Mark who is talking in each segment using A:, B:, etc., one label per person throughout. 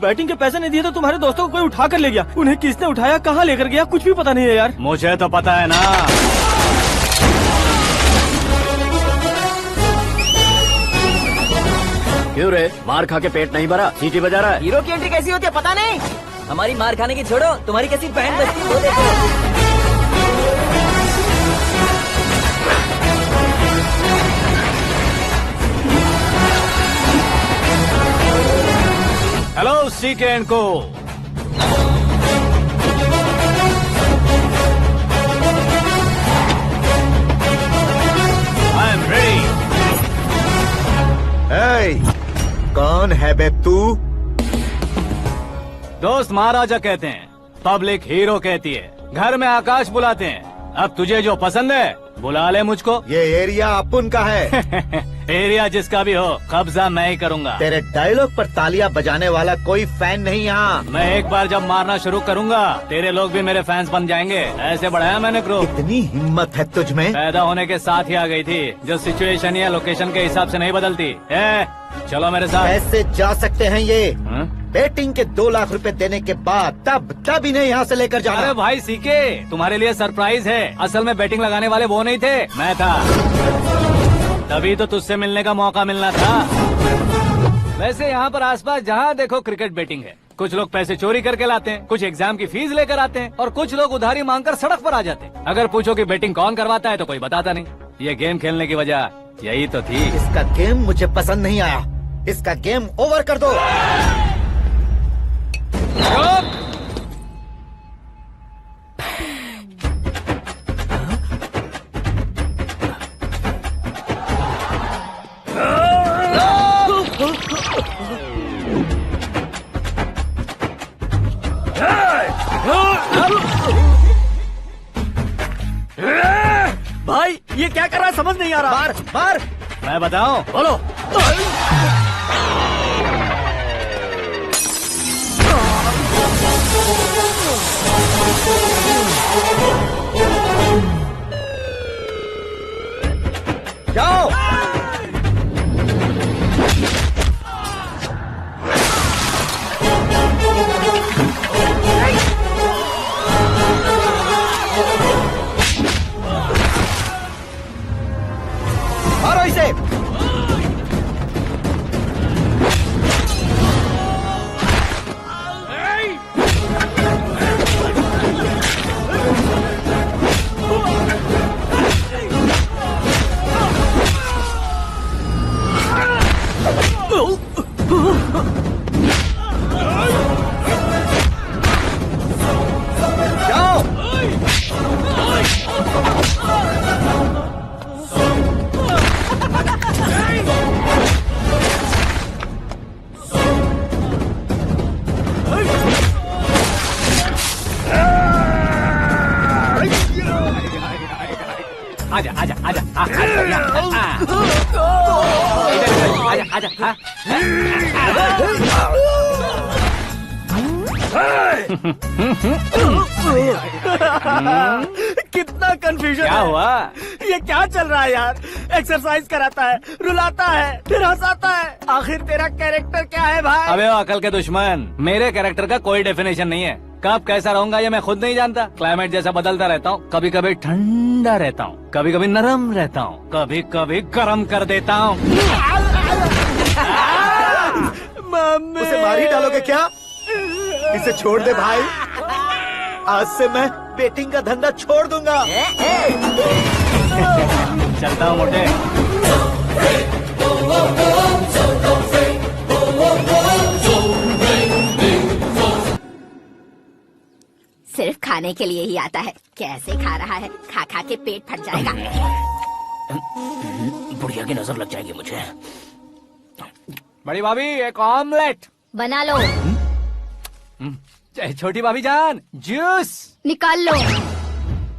A: Batting के पैसे नहीं दिए तो तुम्हारे दोस्तों को कोई उठा कर ले गया। उन्हें किसने उठाया, कहाँ लेकर गया, कुछ भी पता नहीं है यार।
B: मुझे तो पता है ना। क्यों रे, मार खा के पेट नहीं भरा, सीटी बजा रहा है?
C: हीरो की एंट्री कैसी होती है पता नहीं। हमारी मार खाने की छोड़ो, तुम्हारी कैसी बैंड बजती है वो देखो।
B: हेलो सीके एंड को। I am ready.
D: कौन है बे तू?
B: दोस्त महाराजा कहते हैं, पब्लिक हीरो कहती है, घर में आकाश बुलाते हैं। अब तुझे जो पसंद है बुला ले मुझको।
D: ये एरिया अपुन का है।
B: एरिया जिसका भी हो, कब्जा मैं ही करूंगा।
D: तेरे डायलॉग पर तालियां बजाने वाला कोई फैन नहीं यहाँ।
B: मैं एक बार जब मारना शुरू करूंगा, तेरे लोग भी मेरे फैंस बन जाएंगे। ऐसे बढ़ाया मैंने ग्रुप।
D: इतनी हिम्मत है तुझ में?
B: पैदा होने के साथ ही आ गई थी, जो सिचुएशन या लोकेशन के हिसाब से नहीं बदलती। चलो मेरे साथ।
D: कैसे जा सकते हैं ये?
B: हाँ?
D: बेटिंग के 2 लाख रुपए देने के बाद तब इन्हें यहाँ से लेकर जाना।
B: अरे भाई सीके, तुम्हारे लिए सरप्राइज है। असल में बैटिंग लगाने वाले वो नहीं थे, मैं था। तभी तो तुझसे मिलने का मौका मिलना था। वैसे यहाँ पर आसपास जहाँ देखो क्रिकेट बैटिंग है। कुछ लोग पैसे चोरी करके लाते हैं, कुछ एग्जाम की फीस लेकर आते हैं, और कुछ लोग उधारी मांगकर सड़क पर आ जाते हैं। अगर पूछो कि बैटिंग कौन करवाता है तो कोई बताता नहीं। ये गेम खेलने की वजह यही तो थी।
D: इसका गेम मुझे पसंद नहीं आया। इसका गेम ओवर कर दो।
A: भाई ये क्या कर रहा है, समझ नहीं आ रहा।
D: मार मार।
B: मैं बताऊं? बोलो।
D: जाओ। मारो इसे। जाओ।
B: आजा आजा आजा आजा आजा आजा।
A: कितना कंफ्यूजन
B: क्या
A: है।
B: हुआ?
A: ये क्या चल रहा है यार? एक्सरसाइज कराता है, रुलाता है, फिर हंसाता है। आखिर तेरा कैरेक्टर क्या है भाई?
B: अबे ओ अकल के दुश्मन, मेरे कैरेक्टर का कोई डेफिनेशन नहीं है। कब कैसा रहूंगा ये मैं खुद नहीं जानता। क्लाइमेट जैसा बदलता रहता हूँ। कभी कभी ठंडा रहता हूँ, कभी कभी नरम रहता हूँ, कभी कभी गर्म कर देता हूँ।
D: उसे मार ही डालोगे क्या? इसे छोड़ दे भाई। आज से मैं बेटिंग का धंधा छोड़ दूंगा।
B: चलता हूँ मोटे।
E: सिर्फ खाने के लिए ही आता है। कैसे खा रहा है, खा खा के पेट फट जाएगा।
C: बुढ़िया की नजर लग जाएगी मुझे।
B: बड़ी भाभी एक ऑमलेट।
E: बना लो।
B: छोटी भाभी जान जूस
E: निकाल लो।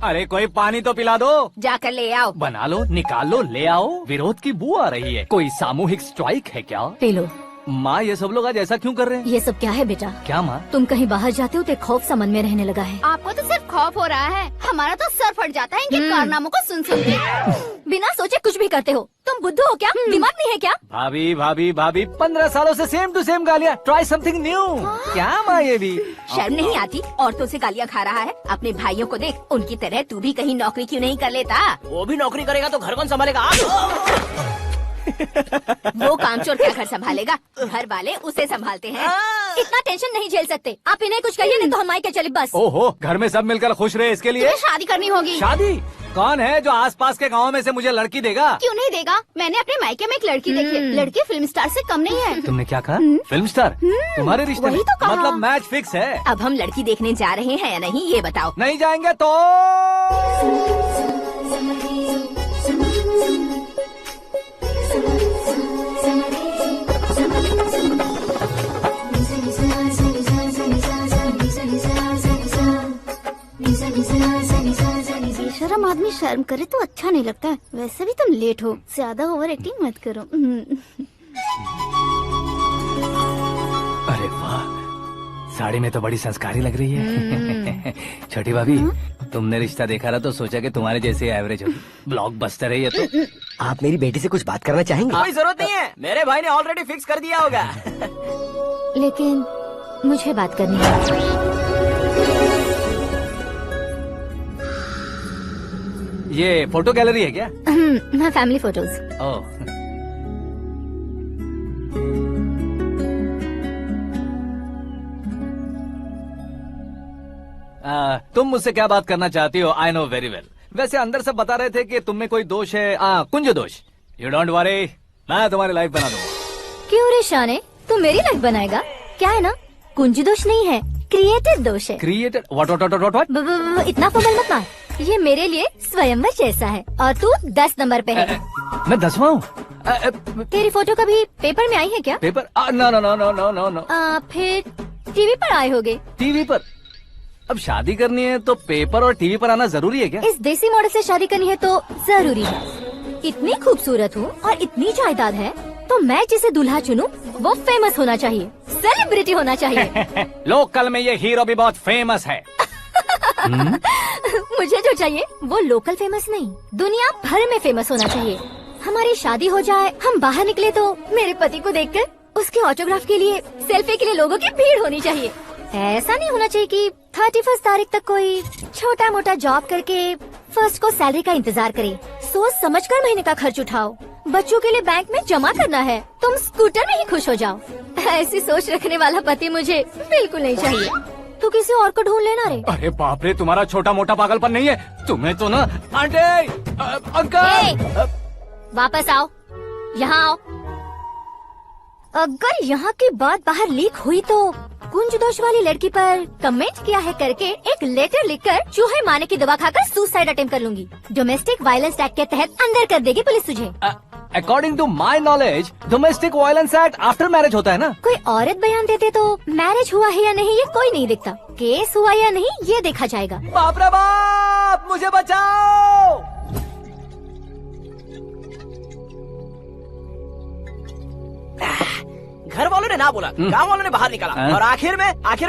B: अरे कोई पानी तो पिला दो।
E: जाकर ले आओ।
B: बना लो, निकाल लो, ले आओ। विरोध की बू आ रही है। कोई सामूहिक स्ट्राइक है क्या?
E: P low.
B: माँ ये सब लोग आज ऐसा क्यों कर रहे हैं?
F: ये सब क्या है बेटा?
B: क्या माँ?
F: तुम कहीं बाहर जाते हो तो एक खौफ सा मन में रहने लगा है।
E: आपको तो सिर्फ खौफ हो रहा है, हमारा तो सर फट जाता है इनके कारनामों को सुन सुन के।
F: बिना सोचे कुछ भी करते हो। तुम बुद्धू हो क्या? दिमाग नहीं है क्या?
B: भाभी भाभी भाभी 15 सालों से सेम टू सेम गालियाँ। Try something new. क्या माँ ये भी?
E: शर्म नहीं आती? औरतों से गालियाँ खा रहा है। अपने भाइयों को देख, उनकी तरह तू भी कहीं नौकरी क्यों नहीं कर लेता?
C: वो भी नौकरी करेगा तो घर कौन संभालेगा?
E: वो कामचोर क्या घर संभालेगा? घर वाले उसे संभालते हैं।
F: इतना टेंशन नहीं झेल सकते। आप इन्हें कुछ कहिए नहीं तो हम मायके चले बस।
B: ओहो, घर में सब मिलकर खुश रहे इसके लिए
E: तुम्हें शादी करनी होगी।
B: शादी? कौन है जो आसपास के गाँव में से मुझे लड़की देगा?
E: क्यों नहीं देगा? मैंने अपने मायके में एक लड़की देखी है। लड़की फिल्म स्टार से कम नहीं है।
B: तुमने क्या कहा? Film star? तुम्हारे रिश्ते में?
E: वही तो कहा।
B: मतलब मैच फिक्स है?
E: अब हम लड़की देखने जा रहे हैं या नहीं ये बताओ।
B: नहीं जाएंगे तो?
F: बेशरम आदमी शर्म करे तो अच्छा नहीं लगता है। वैसे भी तुम लेट हो, ज्यादा ओवर एक्टिंग मत करो।
B: अरे वाह, साड़ी में तो बड़ी संस्कारी लग रही है। छोटी भाभी, तुमने रिश्ता देखा ना तो सोचा कि तुम्हारे जैसे एवरेज होगी। ब्लॉकबस्टर है ये तो।
G: आप मेरी बेटी से कुछ बात करना चाहेंगे?
C: कोई जरूरत नहीं है, मेरे भाई ने ऑलरेडी फिक्स कर दिया होगा।
F: लेकिन मुझे बात करनी है।
B: ये फोटो गैलरी है क्या?
F: मैं फैमिली फोटोज।
B: ओह, तुम मुझसे क्या बात करना चाहती हो? I know very well. वैसे अंदर सब बता रहे थे कि तुम में कोई दोष है, कुंज दोष। यू डोंट वरी, मैं तुम्हारी लाइफ बना दूंगा।
F: क्यों रे शाने, तू मेरी लाइफ बनाएगा? क्या है ना, कुंज दोष नहीं है, क्रिएटेड दोष है।
B: क्रिएटेड? व्हाट?
F: इतना फबल मत मार। ये मेरे लिए स्वयंवर जैसा है और तू 10 नंबर पे है।
B: मैं 10वां हूँ?
F: तेरी फोटो कभी पेपर में आई है क्या?
B: पेपर? नो।
F: फिर टीवी पर आए होगे।
B: टीवी पर? अब शादी करनी है तो पेपर और टीवी पर आना जरूरी है क्या?
F: इस देसी मॉडल से शादी करनी है तो जरूरी है। इतनी खूबसूरत हूँ और इतनी जायदाद है तो मैं जिसे दूल्हा चुनूं वो फेमस होना चाहिए, सेलिब्रिटी होना चाहिए।
B: लोकल में ये हीरो भी बहुत फेमस है।
F: मुझे जो चाहिए वो लोकल फेमस नहीं, दुनिया भर में फेमस होना चाहिए। हमारी शादी हो जाए, हम बाहर निकले तो मेरे पति को देखकर उसके ऑटोग्राफ के लिए, सेल्फी के लिए लोगों की भीड़ होनी चाहिए। ऐसा नहीं होना चाहिए कि 31 तारीख तक कोई छोटा मोटा जॉब करके फर्स्ट को सैलरी का इंतजार करे। सोच समझकर महीने का खर्च उठाओ। बच्चों के लिए बैंक में जमा करना है, तुम स्कूटर में ही खुश हो जाओ। ऐसी सोच रखने वाला पति मुझे बिल्कुल नहीं चाहिए। तू किसी और को ढूंढ लेना रे।
B: अरे बाप रे, तुम्हारा छोटा मोटा पागलपन नहीं है? तुम्हें तो ना आंटी, अंकल।
F: वापस आओ, यहाँ आओ। अगर यहाँ की बात बाहर लीक हुई तो कुंज दोष वाली लड़की पर कमेंट किया है करके एक लेटर लिखकर चूहे मारने की दवा खाकर सुसाइड अटेम्प्ट कर लूंगी। डोमेस्टिक वायलेंस एक्ट के तहत अंदर कर देगी पुलिस तुझे।
B: According to my knowledge domestic violence act after marriage होता है ना?
F: कोई औरत बयान देते तो मैरिज हुआ है या नहीं ये कोई नहीं देखता, केस हुआ या नहीं ये देखा जाएगा।
B: बाप रे बाप, मुझे बचाओ।
C: घर वालों ने ना बोला, गाँव वालों ने बाहर निकाला और आखिर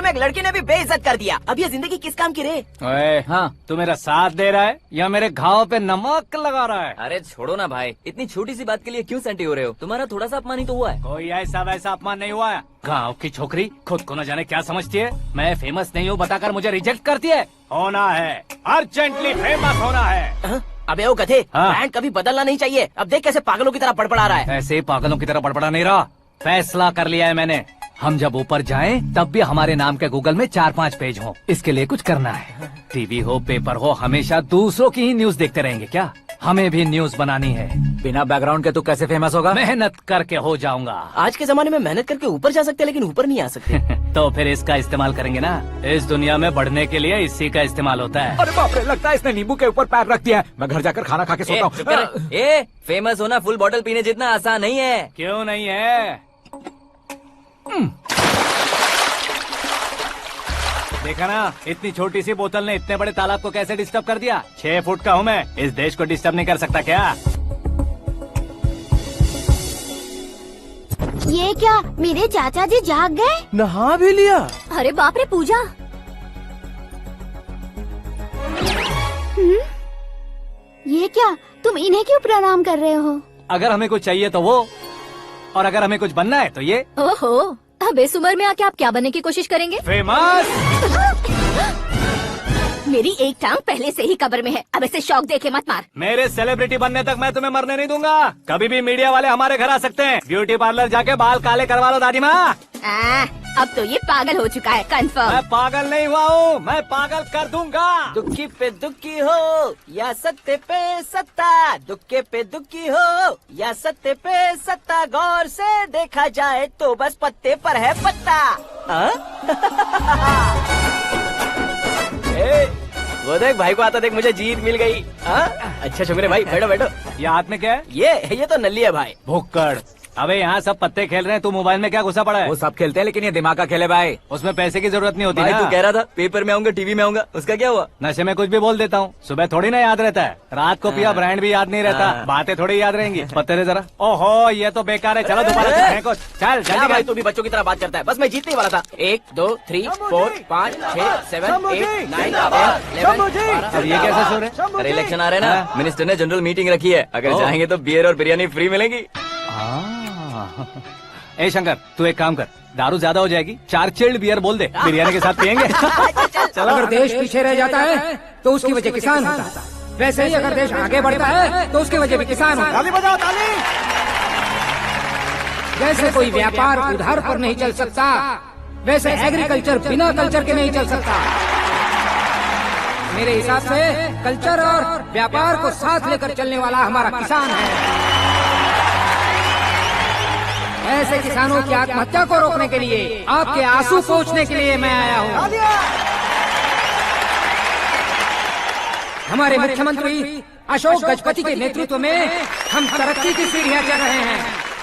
C: में एक लड़की ने भी बेइज्जत कर दिया। अब ये जिंदगी किस काम की रे?
B: ओए, हाँ, तू मेरा साथ दे रहा है या मेरे घाव पे नमक लगा रहा है?
C: अरे छोड़ो ना भाई, इतनी छोटी सी बात के लिए क्यों सेंटी हो रहे हो? तुम्हारा थोड़ा सा अपमान ही तो हुआ है।
B: कोई ऐसा वैसा अपमान नहीं हुआ है। गाँव की छोकरी खुद को न जाने क्या समझती है, मैं फेमस नहीं हूँ बताकर मुझे रिजेक्ट करती है। होना है, अर्जेंटली फेमस होना है।
C: अबे ओ गधे,
B: हाँ।
C: ब्रांड कभी बदलना नहीं चाहिए। अब देख कैसे पागलों की तरह बड़बड़ा रहा है।
B: ऐसे पागलों की तरह बड़बड़ा नहीं रहा, फैसला कर लिया है मैंने। हम जब ऊपर जाएं तब भी हमारे नाम के गूगल में 4-5 पेज हो। इसके लिए कुछ करना है। टीवी हो, पेपर हो, हमेशा दूसरों की ही न्यूज देखते रहेंगे क्या? हमें भी न्यूज बनानी है। बिना बैकग्राउंड के तू कैसे फेमस होगा? मेहनत करके हो जाऊंगा।
C: आज के जमाने में मेहनत करके ऊपर जा सकते हैं लेकिन ऊपर नहीं आ सकते।
B: तो फिर इसका इस्तेमाल करेंगे ना। इस दुनिया में बढ़ने के लिए इसी का इस्तेमाल होता है।
G: अरे बाप रे, लगता है इसने नींबू के ऊपर पैर रख दिया है। मैं घर जाकर खाना खा के सोता
C: चुप कर। फेमस होना फुल बोतल पीने जितना आसान नहीं है।
B: क्यों नहीं है? देखा ना, इतनी छोटी सी बोतल ने इतने बड़े तालाब को कैसे डिस्टर्ब कर दिया। 6 फुट का हूँ मैं, इस देश को डिस्टर्ब नहीं कर सकता क्या?
F: ये क्या मेरे चाचा जी जाग गए?
A: नहा भी लिया?
F: अरे बाप रे पूजा। ये क्या तुम इन्हें क्यों प्रणाम कर रहे हो?
B: अगर हमें कुछ चाहिए तो वो, और अगर हमें कुछ बनना है तो ये।
F: ओहो, अब इस उम्र में आके आप क्या बनने की कोशिश करेंगे?
B: फेमस।
F: मेरी एक टांग पहले से ही कब्र में है, अब ऐसे शौक देके मत मार।
B: मेरे सेलिब्रिटी बनने तक मैं तुम्हें मरने नहीं दूंगा। कभी भी मीडिया वाले हमारे घर आ सकते हैं। ब्यूटी पार्लर जाके बाल काले करवा लो दादी माँ।
F: अब तो ये पागल हो चुका है, कंफर्म।
B: मैं पागल नहीं हुआ हूँ, मैं पागल कर दूंगा।
C: दुखी पे दुखी हो या सत्य पे सत्ता, दुखे पे दुखी हो या सत्य पे सत्ता, गौर से देखा जाए तो बस पत्ते पर है पत्ता। ए, वो देख भाई को आता देख, मुझे जीत मिल गई। अच्छा शुक्र है भाई, बैठो बैठो।
B: ये हाथ में क्या है?
C: ये तो नल्ली है भाई।
B: भुक्कड़। अबे यहाँ सब पत्ते खेल रहे हैं, तू मोबाइल में क्या घुसा पड़ा है?
G: वो सब खेलते हैं लेकिन ये दिमाग का खेल है भाई।
B: उसमें पैसे की जरूरत नहीं होती
C: भाई
B: ना।
C: तू कह रहा था पेपर में आऊंगा, टीवी में आऊंगा, उसका क्या हुआ?
B: नशे में कुछ भी बोल देता हूँ, सुबह थोड़ी ना याद रहता है। रात को पिया ब्रांड भी याद नहीं रहता, बातें थोड़ी याद रहेंगी। पत्ते दे जरा। ओहो ये तो बेकार है, चलो दोबारा से फेंको। चल
C: क्या
B: जल्दी
C: भाई
B: कर।
C: तू भी बच्चों की तरह बात करता है? बस मैं जीतने ही वाला था। 1 2 3 4 5 6 7 8 9 10 11
B: अब ये कैसे सो रहे?
C: अरे इलेक्शन आ रहे हैं ना, मिनिस्टर ने जनरल मीटिंग रखी है, अगर जाएंगे तो बियर और बिरयानी फ्री मिलेगी।
B: ए शंकर तू एक काम कर, दारू ज्यादा हो जाएगी, 4 चिल्ड बियर बोल दे, बिरयानी के साथ पियेंगे।
H: चलो अगर देश पीछे रह जाता है तो उसकी वजह किसान होता है, वैसे ही अगर देश आगे बढ़ता है तो उसकी वजह भी किसान होता है।
A: ताली बजाओ ताली।
H: जैसे कोई व्यापार उधार पर नहीं चल सकता, वैसे एग्रीकल्चर बिना कल्चर के नहीं चल सकता। मेरे हिसाब से कल्चर और व्यापार को साथ लेकर चलने वाला हमारा किसान है। ऐसे किसानों की आत्महत्या को रोकने के लिए, आपके आंसू पोंछने के लिए मैं आया हूँ। हमारे मुख्यमंत्री अशोक गजपति के नेतृत्व में हम तरक्की की सीढ़ियाँ चढ़ रहे हैं।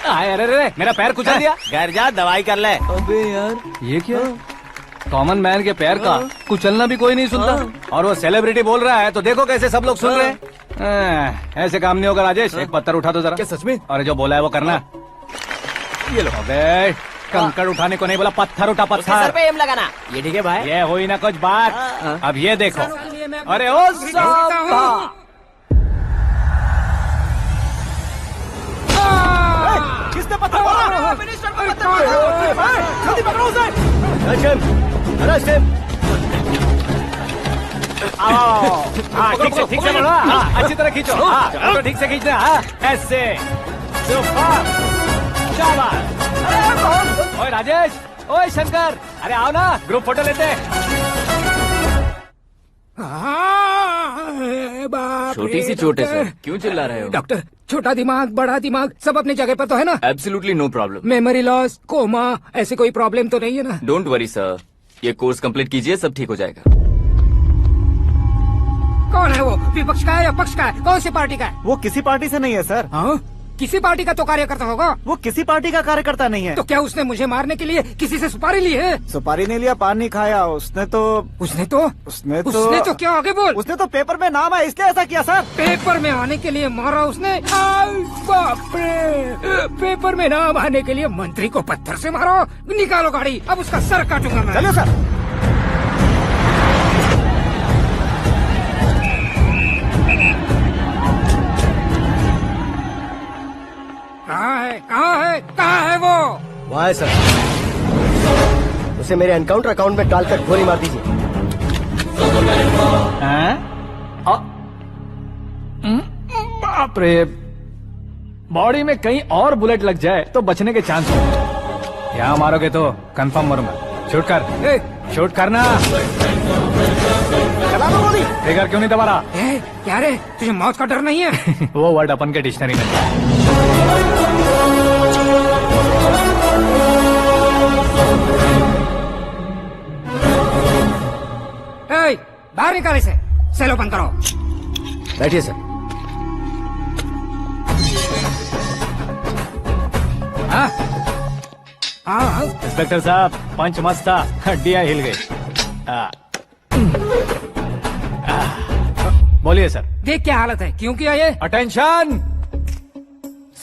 B: अरे अरे मेरा पैर कुचल दिया।
A: घर जा दवाई कर ले।
C: अबे यार
B: ये क्या? कॉमन मैन के पैर का कुचलना भी कोई नहीं सुनता, और वो सेलिब्रिटी बोल रहा है तो देखो कैसे सब लोग सुन रहे हैं। ऐसे काम नहीं होगा राजेश, एक पत्थर उठा दो जरा।
G: क्या सच में?
B: और जो बोला है वो करना। ये लो। अबे कंकड़ उठाने को नहीं बोला, पत्थर उठा
C: सर
B: पत्थर।
C: पे एम लगाना, ये ठीक है भाई।
B: ये हुई ना कुछ बात। अब ये देखो। अरे ओ साहब,
A: किसने पत्थर मारा? जल्दी पकड़ो उसे।
B: हाँ ठीक से बढ़ो, हाँ अच्छी तरह खींचो, हाँ तो ठीक से खींचना, हाँ ऐसे। सुपर, शाबाश। ओए राजेश, ओए शंकर, अरे आओ ना ग्रुप फोटो लेते हैं।
C: छोटी सी चोट है सर, क्यों चिल्ला रहे हो?
H: डॉक्टर, छोटा दिमाग बड़ा दिमाग सब अपनी जगह पर तो है ना?
C: Absolutely no problem.
H: Memory loss, coma, ऐसी कोई प्रॉब्लम तो नहीं है ना?
C: डोंट वरी सर, ये कोर्स कंप्लीट कीजिए, सब ठीक हो जाएगा।
H: कौन है वो? विपक्ष का है या पक्ष का है? कौन सी पार्टी का है?
A: वो किसी पार्टी से नहीं है सर।
H: हाँ? किसी पार्टी का तो कार्यकर्ता होगा।
A: वो किसी पार्टी का कार्यकर्ता नहीं है।
H: तो क्या उसने मुझे मारने के लिए किसी से सुपारी ली है?
A: सुपारी नहीं लिया, पान नहीं खाया। उसने तो
H: क्या आगे बोल?
A: उसने तो पेपर में नाम है इसलिए ऐसा किया सर।
H: पेपर में आने के लिए मारा उसने? बाप रे! पेपर में नाम आने के लिए मंत्री को पत्थर से मारो? निकालो गाड़ी, अब उसका सर काटूंगा मैं।
A: चलो सर।
H: कहाँ है वो?
I: वहाँ है सर, उसे मेरे एनकाउंटर अकाउंट में डालकर गोली मार दीजिए।
B: बाप रे, बॉडी में कहीं और बुलेट लग जाए तो बचने के चांस हो। यहाँ मारोगे तो कंफर्म मरूंगा। शूट कर, शूट करना। फिगर क्यों नहीं दबा रहा?
H: क्या रे, तुझे मौत का डर नहीं है?
B: वो वर्ड अपन के डिक्शनरी में।
H: बाहर निकाल इसे, सेल ओपन करो।
I: बैठिए सर।
B: इंस्पेक्टर साहब, पंच मस्त था, हड्डियां हिल गई। बोलिए सर।
H: देख क्या हालत है, क्यों किया ये?
B: अटेंशन,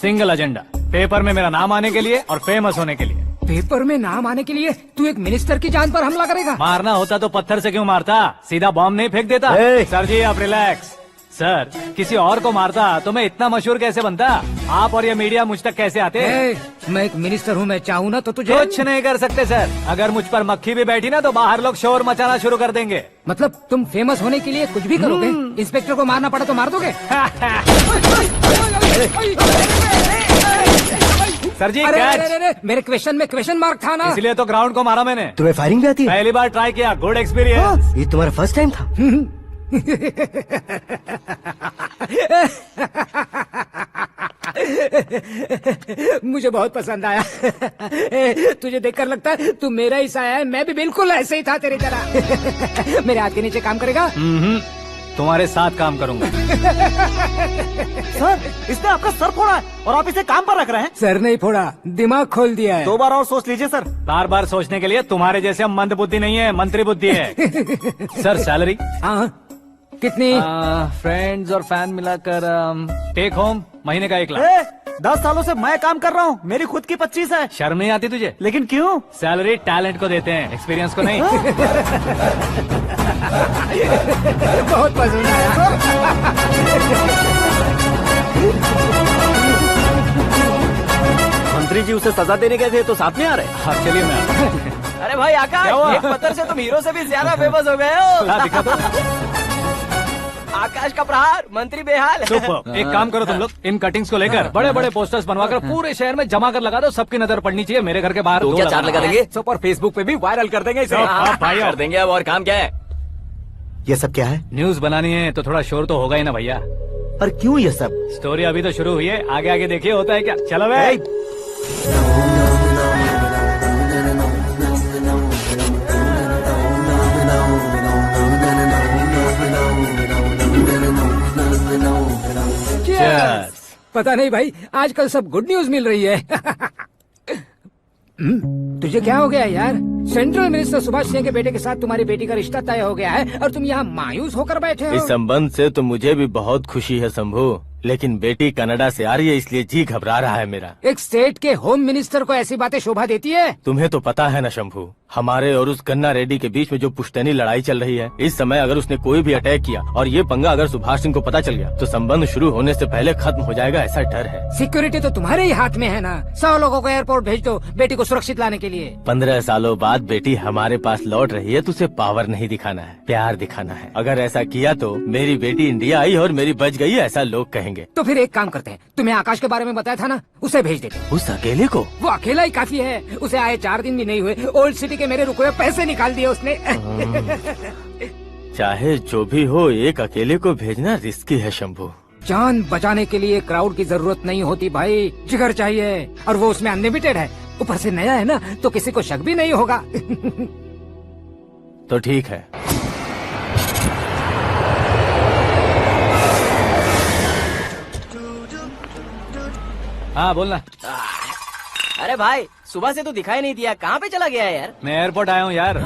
B: सिंगल एजेंडा, पेपर में मेरा नाम आने के लिए और फेमस होने के लिए।
H: पेपर में नाम आने के लिए तू एक मिनिस्टर की जान पर हमला करेगा?
B: मारना होता तो पत्थर से क्यों मारता, सीधा बॉम्ब नहीं फेंक देता।
I: ए!
B: सर जी आप रिलैक्स। सर किसी और को मारता तो मैं इतना मशहूर कैसे बनता? आप और ये मीडिया मुझ तक कैसे आते?
H: मैं एक मिनिस्टर हूँ, मैं चाहूँ ना तो तुझे
B: कुछ नहीं कर सकते सर। अगर मुझ पर मक्खी भी बैठी ना तो बाहर लोग शोर मचाना शुरू कर देंगे।
H: मतलब तुम फेमस होने के लिए कुछ भी करोगे? इंस्पेक्टर को मारना पड़ा तो मार दोगे?
B: सर जी
H: अरे,
B: कैच।
H: अरे, अरे, मेरे क्वेश्चन में क्वेश्चन मार्क था ना।
B: इसलिए तो ग्राउंड को मारा मैंने।
I: तुम्हें फायरिंग भी आती है?
B: पहली बार ट्राई किया, गुड एक्सपीरियंस।
I: ये तुम्हारा फर्स्ट टाइम था?
H: मुझे बहुत पसंद आया। तुझे देखकर लगता है तू मेरा ही साया है। मैं भी बिल्कुल ऐसे ही था तेरी तरह। मेरे हाथ के नीचे काम करेगा?
B: तुम्हारे साथ काम करूंगा।
A: सर इसने आपका सर फोड़ा है और आप इसे काम पर रख रहे हैं।
H: सर नहीं फोड़ा, दिमाग खोल दिया है।
A: 2 बार और सोच लीजिए सर।
B: बार बार सोचने के लिए तुम्हारे जैसे मंद बुद्धि नहीं है, मंत्री बुद्धि है। सर सैलरी
H: हाँ कितनी?
B: फ्रेंड्स और फैन मिलाकर टेक होम महीने का 1 लाख।
A: 10 सालों से मैं काम कर रहा हूँ, मेरी खुद की 25 है।
B: शर्म नहीं आती तुझे?
A: लेकिन क्यों?
B: सैलरी टैलेंट को देते हैं, एक्सपीरियंस को नहीं।
H: बहुत पसंद आया।
A: मंत्री जी उसे सजा देने गए थे तो साथ में आ रहे।
B: हाँ चलिए मैं।
C: अरे भाई
B: क्या हुआ?
C: आकाश, एक पत्थर से तुम हीरो से भी ज्यादा फेमस हो गए हो।
B: हाँ, दिखा दो।
C: आकाश का प्रहार, मंत्री बेहाल।
B: सुपर। एक काम करो तुम लोग, इन कटिंग्स को लेकर बड़े बड़े पोस्टर्स बनवाकर पूरे शहर में जमा कर लगा दो। सबकी नजर पड़नी चाहिए। मेरे घर के बाहर
C: तो
B: 2
C: क्या 4 लगा देंगे?
G: सब और फेसबुक पे भी वायरल कर देंगे इसे।
B: भाई
C: कर देंगे अब। और काम क्या है?
D: ये सब क्या है?
B: न्यूज बनानी है तो थोड़ा शोर तो होगा ही ना भैया।
D: पर क्यों ये सब?
B: स्टोरी अभी तो शुरू हुई है, आगे आगे देखिए होता है क्या। चलो भाई। Cheers.
H: पता नहीं भाई, आजकल सब गुड न्यूज मिल रही है। तुझे क्या हो गया यार? सेंट्रल मिनिस्टर सुभाष सिंह के बेटे के साथ तुम्हारी बेटी का रिश्ता तय हो गया है और तुम यहाँ मायूस होकर बैठे हो।
J: इस संबंध से तो मुझे भी बहुत खुशी है शंभू, लेकिन बेटी कनाडा से आ रही है इसलिए जी घबरा रहा है मेरा।
H: एक स्टेट के होम मिनिस्टर को ऐसी बातें शोभा देती है?
J: तुम्हें तो पता है ना शंभू, हमारे और उस गन्ना रेड्डी के बीच में जो पुश्तैनी लड़ाई चल रही है। इस समय अगर उसने कोई भी अटैक किया और ये पंगा अगर सुभाष सिंह को पता चल गया तो संबंध शुरू होने से पहले खत्म हो जाएगा, ऐसा डर है।
H: सिक्योरिटी तो तुम्हारे ही हाथ में है ना। 100 लोगों को एयरपोर्ट भेज दो बेटी को सुरक्षित लाने के लिए।
J: 15 सालों बाद बेटी हमारे पास लौट रही है तो उसे पावर नहीं दिखाना है, प्यार दिखाना है। अगर ऐसा किया तो मेरी बेटी इंडिया आई और मेरी बच गई, ऐसा लोग कहेंगे।
H: तो फिर एक काम करते हैं, तुम्हें आकाश के बारे में बताया था ना, उसे भेज देते।
J: उस अकेले को?
H: वो अकेला ही काफी है। उसे आए 4 दिन भी नहीं हुए, ओल्ड सिटी के मेरे रुके हुए पैसे निकाल दिए उसने।
J: चाहे जो भी हो, एक अकेले को भेजना रिस्की है शंभू।
H: जान बचाने के लिए क्राउड की जरूरत नहीं होती भाई, जिगर चाहिए, और वो उसमें अनलिमिटेड है। ऊपर से नया है ना तो किसी को शक भी नहीं होगा।
J: तो ठीक है।
B: हाँ बोलना।
C: अरे भाई सुबह से तो दिखाई नहीं दिया, कहाँ पे चला गया है यार?
B: मैं एयरपोर्ट आया हूँ यार।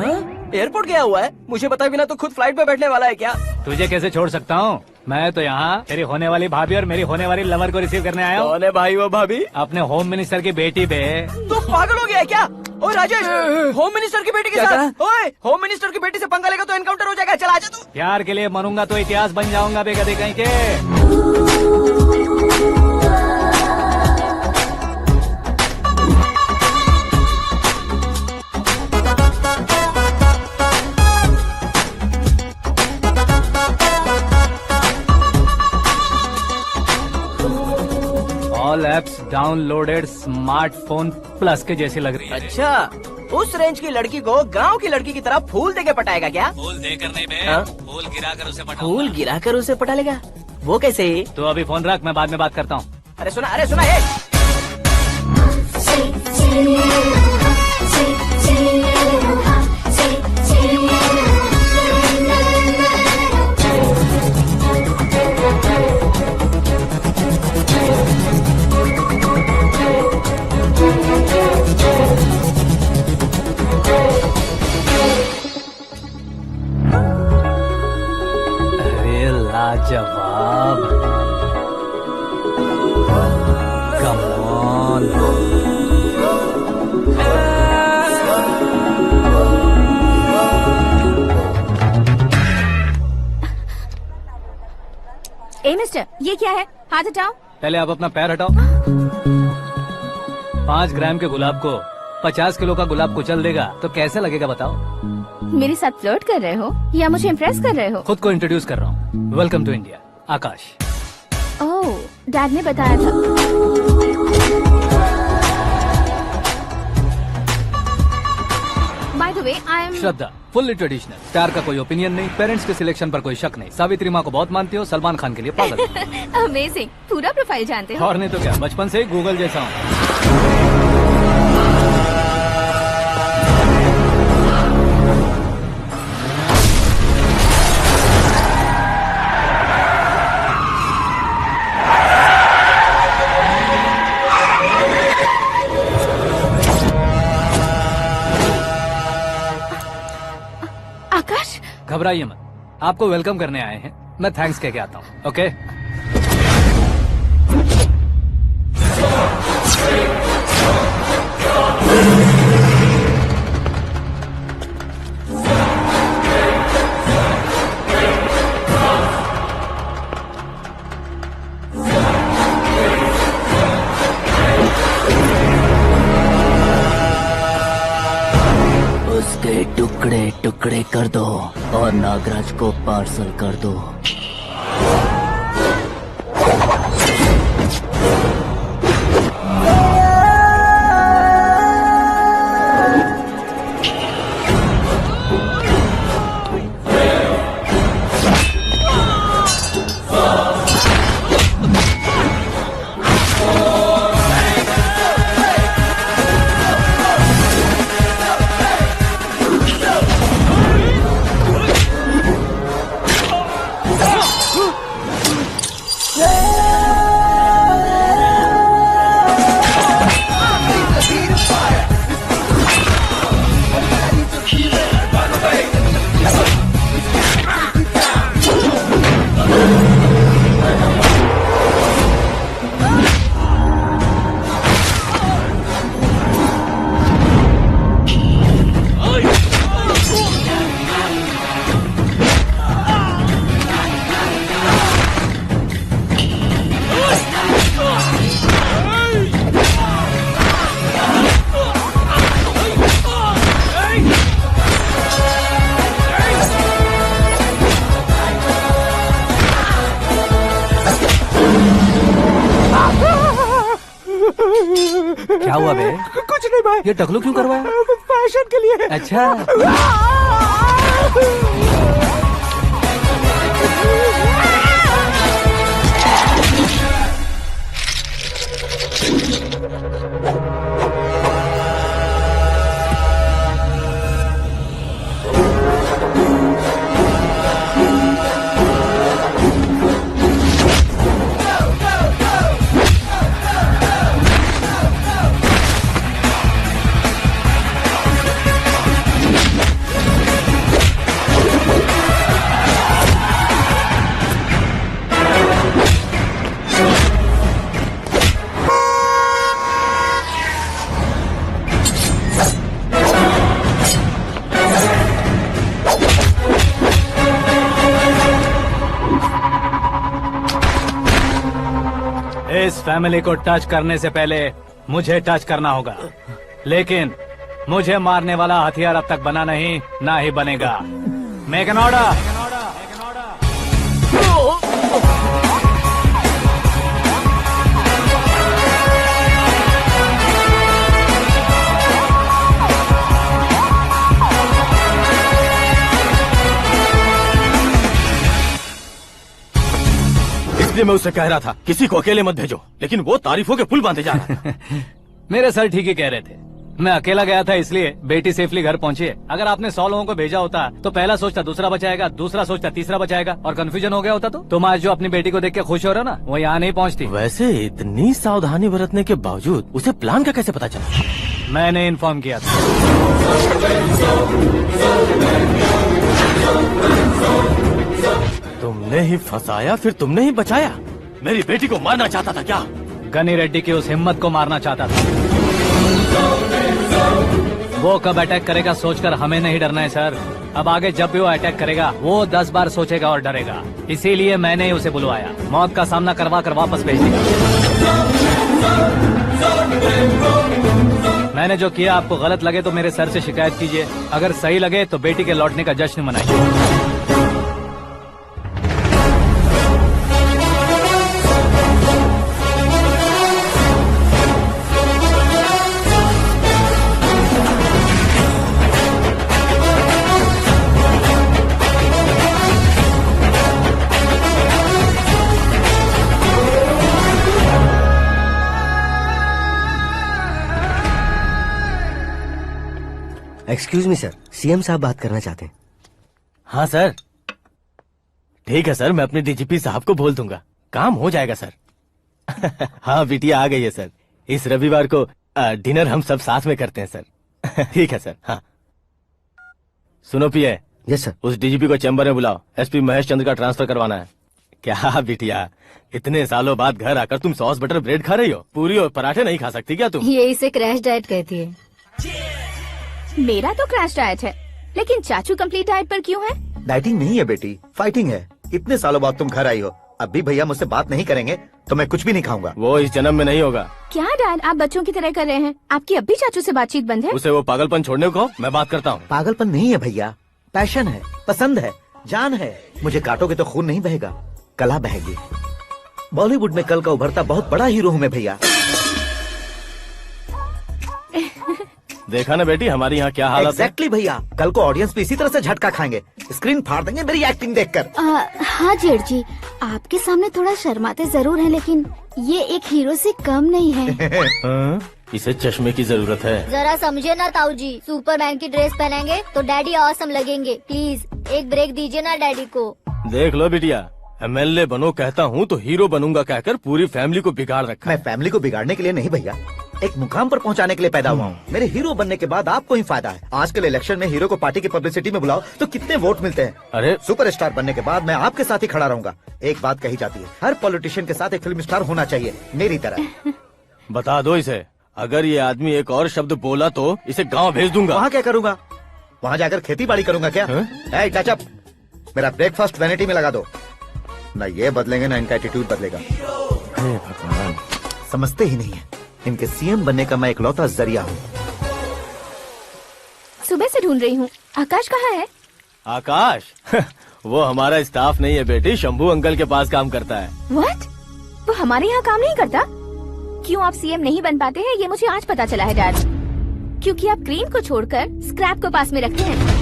C: एयरपोर्ट गया हुआ है? मुझे बताए बिना तो खुद फ्लाइट पे बैठने वाला है क्या?
B: तुझे कैसे छोड़ सकता हूँ? मैं तो यहाँ तेरी होने वाली भाभी और मेरी होने वाली लवर को रिसीव करने आया हूँ।
C: कौन है भाई वो भाभी?
B: अपने होम मिनिस्टर की बेटी पे।
C: तो पागल हो गया है क्या? ओए राजेश, होम मिनिस्टर की बेटी के साथ? ओए होम मिनिस्टर की बेटी से पंगा लेगा तो एनकाउंटर हो जाएगा। चल आजा तू।
B: प्यार के लिए मरूंगा तो इतिहास बन जाऊंगा बेगदे कहीं के। All apps downloaded smartphone plus के जैसी लग रही है।
C: अच्छा, उस रेंज की लड़की को गांव की लड़की की तरह फूल देके पटाएगा क्या?
B: फूल देकर नहीं बे,
C: हाँ?
B: फूल गिराकर उसे पटा।
C: फूल गिराकर उसे पटा लेगा? वो कैसे?
B: तो अभी फोन रख, मैं बाद में बात करता हूँ।
C: अरे सुना है।
B: अरे लाजवाब, कम ऑन।
F: ए मिस्टर, ये क्या है? हाथ हटाओ।
B: पहले आप अपना पैर हटाओ। 5 ग्राम के गुलाब को 50 किलो का गुलाब कुचल देगा तो कैसे लगेगा बताओ?
F: मेरे साथ फ्लर्ट कर रहे हो या मुझे इम्प्रेस कर रहे हो?
B: खुद को इंट्रोड्यूस कर रहा हूँ। Welcome to India, Akash.
F: Oh, dad ने बताया था। By the way, I am
B: Shraddha, fully traditional. प्यार का कोई ओपिनियन नहीं, पेरेंट्स के सिलेक्शन पर कोई शक नहीं। सावित्री माँ को बहुत मानती हो, सलमान खान के लिए पागल हो।
F: अमेजिंग, पूरा प्रोफाइल जानते हो।
B: और नहीं तो क्या, बचपन से ही गूगल जैसा हूँ।
F: आकाश,
B: घबराइए मत, आपको वेलकम करने आए हैं। मैं थैंक्स कह के आता हूँ। ओके?
C: उसके टुकड़े टुकड़े कर दो और नागराज को पार्सल कर दो।
B: क्या हुआ बे?
H: कुछ नहीं भाई।
B: ये टकलू क्यों करवाया?
H: फैशन के लिए।
B: अच्छा। इस फैमिली को टच करने से पहले मुझे टच करना होगा, लेकिन मुझे मारने वाला हथियार अब तक बना नहीं, ना ही बनेगा। Make an order.
J: इसलिए मैं उससे कह रहा था किसी को अकेले मत भेजो, लेकिन वो तारीफों के पुल बांधे जा रहा था।
B: मेरे सर ठीक ही कह रहे थे। मैं अकेला गया था इसलिए बेटी सेफली घर पहुंची है। अगर आपने 100 लोगों को भेजा होता तो पहला सोचता दूसरा बचाएगा, दूसरा सोचता तीसरा बचाएगा, और कंफ्यूजन हो गया होता तो तुम आज जो अपनी बेटी को देख के खुश हो रहे हो ना, वो यहाँ नहीं पहुँचती।
J: वैसे इतनी सावधानी बरतने के बावजूद उसे प्लान का कैसे पता चला?
B: मैंने इन्फॉर्म किया था।
J: तुमने ही फंसाया, फिर तुमने ही बचाया। मेरी बेटी को मारना चाहता था क्या?
B: गनी रेड्डी की उस हिम्मत को मारना चाहता था। वो कब अटैक करेगा सोचकर हमें नहीं डरना है सर। अब आगे जब भी वो अटैक करेगा वो 10 बार सोचेगा और डरेगा। इसीलिए मैंने ही उसे बुलवाया। मौत का सामना करवा कर वापस भेज दिया। मैंने जो किया आपको गलत लगे तो मेरे सर से शिकायत कीजिए, अगर सही लगे तो बेटी के लौटने का जश्न मनाइए।
I: एक्सक्यूज मी सर, सीएम साहब बात करना चाहते हैं।
J: हाँ सर, ठीक है सर, मैं अपने डीजीपी साहब को बोल दूंगा, काम हो जाएगा सर। हाँ बिटिया आ गई है सर। इस रविवार को डिनर हम सब साथ में करते हैं सर। ठीक है सर। हाँ सुनो पिए।
I: Yes sir.
J: उस डीजीपी को चैम्बर में बुलाओ, एसपी महेश चंद्र का ट्रांसफर करवाना है। क्या बिटिया, इतने सालों बाद घर आकर तुम सॉस बटर ब्रेड खा रही हो? पूरी और पराठे नहीं खा सकती क्या तुम?
F: ये इसे क्रैश डाइट कहती है। मेरा तो क्रैश डाइट है, लेकिन चाचू कंप्लीट डाइट पर क्यों है?
D: डाइटिंग नहीं है बेटी, फाइटिंग है। इतने सालों बाद तुम घर आई हो, अब भी भैया मुझसे बात नहीं करेंगे तो मैं कुछ भी नहीं खाऊंगा।
J: वो इस जन्म में नहीं होगा।
F: क्या डैड, आप बच्चों की तरह कर रहे हैं? आपकी अब भी चाचू से बातचीत बंद है?
J: उसे वो पागलपन छोड़ने को कहो, मैं बात करता हूँ।
D: पागलपन नहीं है भैया, पैशन है, पसंद है, जान है। मुझे काटोगे तो खून नहीं बहेगा, कला बहेगी। बॉलीवुड में कल का उभरता बहुत बड़ा हीरो हूँ मैं भैया।
J: देखा ना बेटी हमारी यहाँ क्या हालत है।
D: एग्जैक्टली भैया, कल को ऑडियंस भी इसी तरह से झटका खाएंगे, स्क्रीन फाड़ देंगे मेरी एक्टिंग देखकर।
F: हाँ जेठ जी, आपके सामने थोड़ा शर्माते जरूर हैं, लेकिन ये एक हीरो से कम नहीं है।
J: इसे चश्मे की जरूरत है।
E: जरा समझे ना ताऊ जी, सुपरमैन की ड्रेस पहनेंगे तो डैडी ऑसम लगेंगे। प्लीज एक ब्रेक दीजिए ना डैडी को।
J: देख लो बिटिया, एमएलए बनो कहता हूँ तो हीरो बनूंगा कहकर पूरी फैमिली को बिगाड़ रखा।
D: मैं फैमिली को बिगाड़ने के लिए नहीं भैया, एक मुकाम पर पहुंचाने के लिए पैदा हुआ हूँ। मेरे हीरो बनने के बाद आपको ही फायदा है। आजकल इलेक्शन में हीरो को पार्टी की पब्लिसिटी में बुलाओ तो कितने वोट मिलते हैं।
J: अरे
D: सुपरस्टार बनने के बाद मैं आपके साथ ही खड़ा रहूंगा। एक बात कही जाती है, हर पॉलिटिशियन के साथ एक फिल्म स्टार होना चाहिए, मेरी तरह।
J: बता दो इसे, अगर ये आदमी एक और शब्द बोला तो इसे गाँव भेज दूंगा।
D: वहाँ क्या करूंगा? वहाँ जाकर खेती बाड़ी करूंगा क्या? टच अप, मेरा ब्रेकफास्ट वैनिटी में लगा दो। न ये बदलेंगे न इनका एटीट्यूड बदलेगा।
J: भगवान,
D: समझते ही नहीं है, इनके सीएम बनने का मैं इकलौता जरिया हूँ।
F: सुबह से ढूंढ रही हूँ, आकाश कहाँ है?
J: आकाश? वो हमारा स्टाफ नहीं है बेटी, शंभू अंकल के पास काम करता है।
F: व्हाट? वो हमारे यहाँ काम नहीं करता? क्यों आप सीएम नहीं बन पाते हैं, ये मुझे आज पता चला है डैड। क्योंकि आप क्रीम को छोड़कर स्क्रैप को पास में रखते हैं।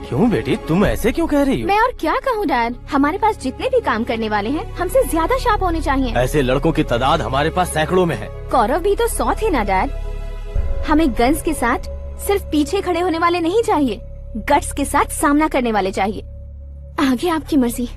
J: क्यों बेटी, तुम ऐसे क्यों कह रही हो?
F: मैं और क्या कहूँ डैड, हमारे पास जितने भी काम करने वाले हैं हमसे ज्यादा शार्प होने चाहिए।
J: ऐसे लड़कों की तादाद हमारे पास सैकड़ों में है।
F: कौरव भी तो 100 थे ना डैड। हमें गन्स के साथ सिर्फ पीछे खड़े होने वाले नहीं चाहिए, गट्स के साथ सामना करने वाले चाहिए। आगे आपकी मर्जी।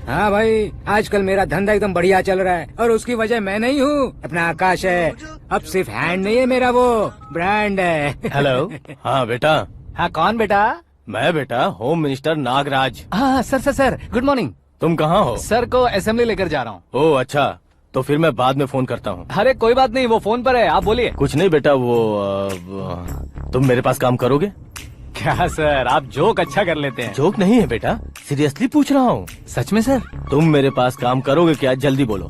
H: हाँ भाई, आजकल मेरा धंधा एकदम बढ़िया चल रहा है और उसकी वजह मैं नहीं हूँ, अपना आकाश है। अब सिर्फ हैंड नहीं है मेरा, वो ब्रांड है।
J: हेलो। हाँ बेटा।
B: हाँ कौन बेटा?
J: मैं बेटा होम मिनिस्टर नागराज।
B: हाँ सर गुड मॉर्निंग।
J: तुम कहाँ हो?
B: सर को असेंबली लेकर जा रहा हूँ।
J: ओह अच्छा, तो फिर मैं बाद में फोन करता हूँ।
B: अरे कोई बात नहीं, वो फोन पर है, आप बोलिए।
J: कुछ नहीं बेटा, तुम मेरे पास काम करोगे?
B: क्या सर, आप जोक अच्छा कर लेते हैं।
J: जोक नहीं है बेटा, सीरियसली पूछ रहा हूँ।
B: सच में सर?
J: तुम मेरे पास काम करोगे क्या? जल्दी बोलो।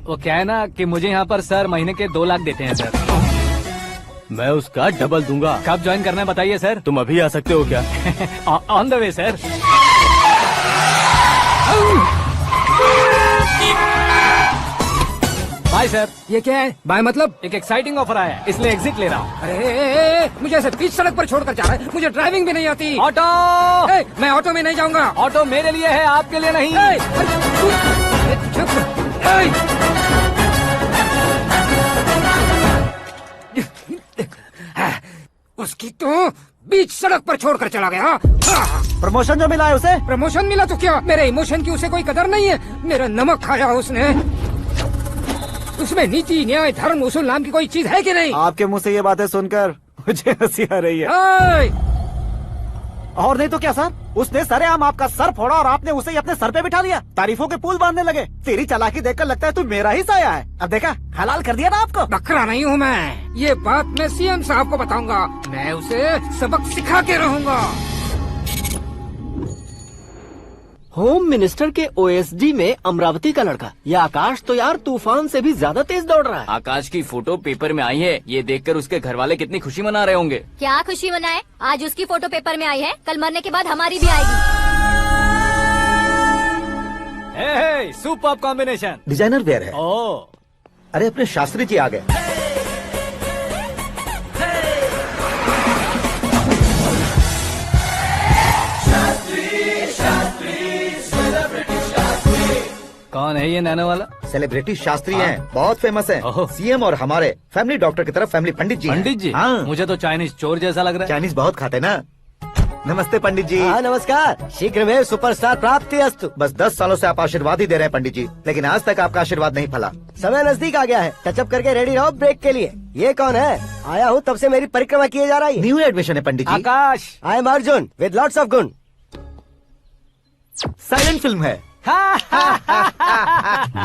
B: वो क्या है ना कि मुझे यहाँ पर सर महीने के 2 लाख देते हैं सर।
J: मैं उसका डबल दूंगा।
B: कब ज्वाइन करना है बताइए सर।
J: तुम अभी आ सकते हो क्या?
B: On the way sir. Bye sir.
H: ये क्या है? बाय मतलब?
B: एक एक्साइटिंग ऑफर आया है, इसलिए एग्जिट ले रहा हूँ।
H: अरे मुझे ऐसे बीच सड़क पर छोड़कर जा रहा है, मुझे ड्राइविंग भी नहीं आती।
B: ऑटो!
H: मैं ऑटो में नहीं जाऊंगा।
B: ऑटो मेरे लिए है, आपके लिए नहीं।
H: उसकी तो बीच सड़क पर छोड़कर चला गया।
D: प्रमोशन जो मिला है उसे?
H: प्रमोशन मिला तो क्या, मेरे इमोशन की उसे कोई कदर नहीं है। मेरा नमक खाया उसने। उसमें नीति न्याय धर्म उसूल नाम की कोई चीज है कि नहीं?
A: आपके मुंह से ये बातें सुनकर मुझे हंसी आ रही है। और नहीं तो क्या सर, उसने सरेआम आपका सर फोड़ा और आपने उसे ही अपने सर पे बिठा लिया। तारीफों के पुल बांधने लगे। तेरी चालाकी देखकर लगता है तू मेरा ही साया है। अब देखा, हलाल कर दिया ना आपको।
H: बकरा नहीं हूँ मैं, ये बात मैं सीएम साहब को बताऊंगा। मैं उसे सबक सिखा के रहूंगा।
K: होम मिनिस्टर के ओएसडी में अमरावती का लड़का, ये आकाश तो यार तूफान से भी ज्यादा तेज दौड़ रहा है।
C: आकाश की फोटो पेपर में आई है, ये देखकर उसके घर वाले कितनी खुशी मना रहे होंगे।
F: क्या खुशी मनाए, आज उसकी फोटो पेपर में आई है, कल मरने के बाद हमारी भी आएगी।
B: Super combination.
D: डिजाइनर वेयर है।
B: ओह,
D: अरे अपने शास्त्री जी आ गए।
B: कौन है ये नैनो वाला?
D: सेलिब्रिटी शास्त्री हैं, बहुत फेमस हैं। सीएम और हमारे फैमिली डॉक्टर की तरफ फैमिली पंडित जी हैं।
B: पंडित जी?
D: हाँ।
B: मुझे तो चाइनीज चोर जैसा लग रहा है।
D: चाइनीज बहुत खाते ना। नमस्ते पंडित जी।
I: हाँ नमस्कार, शीघ्र में सुपरस्टार प्राप्ति अस्तु।
D: बस 10 सालों से आप आशीर्वाद ही दे रहे हैं पंडित जी, लेकिन आज तक आपका आशीर्वाद नहीं फला।
I: समय नजदीक आ गया है, टचअप करके रेडी रहो ब्रेक के लिए। ये कौन है? आया हूँ तब से मेरी परिक्रमा किए जा रही है।
D: न्यू एडमिशन है Pandit ji.
B: Akash.
I: I am Arjun with lots of गुण।
D: साइलेंट फिल्म है।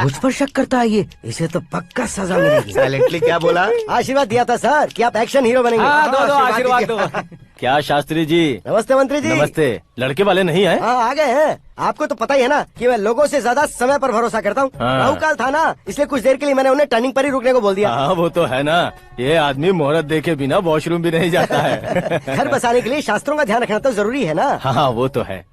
I: मुझ पर शक करता है ये, इसे तो पक्का सजा मिलेगी।
D: साइलेंटली क्या बोला?
I: आशीर्वाद दिया था सर कि आप एक्शन हीरो बनेंगे।
B: दो आशीर्वाद दो।
J: क्या शास्त्री जी?
I: नमस्ते मंत्री जी।
J: नमस्ते। लड़के वाले नहीं आए?
I: हाँ आ गए हैं। आपको तो पता ही है ना कि मैं लोगों से ज्यादा समय पर भरोसा करता हूँ।
J: हाँ।
I: राहु काल था ना, इसलिए कुछ देर के लिए मैंने उन्हें टर्निंग पर ही रुकने को बोल दिया।
J: हाँ वो तो है ना, ये आदमी मुहूर्त देखे बिना वॉशरूम भी नहीं जाता है।
I: घर बसाने के लिए शास्त्रों का ध्यान रखना तो जरूरी है ना।
J: हाँ वो तो है।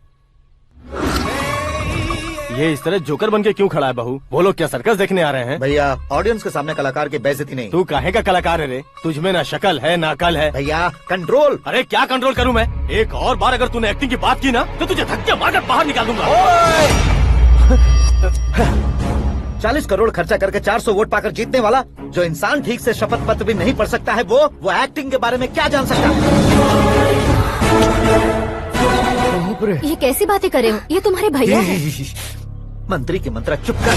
J: ये इस तरह जोकर बन के क्यों खड़ा है बहू? वो लोग क्या सर्कस देखने आ रहे हैं?
D: भैया ऑडियंस के सामने कलाकार की बेइज्जती नहीं।
J: तू काहे का कलाकार है रे? तुझमें ना शक्ल है ना अकल है।
D: भैया कंट्रोल।
J: अरे क्या कंट्रोल करूं मैं? एक और बार अगर तूने एक्टिंग की बात की ना तो तुझे धक्के मारकर बाहर निकाल दूंगा।
D: 40 करोड़ खर्चा करके 400 वोट पाकर जीतने वाला, जो इंसान ठीक से शपथ पत्र भी नहीं पढ़ सकता है, वो एक्टिंग के बारे में क्या जान सकता है?
F: ये कैसी बातें कर रहे हो? ये तुम्हारे भैया हैं।
D: मंत्री की मंत्रा चुप कर।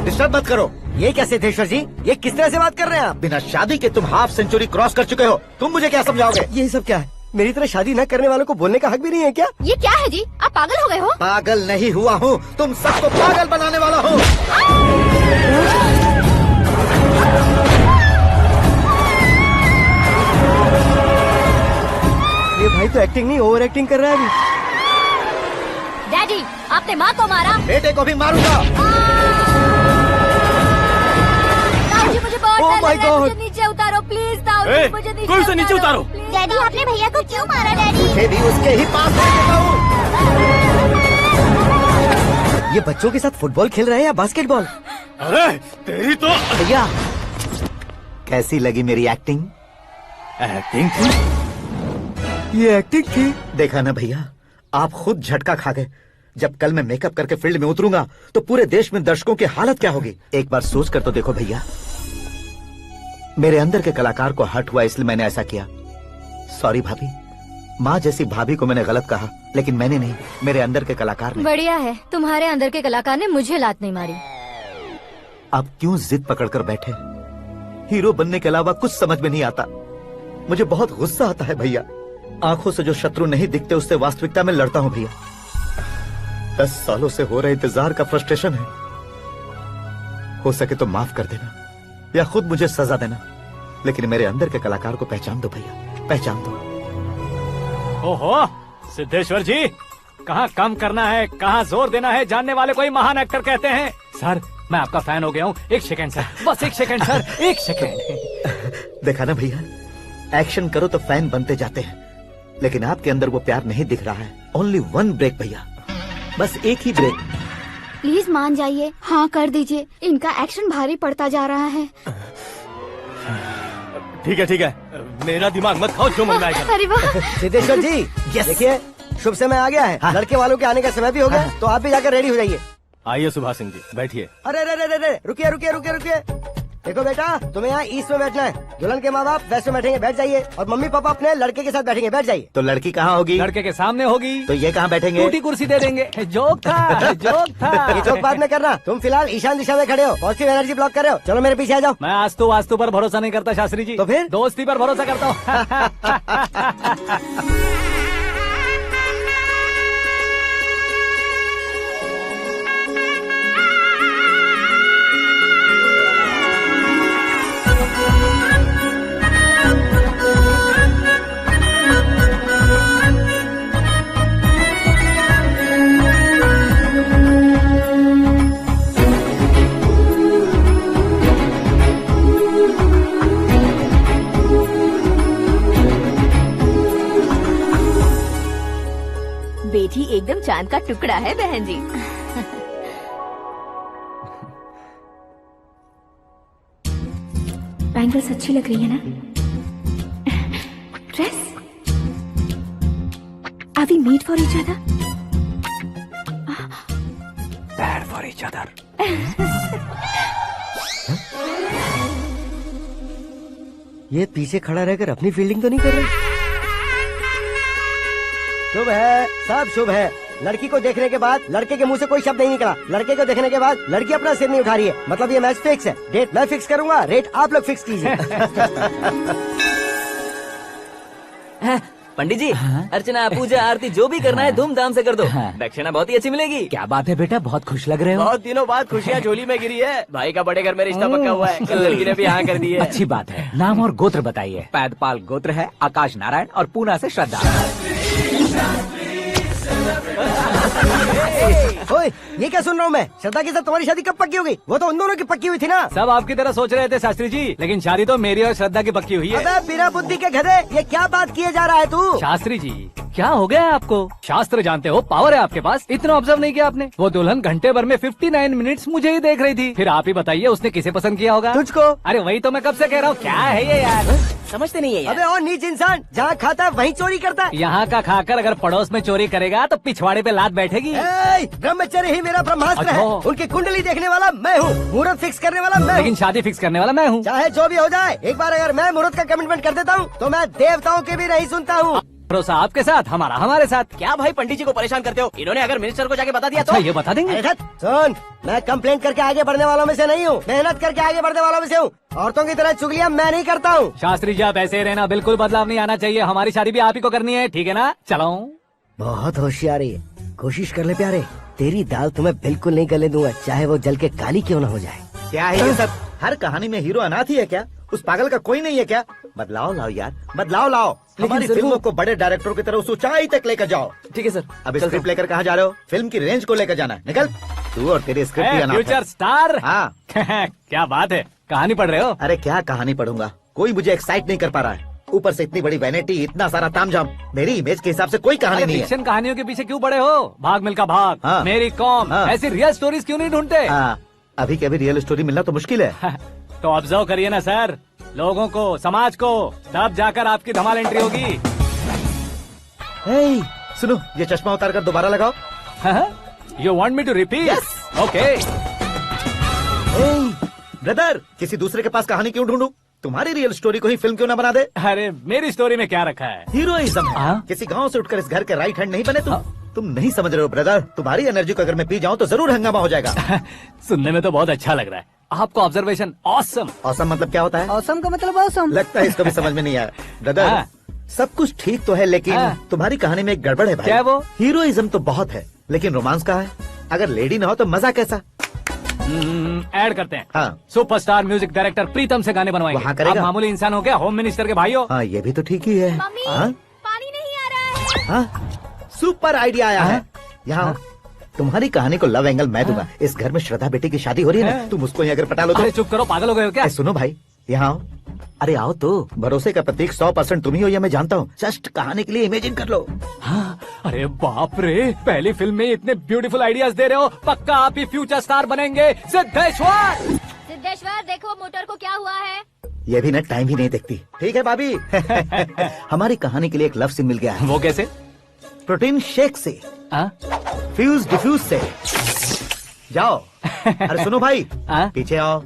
D: डिस्टर्ब मत करो।
I: ये क्या सिद्धेश्वर जी, ये किस तरह से बात कर रहे हैं आप?
D: बिना शादी के तुम हाफ सेंचुरी क्रॉस कर चुके हो, तुम मुझे क्या समझाओगे?
I: ये सब क्या है? मेरी तरह शादी न करने वालों को बोलने का हक भी नहीं है क्या?
F: ये क्या है जी, आप पागल हो गए हो?
D: पागल नहीं हुआ हूँ, तुम सबको पागल बनाने वाला हूँ।
I: ये भाई तो एक्टिंग नहीं ओवर एक्टिंग कर रहा है अभी।
F: डैडी, आपने माँ को मारा।
D: बेटे को भी मारूंगा।
F: ताऊ मुझे बहुत
I: Oh
F: डर
I: my
F: लग रहा है,
I: God.
F: मुझे नीचे उतारो प्लीज। ताऊ
J: ए,
F: मुझे
J: कोई उसे नीचे उतारो।
F: डैडी, आपने भैया को क्यों मारा डैडी?
D: मुझे भी उसके ही पास लेके जाऊं।
I: ये बच्चों के साथ फुटबॉल खेल रहे हैं या बास्केटबॉल?
J: अरे तेरी तो
D: भैया कैसी लगी मेरी एक्टिंग?
J: एक्टिंग
I: ये एक्टिंग थी।
D: देखा ना भैया, आप खुद झटका खा गए। जब कल मैं मेकअप करके फील्ड में उतरूंगा तो पूरे देश में दर्शकों की हालत क्या होगी? एक बार सोच कर तो देखो भैया। मेरे अंदर के कलाकार को हर्ट हुआ इसलिए मैंने ऐसा किया। सॉरी भाभी। माँ जैसी भाभी को मैंने गलत कहा, लेकिन मैंने नहीं, मेरे अंदर के कलाकार ने।
F: बढ़िया है, तुम्हारे अंदर के कलाकार ने मुझे लात नहीं मारी।
D: आप क्यों जिद पकड़कर बैठे? हीरो बनने के अलावा कुछ समझ में नहीं आता। मुझे बहुत गुस्सा आता है भैया। आंखों से जो शत्रु नहीं दिखते उससे वास्तविकता में लड़ता हूँ भैया। 10 सालों से हो रहे इंतजार का फ्रस्ट्रेशन है। हो सके तो माफ कर देना या खुद मुझे सजा देना, लेकिन मेरे अंदर के कलाकार को पहचान दो भैया, पहचान दो।
B: ओहो सिद्धेश्वर जी, कहाँ कम करना है, कहाँ जोर देना है, जानने वाले को ही महान एक्टर कहते हैं। सर मैं आपका फैन हो गया हूँ। एक सेकंड सर, बस एक सेकंड सर, एक सेकंड।
D: देखा ना भैया, एक्शन करो तो फैन बनते जाते हैं, लेकिन आपके अंदर वो प्यार नहीं दिख रहा है। ओनली 1 ब्रेक भैया, बस एक ही ब्रेक।
F: प्लीज मान जाइए, हाँ कर दीजिए। इनका एक्शन भारी पड़ता जा रहा है।
J: ठीक है, मेरा दिमाग मत खाओ, जो मन में आएगा।
F: अरे वाह।
I: सिद्धेश्वर जी देखिए, शुभ समय आ गया है।
D: हाँ।
I: लड़के वालों के आने का समय भी हो गया, तो आप भी जाकर रेडी हो जाइए।
J: आइए सुभाष सिंह जी, बैठिए।
I: अरे रुकिए। देखो बेटा, तुम्हें यहाँ ईस्ट में बैठना है। दुल्हन के माँ बाप वेस्ट में बैठेंगे, बैठ जाइए। और मम्मी पापा अपने लड़के के साथ बैठेंगे, बैठ जाइए।
D: तो लड़की कहाँ होगी?
B: लड़के के सामने होगी।
D: तो ये कहाँ बैठेंगे?
B: टूटी कुर्सी दे देंगे। जोक था, जोक था।
I: ये जोक बाद में करना। तुम फिलहाल ईशान दिशा में खड़े हो, पॉजिटिव एनर्जी ब्लॉक कर रहे हो। चलो मेरे पीछे आ जाओ।
B: मैं वास्तु पर भरोसा नहीं करता शास्त्री जी।
I: तो फिर?
B: दोस्ती पर भरोसा करता हूँ।
F: चांद का टुकड़ा है बहन जी। बैंगल्स अच्छी लग रही है ना? Dress? Are we made for each other?
G: Bad for each other.
I: ये पीछे खड़ा रहकर अपनी फील्डिंग तो नहीं कर रहा? शुभ है, सब शुभ है। लड़की को देखने के बाद लड़के के मुंह से कोई शब्द नहीं निकला। लड़के को देखने के बाद लड़की अपना सिर नहीं उठा रही है। मतलब ये मैच फिक्स है। डेट मैं फिक्स करूंगा, रेट आप लोग फिक्स कीजिए।
C: पंडित जी, अर्चना, पूजा, आरती जो भी करना है धूमधाम से कर दो। दक्षिणा बहुत ही अच्छी मिलेगी।
B: क्या बात है बेटा, बहुत खुश लग रहे हो।
C: बहुत दिनों बाद खुशियाँ झोली में गिरी है। भाई का बड़े घर में रिश्ता पक्का हुआ है। कल लड़की ने भी हाँ कर दी है।
B: अच्छी बात है। नाम और गोत्र बताइए।
G: पैदपाल गोत्र है, आकाश नारायण और पूना से श्रद्धा।
I: ओए, ये क्या सुन रहा हूँ मैं? श्रद्धा के साथ तुम्हारी शादी कब पक्की हो गई? वो तो उन दोनों की पक्की हुई थी ना।
B: सब आपकी तरह सोच रहे थे शास्त्री जी, लेकिन शादी तो मेरी और श्रद्धा की पक्की हुई है।
I: अबे बिना बुद्धि के गधे, ये क्या बात किए जा रहा है तू?
B: शास्त्री जी, क्या हो गया है आपको? शास्त्र जानते हो, पावर है आपके पास। इतना ऑब्जर्व नहीं किया आपने? वो दुल्हन घंटे भर में 59 मिनट्स मुझे ही देख रही थी। फिर आप ही बताइए उसने किसे पसंद किया होगा?
I: तुझको।
B: अरे वही तो मैं कब से कह रहा हूँ, क्या है ये यार?
C: समझते नहीं है यार।
I: अबे और नीच इंसान, जहाँ खाता है वहीं चोरी करता है।
B: यहाँ का खाकर अगर पड़ोस में चोरी करेगा तो पिछवाड़े पे लात बैठेगी।
I: ब्रह्मचर्य ही मेरा ब्रह्मास्त्र है।
B: अच्छा।
I: उनकी कुंडली देखने वाला मैं हूँ, मुहूर्त फिक्स करने वाला मैं
B: लेकिन
I: हूँ।
B: शादी फिक्स करने वाला मैं हूँ।
I: चाहे जो भी हो जाए, एक बार अगर मैं मुहूर्त का कमिटमेंट कर देता हूँ तो मैं देवताओं के भी नहीं सुनता हूँ।
B: भरोसा आपके साथ, हमारा हमारे साथ।
C: क्या भाई पंडित जी को परेशान करते हो? इन्होंने अगर मिनिस्टर को जाके बता दिया
B: अच्छा,
C: तो
B: ये बता देंगे।
I: अरे धत, सुन, मैं कंप्लेंट करके आगे बढ़ने वालों में से नहीं हूँ, मेहनत करके आगे बढ़ने वालों में से हूँ। औरतों की तरह चुगलियाँ मैं नहीं करता हूँ।
B: शास्त्री जी आप ऐसे ही रहना, बिल्कुल बदलाव नहीं आना चाहिए। हमारी शादी भी आप ही को करनी है, ठीक है ना? चलो।
I: बहुत होशियारी है, कोशिश कर ले प्यारे। तेरी दाल तुम्हें बिल्कुल नहीं गलने दूंगा, चाहे वो जल के काली क्यों न हो जाए।
D: क्या है ये सब? हर कहानी में हीरो अनाथ ही है क्या? उस पागल का कोई नहीं है क्या? बदलाव लाओ यार, बदलाव लाओ। हमारी फिल्मों को बड़े डायरेक्टरों की तरह उस ऊंचाई तक लेकर जाओ।
C: ठीक है सर।
D: अब स्क्रिप्ट लेकर कहाँ जा रहे हो? फिल्म की रेंज को लेकर जाना है। निकल तू और तेरी स्क्रिप्ट ही अनाथ है।
B: Future star.
D: हाँ।
B: क्या बात है, कहानी पढ़ रहे हो?
D: अरे क्या कहानी पढ़ूंगा, कोई मुझे एक्साइट नहीं कर पा रहा है। ऊपर से इतनी बड़ी वैनिटी, इतना सारा तामझाम। मेरी इमेज के हिसाब से कोई कहानी नहीं है।
B: फिक्शन कहानियों के पीछे क्यों पड़े हो? भाग मिल्खा भाग,
D: हाँ।
B: मेरी कॉम,
D: हाँ।
B: ऐसी रियल स्टोरीज क्यों नहीं ढूंढते?
D: हाँ, अभी के अभी रियल स्टोरी मिलना तो मुश्किल है।
B: तो ऑब्जर्व करिए ना सर, लोगों को, समाज को, तब जाकर आपकी धमाल एंट्री होगी।
D: सुनो, ये चश्मा उतार कर दोबारा लगाओ।
B: You want me to repeat? Okay.
D: Brother, किसी दूसरे के पास कहानी क्यों ढूंढूं? तुम्हारी रियल स्टोरी को ही फिल्म क्यों ना बना दे?
B: अरे मेरी स्टोरी में क्या रखा है?
D: हीरोइज्म है।
B: हाँ?
D: किसी गांव से उठकर इस घर के राइट हैंड नहीं बने तुम। तुम नहीं समझ रहे हो ब्रदर, तुम्हारी एनर्जी को अगर मैं पी जाऊं तो जरूर हंगामा हो जाएगा।
B: सुनने में तो बहुत अच्छा लग रहा है। आपको ऑब्जर्वेशन ऑसम।
D: ऑसम मतलब क्या होता है?
I: औसम का मतलब औसम।
D: लगता है इसको भी समझ में नहीं आया। ब्रदर,
B: हाँ।
D: सब कुछ ठीक तो है, लेकिन
B: हाँ।
D: तुम्हारी कहानी में एक गड़बड़ है भाई।
B: क्या है वो?
D: हीरोइज्म तो बहुत है, लेकिन रोमांस कहाँ है? अगर लेडी ना हो तो मजा कैसा?
B: ऐड करते हैं।
D: हाँ।
B: सुपरस्टार म्यूजिक डायरेक्टर प्रीतम से गाने बनवाएंगे।
D: वहाँ करेगा?
B: आप मामूली इंसान हो क्या? होम मिनिस्टर के भाई हो।
D: हाँ, ये भी तो ठीक ही है।
F: मम्मी,
D: हाँ?
F: पानी नहीं आ रहा है।
D: हाँ? सुपर आइडिया आया है। यहाँ तुम्हारी कहानी को लव एंगल मैं दूंगा। इस घर में श्रद्धा बेटी की शादी हो रही है ना, तुम उसको ही अगर पटा लो तो।
B: अरे चुप करो, पागल हो गए हो क्या?
D: सुनो भाई, यहाँ आओ। अरे आओ तो, भरोसे का प्रतीक 100% तुम ही हो, ये मैं जानता हूँ। जस्ट कहानी के लिए इमेजिन कर लो।
B: हाँ, अरे बाप रे, पहली फिल्म में इतने ब्यूटीफुल आइडियाज दे रहे हो। पक्का आप ही फ्यूचर स्टार बनेंगे। सिद्धेश्वर,
E: सिद्धेश्वर देखो मोटर को क्या हुआ है।
D: ये भी ना टाइम ही नहीं देखती। ठीक है भाभी। हमारी कहानी के लिए एक लव सीन मिल गया है।
B: वो कैसे?
D: प्रोटीन शेक से, फ्यूज डिफ्यूज से। जाओ। अरे सुनो भाई, पीछे आओ।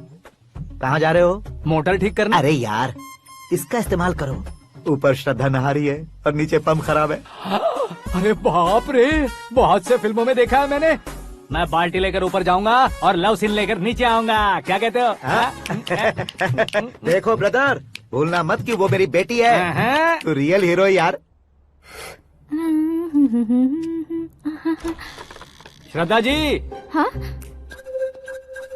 D: कहाँ जा रहे हो?
B: मोटर ठीक करना।
D: अरे यार, इसका इस्तेमाल करो। ऊपर श्रद्धा नहा रही है और नीचे पंप खराब है।
B: अरे बाप रे, बहुत से फिल्मों में देखा है मैंने। मैं बाल्टी लेकर ऊपर जाऊंगा और लव सीन लेकर नीचे आऊंगा। क्या कहते हो?
D: देखो ब्रदर, भूलना मत कि वो मेरी बेटी है। तू रियल हीरो यार।
B: श्रद्धा जी।
F: हाँ?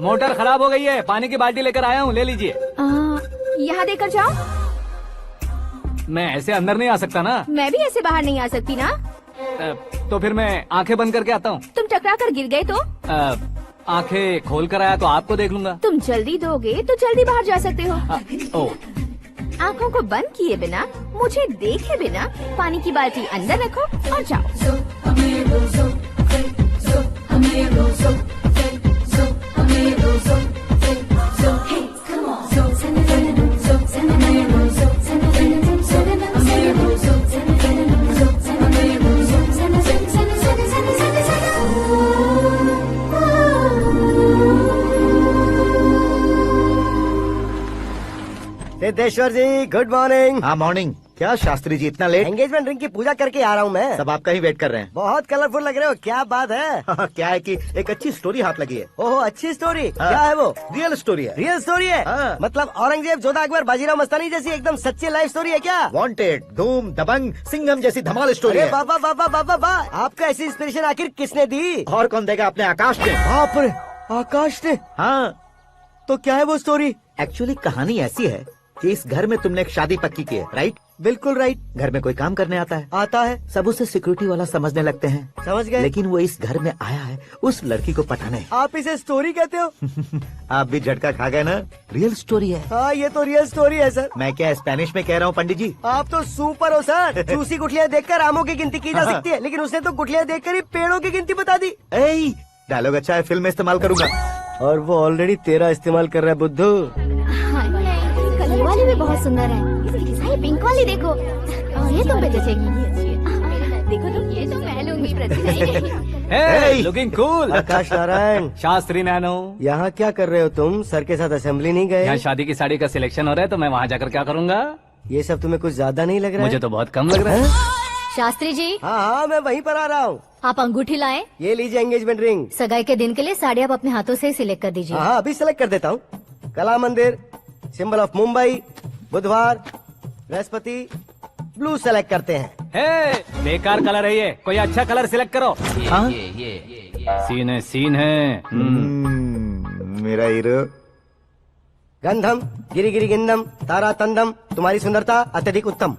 B: मोटर खराब हो गई है, पानी की बाल्टी लेकर आया हूँ, ले लीजिए।
F: यहाँ देकर जाओ।
B: मैं ऐसे अंदर नहीं आ सकता ना।
F: मैं भी ऐसे बाहर नहीं आ सकती ना।
B: तो फिर मैं आंखें बंद करके आता हूँ।
F: तुम टकरा कर गिर गए तो?
B: आंखें खोल कर आया तो आपको देख लूंगा।
F: तुम जल्दी दोगे तो जल्दी बाहर जा सकते हो।
B: ओ,
F: आँखों को बंद किए बिना, मुझे देखे बिना पानी की बाल्टी अंदर रखो और जाओ।
I: सिद्धेश्वर जी गुड मॉर्निंग।
D: हाँ मॉर्निंग। क्या शास्त्री जी इतना लेट?
I: एंगेजमेंट रिंग की पूजा करके आ रहा हूँ मैं।
D: सब आपका ही वेट कर रहे हैं।
I: बहुत कलरफुल लग रहे हो, क्या बात है?
D: क्या है कि एक अच्छी स्टोरी हाथ लगी है।
I: ओहो अच्छी स्टोरी। क्या है वो?
D: रियल स्टोरी है।
I: रियल स्टोरी है?
D: हाँ।
I: मतलब औरंगजेब, जोधा अकबर, बाजीराव मस्तानी जैसी एकदम सच्ची लाइफ स्टोरी है क्या?
D: वांटेड, धूम, दबंग, सिंघम जैसी धमाल स्टोरी है।
I: बाबा बाबा बाबा बा, आपका ऐसी इंस्पिरेशन आखिर किसने दी?
D: और कौन देगा? अपने आकाश ने।
I: बाप रे, आकाश ने?
D: हाँ।
I: तो क्या है वो स्टोरी?
D: एक्चुअली कहानी ऐसी है कि इस घर में तुमने एक शादी पक्की की है, राइट?
I: बिल्कुल राइट।
D: घर में कोई काम करने आता है?
I: आता है।
D: सब उसे सिक्योरिटी वाला समझने लगते हैं।
I: समझ गए।
D: लेकिन वो इस घर में आया है उस लड़की को पटाने।
I: आप इसे स्टोरी कहते हो?
D: आप भी झटका खा गए ना? रियल स्टोरी है।
I: हाँ ये तो रियल स्टोरी है सर।
D: मैं क्या स्पेनिश में कह रहा हूँ पंडित जी?
I: आप तो सुपर हो सर। चूसी गुठलियाँ देखकर आमों की गिनती की जा सकती है, लेकिन उसने तो गुठलियाँ देखकर ही पेड़ों की गिनती बता दी।
D: डायलॉग अच्छा है, फिल्म में इस्तेमाल करूंगा।
I: और वो ऑलरेडी तेरा इस्तेमाल कर रहा है बुद्धू।
F: कलर वाली भी बहुत सुंदर है। ये पिंक वाली देखो, ये तुम पे जचेगी। देखो तो ये तो मैं लूंगी।
B: Hey, looking cool.
I: आकाश नारायण।
B: शास्त्री नैनो।
I: यहाँ क्या कर रहे हो तुम? सर के साथ असेंबली नहीं गए?
B: यहाँ शादी की साड़ी का सिलेक्शन हो रहा है तो मैं वहाँ जाकर क्या करूँगा?
I: ये सब तुम्हें कुछ ज्यादा नहीं लग रहा है?
B: मुझे तो बहुत कम लग रहा है।
F: शास्त्री जी।
I: हाँ हाँ मैं वहीं पर आ रहा हूँ।
F: आप अंगूठी लाएं।
I: ये लीजिए एंगेजमेंट रिंग।
F: सगाई के दिन के लिए साड़ी आप अपने हाथों से सिलेक्ट कर दीजिए।
I: हाँ अभी सिलेक्ट कर देता हूँ। कला मंदिर, सिंबल ऑफ मुंबई, बुधवार, बृहस्पति, ब्लू सेलेक्ट करते हैं।
B: बेकार कलर है ये, कोई अच्छा कलर सिलेक्ट करो।
D: हाँ?
B: सीन है।
D: मेरा हीरो।
I: गंधम गिरी गिरी गिंदम तारा तंदम, तुम्हारी सुंदरता अत्यधिक उत्तम।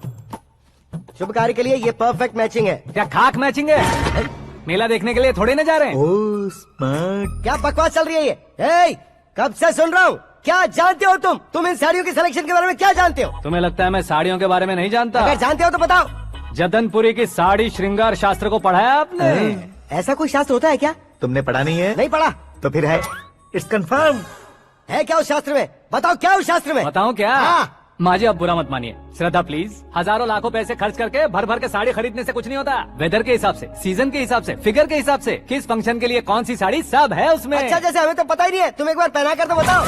I: शुभ कार्य के लिए ये परफेक्ट मैचिंग है।
B: क्या खाक मैचिंग है? मेला देखने के लिए थोड़े न जा रहे हैं।
D: Oh smart.
I: क्या बकवास चल रही है ये? कब से सुन रहा हूँ। क्या जानते हो तुम इन साड़ियों के सिलेक्शन के बारे में क्या जानते हो?
B: तुम्हें लगता है मैं साड़ियों के बारे में नहीं जानता?
I: अगर जानते हो तो बताओ।
B: जदनपुरी की साड़ी श्रृंगार शास्त्र को पढ़ाया आपने?
I: ऐसा कोई शास्त्र होता है क्या?
D: तुमने पढ़ा नहीं है?
I: नहीं पढ़ा।
D: तो फिर है। It's confirm.
I: है क्या उस शास्त्र में? बताओ क्या उस शास्त्र में?
B: बताऊं क्या?
I: हाँ।
B: माँ जी अब बुरा मत मानिए। श्रद्धा प्लीज। हजारों लाखों पैसे खर्च करके भर भर के साड़ी खरीदने से कुछ नहीं होता। वेदर के हिसाब से, सीजन के हिसाब से, फिगर के हिसाब से, किस फंक्शन के लिए कौन सी साड़ी, सब है उसमें।
I: अच्छा जैसे हमें तो पता ही नहीं है, तुम एक बार पहना कर तो बताओ।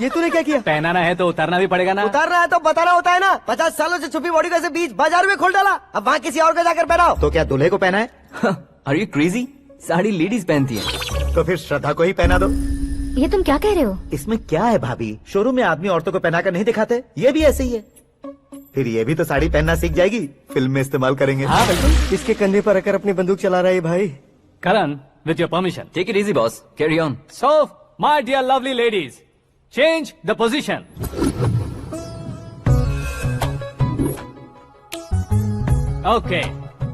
I: ये तूने क्या किया?
B: पहनाना है तो उतारना भी पड़ेगा ना।
I: उतारना है तो बताना होता है ना। 50 सालों से छुपी बॉडी को ऐसे बीच बाजार में खोल डाला, अब वहाँ किसी और को जाकर पहनाओ।
D: तो क्या दूल्हे को पहना है?
C: Are you crazy? Sari ladies पहनती है।
D: तो फिर श्रद्धा को ही पहना दो।
F: ये तुम क्या कह रहे हो?
D: इसमें क्या है भाभी? शोरूम में आदमी औरतों को पहनाकर नहीं दिखाते? ये भी ऐसे ही है। फिर ये भी तो साड़ी पहनना सीख जाएगी, फिल्म में इस्तेमाल करेंगे।
B: हाँ बिल्कुल।
I: इसके कंधे पर रखकर अपनी बंदूक चला रहा है भाई।
B: करण, with your permission.
C: Take it easy, boss. Carry on.
B: So, my dear lovely ladies, change the position. Okay.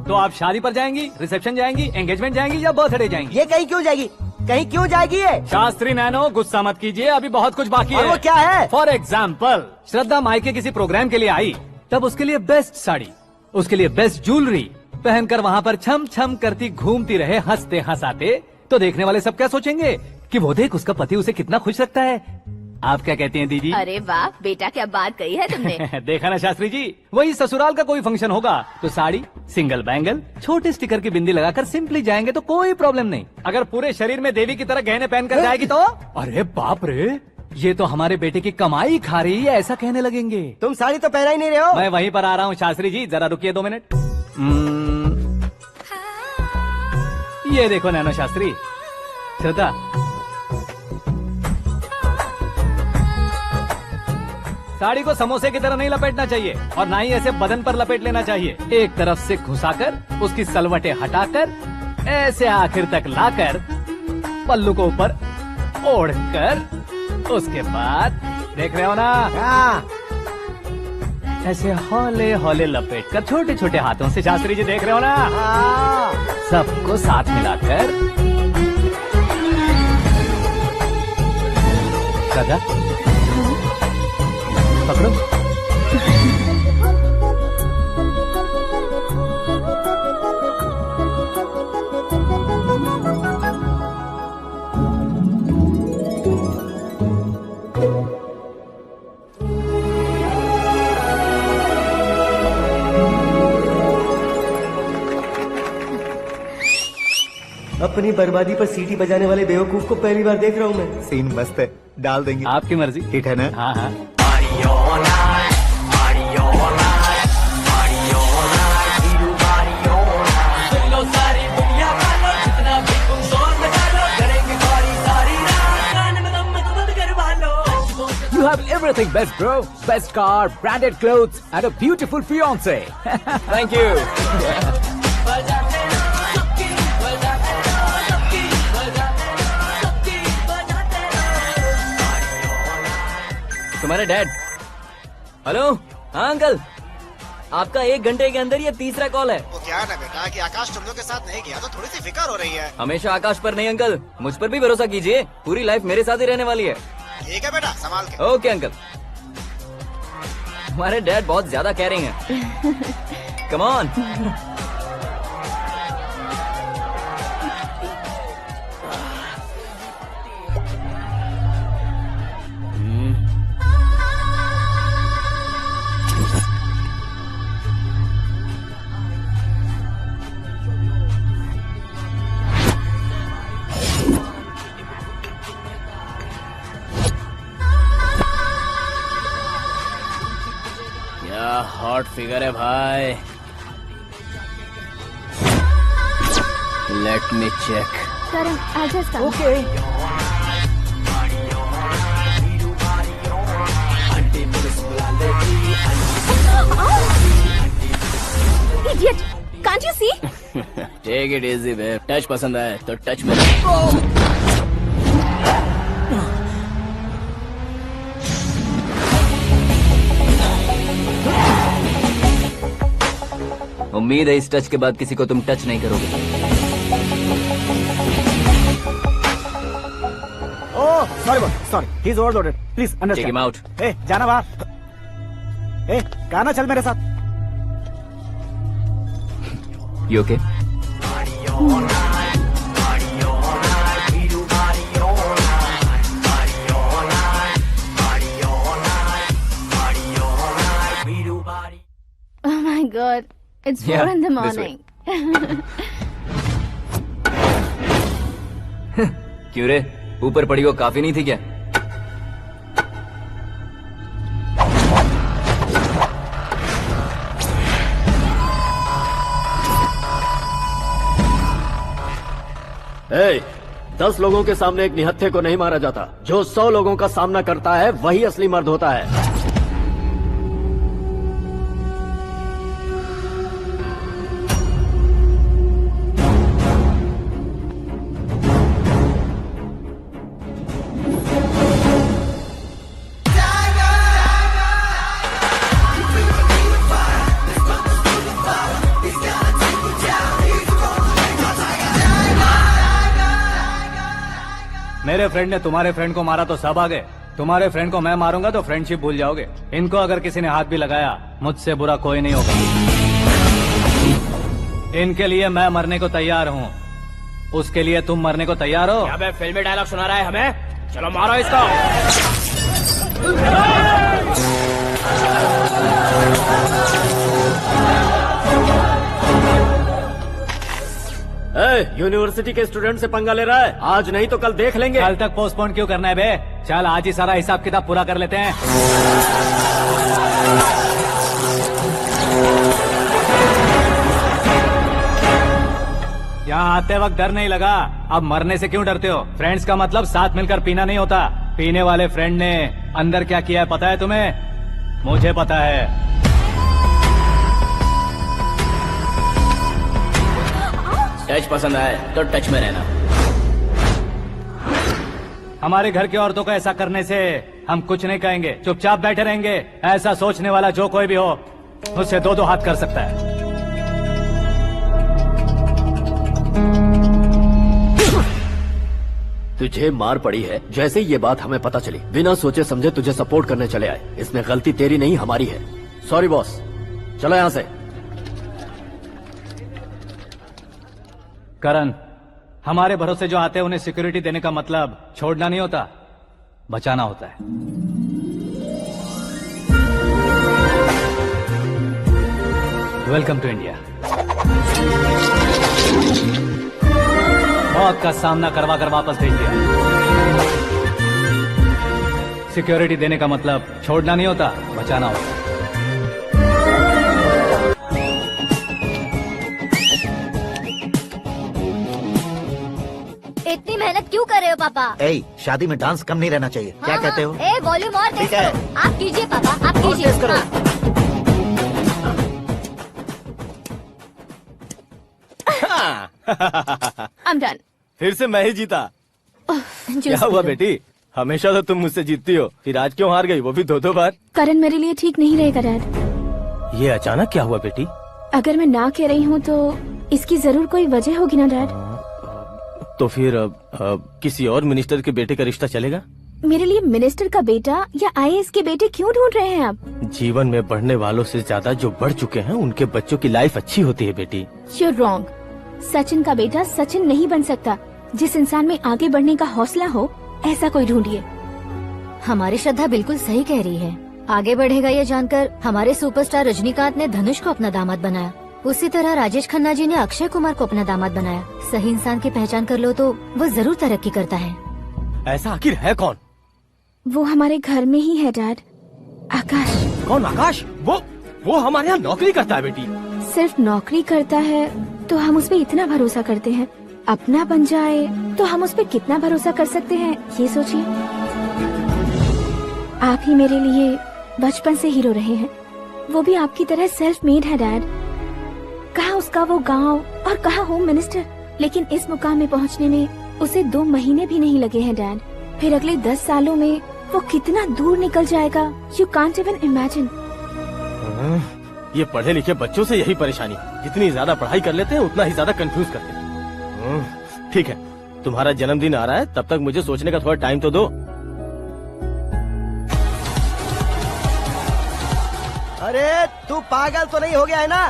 B: तो आप शादी पर जाएंगी, रिसेप्शन जाएंगी, एंगेजमेंट जाएंगी या बर्थडे जाएंगी?
I: ये कहीं क्यों जाएगी? कहीं क्यों जाएगी ये?
B: शास्त्री नैनो गुस्सा मत कीजिए, अभी बहुत कुछ बाकी
I: और
B: है।
I: वो क्या है?
B: फॉर एग्जाम्पल, श्रद्धा मायके किसी प्रोग्राम के लिए आई, तब उसके लिए बेस्ट साड़ी, उसके लिए बेस्ट ज्वेलरी पहनकर वहाँ पर छम छम करती घूमती रहे हंसते हंसाते, तो देखने वाले सब क्या सोचेंगे कि वो देख उसका पति उसे कितना खुश रखता है। आप क्या कहती हैं दीदी?
L: अरे वाह बेटा, क्या बात कही है तुमने।
B: देखा ना शास्त्री जी, वही ससुराल का कोई फंक्शन होगा तो साड़ी, सिंगल बैंगल, छोटे स्टिकर की बिंदी लगाकर सिंपली जाएंगे तो कोई प्रॉब्लम नहीं। अगर पूरे शरीर में देवी की तरह गहने पहनकर जाएगी तो अरे बाप रे, ये तो हमारे बेटे की कमाई खा रही है, ऐसा कहने लगेंगे।
I: तुम साड़ी तो पहना ही नहीं रहे हो।
B: मैं वहीं पर आ रहा हूँ शास्त्री जी, जरा रुकिए 2 मिनट। ये देखो नैनो शास्त्री, श्रद्धा, साड़ी को समोसे की तरह नहीं लपेटना चाहिए और ना ही ऐसे बदन पर लपेट लेना चाहिए। एक तरफ से घुसाकर उसकी सलवटें हटाकर ऐसे आखिर तक लाकर पल्लू को ऊपर ओढ़कर, उसके बाद देख रहे हो ना, ऐसे हौले हौले लपेट कर छोटे छोटे हाथों से, शास्त्री जी देख रहे हो ना, सबको साथ मिलाकर सदा
D: पकड़ो।
I: अपनी बर्बादी पर सीटी बजाने वाले बेवकूफ को पहली बार देख रहा हूँ मैं।
D: सीन मस्त है, डाल देंगे।
B: आपकी मर्जी।
D: हिट है ना?
B: हाँ हाँ।
G: You have everything best, bro. Best car, branded clothes, and a beautiful fiance.
C: Thank you. तुम्हारे डैड। हेलो। हाँ अंकल, आपका 1 घंटे के अंदर ये तीसरा कॉल है।
A: वो क्या है ना बेटा कि आकाश तुम लोग के साथ नहीं गया तो थोड़ी सी फिक्र हो रही है।
C: हमेशा आकाश पर नहीं अंकल, मुझ पर भी भरोसा कीजिए, पूरी लाइफ मेरे साथ ही रहने वाली है।
A: ठीक है बेटा, संभाल के।
C: Okay uncle. हमारे डैड बहुत ज्यादा केयरिंग है। Come on.
J: क्या हॉट फिगर है भाई। Let me check.
F: Karan, I'll just come.
C: Okay.
F: Idiot! Can't you see?
J: Take it easy babe. Touch पसंद आए तो टच में।
C: उम्मीद है इस टच के बाद किसी को तुम टच नहीं करोगे।
A: Oh sorry sorry, he is overloaded, please
C: take
A: understand.
C: Him out.
A: ए जाना बाहर। ए गाना चल मेरे साथ।
C: You okay?
F: Oh my God, it's 4
C: Yeah,
F: in the
C: this way.
F: morning.
C: क्यों रे, ऊपर पड़ी वो काफी नहीं थी क्या?
K: ए, 10 लोगों के सामने एक निहत्थे को नहीं मारा जाता। जो 100 लोगों का सामना करता है वही असली मर्द होता है।
B: मेरे फ्रेंड ने तुम्हारे फ्रेंड को मारा तो सब आ गए। तुम्हारे फ्रेंड को मैं मारूंगा तो फ्रेंडशिप भूल जाओगे। इनको अगर किसी ने हाथ भी लगाया, मुझसे बुरा कोई नहीं होगा। इनके लिए मैं मरने को तैयार हूँ, उसके लिए तुम मरने को तैयार हो?
J: अबे फिल्मी डायलॉग सुना रहा है हमें। चलो मारो इसको।
K: यूनिवर्सिटी के स्टूडेंट से पंगा ले रहा है। आज नहीं तो कल देख लेंगे।
B: कल तक पोस्टपोन क्यों करना है बे? चल आज ही सारा हिसाब किताब पूरा कर लेते हैं। यहाँ आते वक्त डर नहीं लगा, अब मरने से क्यों डरते हो? फ्रेंड्स का मतलब साथ मिलकर पीना नहीं होता। पीने वाले फ्रेंड ने अंदर क्या किया है पता है तुम्हें? मुझे पता है।
J: टच पसंद आए तो टच में रहना।
B: हमारे घर की औरतों को ऐसा करने से हम कुछ नहीं कहेंगे, चुपचाप बैठे रहेंगे। ऐसा सोचने वाला जो कोई भी हो, उससे 2-2 हाथ कर सकता है।
K: तुझे मार पड़ी है। जैसे ही ये बात हमें पता चली, बिना सोचे समझे तुझे सपोर्ट करने चले आए। इसमें गलती तेरी नहीं हमारी है। सॉरी बॉस, चलो यहाँ से।
B: करण, हमारे भरोसे जो आते हैं उन्हें सिक्योरिटी देने का मतलब छोड़ना नहीं होता, बचाना होता है। Welcome to India. मौत का सामना करवा कर वापस भेज दिया। सिक्योरिटी देने का मतलब छोड़ना नहीं होता, बचाना होता है।
E: इतनी मेहनत क्यों कर रहे हो पापा?
D: ए, शादी में डांस कम नहीं रहना चाहिए। क्या
E: हाँ,
D: कहते हो?
E: ए, वॉल्यूम और तेज
D: ठीक है।
E: करो। आप कीजिए पापा, आप कीजिए।
D: तेज करो।
E: हाँ।
F: I'm done.
J: फिर से मैं ही जीता। क्या हुआ बेटी? हमेशा तो तुम मुझसे जीतती हो, फिर आज क्यों हार गई, वो भी 2-2 बार?
F: करण मेरे लिए ठीक नहीं रहेगा डैड।
J: ये अचानक क्या हुआ बेटी?
F: अगर मैं ना कह रही हूँ तो इसकी जरूर कोई वजह होगी ना डैड।
J: तो फिर किसी और मिनिस्टर के बेटे का रिश्ता चलेगा?
F: मेरे लिए मिनिस्टर का बेटा या IAS के बेटे क्यों ढूंढ रहे हैं आप?
J: जीवन में बढ़ने वालों से ज्यादा जो बढ़ चुके हैं उनके बच्चों की लाइफ अच्छी होती है बेटी।
F: You're wrong. सचिन का बेटा सचिन नहीं बन सकता। जिस इंसान में आगे बढ़ने का हौसला हो, ऐसा कोई ढूंढिए।
E: हमारी श्रद्धा बिल्कुल सही कह रही है। आगे बढ़ेगा ये जानकर हमारे सुपरस्टार रजनीकांत ने धनुष को अपना दामाद बनाया। उसी तरह राजेश खन्ना जी ने अक्षय कुमार को अपना दामाद बनाया। सही इंसान की पहचान कर लो तो वो जरूर तरक्की करता है।
J: ऐसा आखिर है कौन?
F: वो हमारे घर में ही है डैड। आकाश।
J: कौन आकाश? वो हमारे यहाँ नौकरी करता है बेटी।
F: सिर्फ नौकरी करता है तो हम उस पे इतना भरोसा करते हैं। अपना बन जाए तो हम उस पे कितना भरोसा कर सकते हैं, ये सोचिए। आप ही मेरे लिए बचपन से हीरो रहे हैं। वो भी आपकी तरह सेल्फ मेड है डैड। कहाँ उसका वो गांव और कहाँ होम मिनिस्टर, लेकिन इस मुकाम में पहुँचने में उसे 2 महीने भी नहीं लगे हैं डैड। फिर अगले 10 सालों में वो कितना दूर निकल जाएगा, यू कांट इवन इमेजिन।
J: ये पढ़े लिखे बच्चों से यही परेशानी, जितनी ज्यादा पढ़ाई कर लेते हैं उतना ही ज्यादा कंफ्यूज करते हैं। ठीक है, तुम्हारा जन्मदिन आ रहा है, तब तक मुझे सोचने का थोड़ा टाइम तो दो।
I: अरे तू पागल तो नहीं हो गया है ना?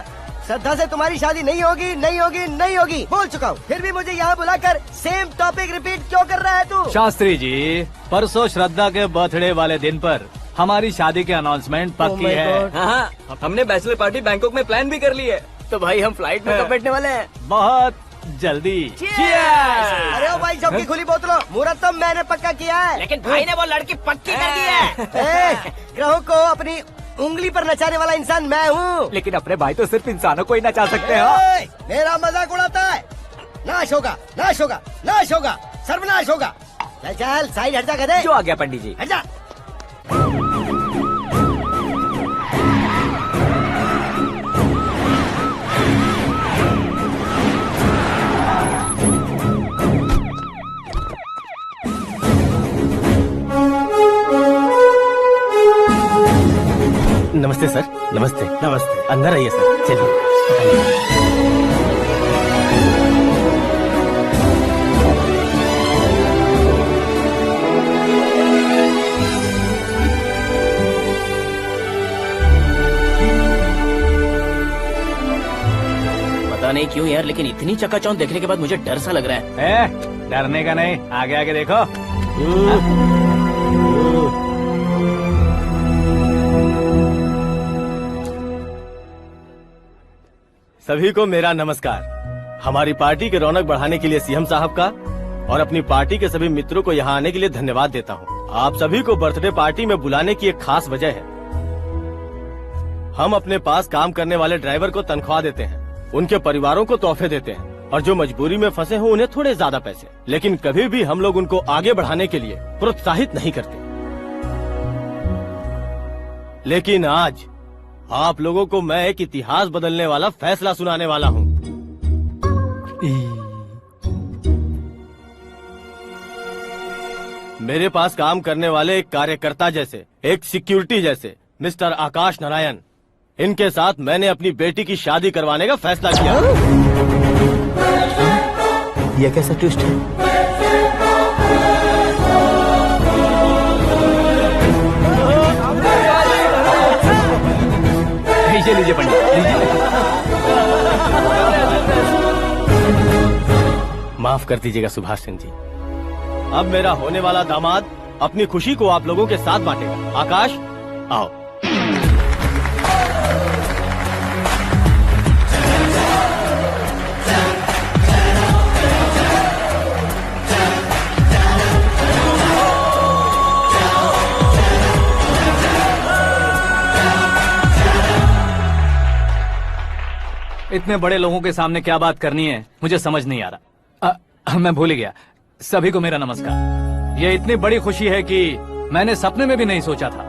I: श्रद्धा से तुम्हारी शादी नहीं होगी, नहीं होगी, नहीं होगी, बोल चुका हूँ। फिर भी मुझे यहाँ बुलाकर सेम टॉपिक रिपीट क्यों कर रहा है तू?
B: शास्त्री जी, परसों श्रद्धा के बर्थडे वाले दिन पर हमारी शादी की अनाउंसमेंट पक्की है।
C: हाँ, हमने बैचलर पार्टी बैंकॉक में प्लान भी कर ली है। तो भाई हम फ्लाइट में कब बैठने वाले हैं?
B: बहुत जल्दी।
I: अरे ओ भाई, सबकी खुली बोतलों, मुहूर्त तो मैंने पक्का किया है।
C: लेकिन भाई ने वो लड़की पक्की कर दी है।
I: ग्रहों को अपनी उंगली पर नचाने वाला इंसान मैं हूँ।
G: लेकिन अपने भाई तो सिर्फ इंसानों को ही नचा सकते हैं।
I: मेरा मजाक उड़ाता है। नाश होगा, नाश होगा, नाश होगा, सर्वनाश होगा। चल चल, साइड हट जा गधे।
G: जो आ गया पंडित जी।
I: हट जा।
J: नमस्ते सर। नमस्ते।
D: नमस्ते।
J: अंदर आइए सर, चलिए।
C: पता नहीं क्यों यार, लेकिन इतनी चकाचौंध देखने के बाद मुझे डर सा लग रहा है।
B: डरने का नहीं, आगे आगे देखो।
J: सभी को मेरा नमस्कार। हमारी पार्टी की रौनक बढ़ाने के लिए सीएम साहब का और अपनी पार्टी के सभी मित्रों को यहाँ आने के लिए धन्यवाद देता हूँ। आप सभी को बर्थडे पार्टी में बुलाने की एक खास वजह है। हम अपने पास काम करने वाले ड्राइवर को तनख्वाह देते हैं, उनके परिवारों को तोहफे देते हैं और जो मजबूरी में फंसे हो उन्हें थोड़े ज्यादा पैसे। लेकिन कभी भी हम लोग उनको आगे बढ़ाने के लिए प्रोत्साहित नहीं करते। लेकिन आज आप लोगों को मैं एक इतिहास बदलने वाला फैसला सुनाने वाला हूँ। मेरे पास काम करने वाले एक कार्यकर्ता जैसे, एक सिक्योरिटी जैसे मिस्टर आकाश नारायण, इनके साथ मैंने अपनी बेटी की शादी करवाने का फैसला किया।
D: यह कैसा ट्विस्ट है?
B: लीजिए लीजिए पंडित लीजिए।
J: माफ कर दीजिएगा सुभाष सिंह जी। अब मेरा होने वाला दामाद अपनी खुशी को आप लोगों के साथ बांटेगा। आकाश आओ।
B: इतने बड़े लोगों के सामने क्या बात करनी है मुझे समझ नहीं आ रहा। मैं भूल ही गया। सभी को मेरा नमस्कार। ये इतनी बड़ी खुशी है कि मैंने सपने में भी नहीं सोचा था।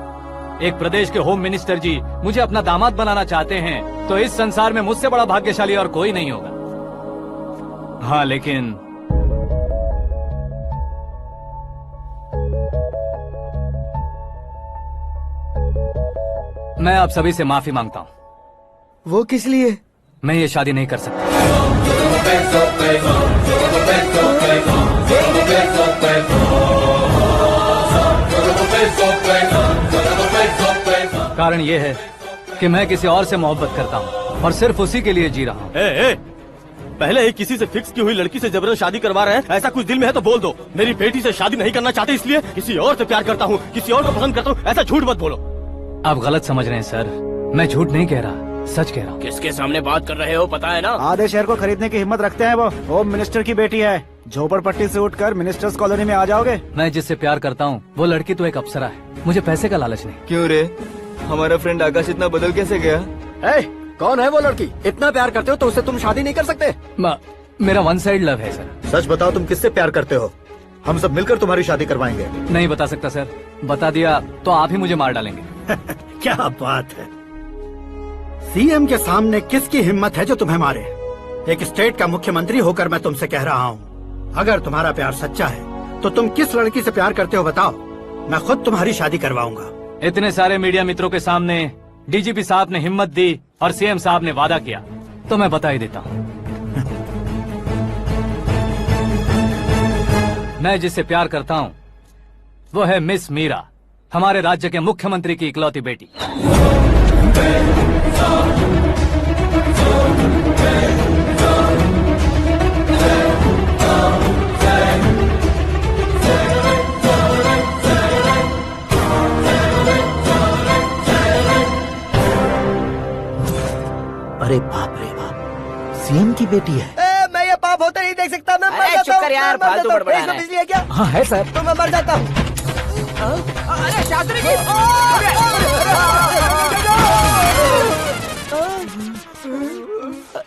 B: एक प्रदेश के होम मिनिस्टर जी मुझे अपना दामाद बनाना चाहते हैं तो इस संसार में मुझसे बड़ा भाग्यशाली और कोई नहीं होगा। हाँ लेकिन मैं आप सभी से माफी मांगता हूँ।
I: वो किस लिए?
B: मैं ये शादी नहीं कर सकता। कारण ये है कि मैं किसी और से मोहब्बत करता हूँ और सिर्फ उसी के लिए जी रहा हूँ।
J: पहले ही किसी से फिक्स की हुई लड़की से जबरन शादी करवा रहे हैं। ऐसा कुछ दिल में है तो बोल दो। मेरी बेटी से शादी नहीं करना चाहते इसलिए किसी और से प्यार करता हूँ, किसी और को पसंद करता हूँ, ऐसा झूठ मत बोलो।
B: आप गलत समझ रहे हैं सर। मैं झूठ नहीं कह रहा, सच कह रहा हूँ।
K: किसके सामने बात कर रहे हो पता है ना?
A: आधे शहर को खरीदने की हिम्मत रखते हैं वो। होम मिनिस्टर की बेटी है। झोपड़पट्टी से उठकर मिनिस्टर्स कॉलोनी में आ जाओगे।
B: मैं जिससे प्यार करता हूँ वो लड़की तो एक अप्सरा है। मुझे पैसे का लालच नहीं।
M: क्यों रे? हमारा फ्रेंड आकाश इतना बदल कैसे गया?
K: कौन है वो लड़की? इतना प्यार करते हो तो उससे तुम शादी नहीं कर सकते?
B: मेरा वन साइड लव है सर।
D: सच बताओ तुम किससे प्यार करते हो? हम सब मिलकर तुम्हारी शादी करवाएंगे।
B: नहीं बता सकता सर। बता दिया तो आप ही मुझे मार डालेंगे।
N: क्या बात है। सीएम के सामने किसकी हिम्मत है जो तुम्हें मारे? एक स्टेट का मुख्यमंत्री होकर मैं तुमसे कह रहा हूँ, अगर तुम्हारा प्यार सच्चा है तो तुम किस लड़की से प्यार करते हो बताओ। मैं खुद तुम्हारी शादी करवाऊंगा।
B: इतने सारे मीडिया मित्रों के सामने डीजीपी साहब ने हिम्मत दी और सीएम साहब ने वादा किया तो मैं बता ही देता हूँ। मैं जिससे प्यार करता हूँ वो है मिस मीरा, हमारे राज्य के मुख्यमंत्री की इकलौती बेटी।
D: अरे बाप रे बाप, सीएम की बेटी है।
I: मैं ये पाप होते नहीं देख सकता। मैं मर जाता हूँ।
C: यार, फालतू बड़बड़ा रहा है।
I: बिजली है क्या?
B: हाँ है सर।
I: तो मैं मर जाता हूँ।
C: अरे शास्त्री जी!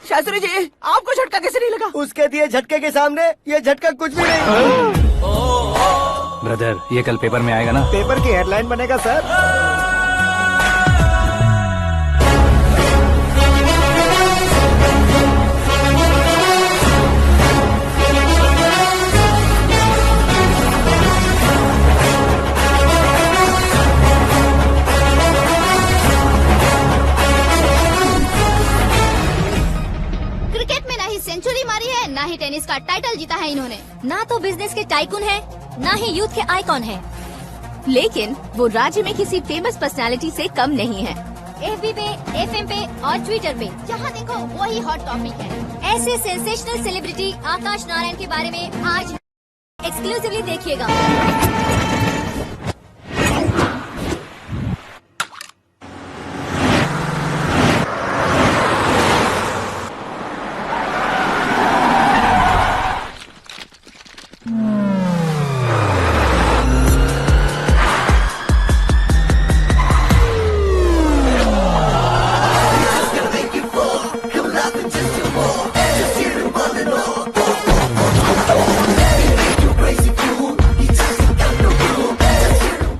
C: शास्त्री जी, आपको झटका कैसे नहीं लगा?
I: उसके दिए झटके के सामने ये झटका कुछ भी नहीं।
B: ब्रदर, ये कल पेपर में आएगा ना?
A: पेपर की हेडलाइन बनेगा सर।
F: सेंचुरी मारी है, ना ही टेनिस का टाइटल जीता है इन्होंने। ना तो बिजनेस के टाइकून है, ना ही यूथ के आइकॉन है।
L: लेकिन वो राज्य में किसी फेमस पर्सनालिटी से कम नहीं है।
F: एफबी पे, एफएम पे और ट्विटर पे जहाँ देखो वही हॉट टॉपिक है। ऐसे सेंसेशनल सेलिब्रिटी आकाश नारायण के बारे में आज एक्सक्लूसिवली देखिएगा।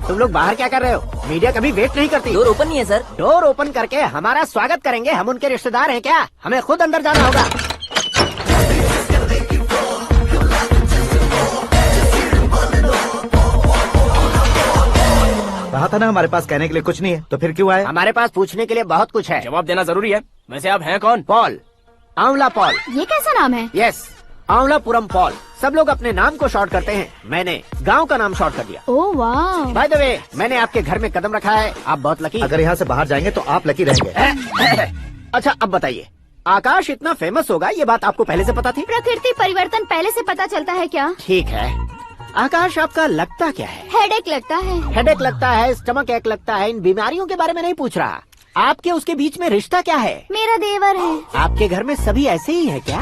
I: तुम लोग बाहर क्या कर रहे हो? मीडिया कभी वेट नहीं करती।
C: डोर ओपन नहीं है सर।
I: डोर ओपन करके हमारा स्वागत करेंगे। हम उनके रिश्तेदार हैं क्या? हमें खुद अंदर जाना होगा।
D: कहा था ना हमारे पास कहने के लिए कुछ नहीं है, तो फिर क्यों आए?
I: हमारे पास पूछने के लिए बहुत कुछ है।
K: जवाब देना जरूरी है। वैसे आप हैं कौन?
I: पॉल, आंवला पॉल।
F: ये कैसा नाम है?
I: Yes,
C: Aanwalapuram fall. सब लोग अपने नाम को शॉर्ट करते हैं, मैंने गांव का नाम शॉर्ट कर दिया।
F: ओह वाह।
C: बाय द वे, मैंने आपके घर में कदम रखा है, आप बहुत लकी।
D: अगर यहाँ से बाहर जाएंगे तो आप लकी रहेंगे।
C: अच्छा अब बताइए, आकाश इतना फेमस होगा ये बात आपको पहले से पता थी?
F: प्रकृति परिवर्तन पहले से पता चलता है क्या?
C: ठीक है, आकाश आपका लगता क्या है?
F: हेडेक लगता है।
C: हेडेक लगता है, स्टमक एक लगता है, इन बीमारियों के बारे में नहीं पूछ रहा। आपके उसके बीच में रिश्ता क्या है?
F: मेरा देवर है।
C: आपके घर में सभी ऐसे ही है क्या?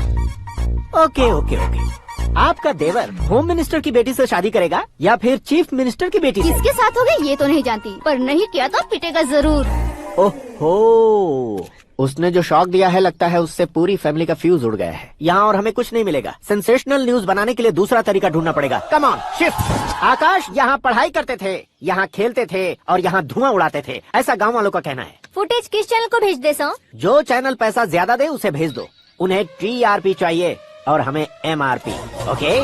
C: Okay okay okay. आपका देवर होम मिनिस्टर की बेटी से शादी करेगा या फिर चीफ मिनिस्टर की बेटी से?
F: किसके साथ होगा ये तो नहीं जानती, पर नहीं किया तो पिटेगा जरूर।
C: ओहो, उसने जो शॉक दिया है लगता है उससे पूरी फैमिली का फ्यूज उड़ गया है। यहाँ और हमें कुछ नहीं मिलेगा। सेंसेशनल न्यूज बनाने के लिए दूसरा तरीका ढूंढना पड़ेगा। Come on shift. आकाश यहाँ पढ़ाई करते थे, यहाँ खेलते थे और यहाँ धुआं उड़ाते थे, ऐसा गाँव वालों का कहना है।
F: फुटेज किस चैनल को भेज दे सो?
C: जो चैनल पैसा ज्यादा दे उसे भेज दो। उन्हें TRP चाहिए और हमें MRP। ओके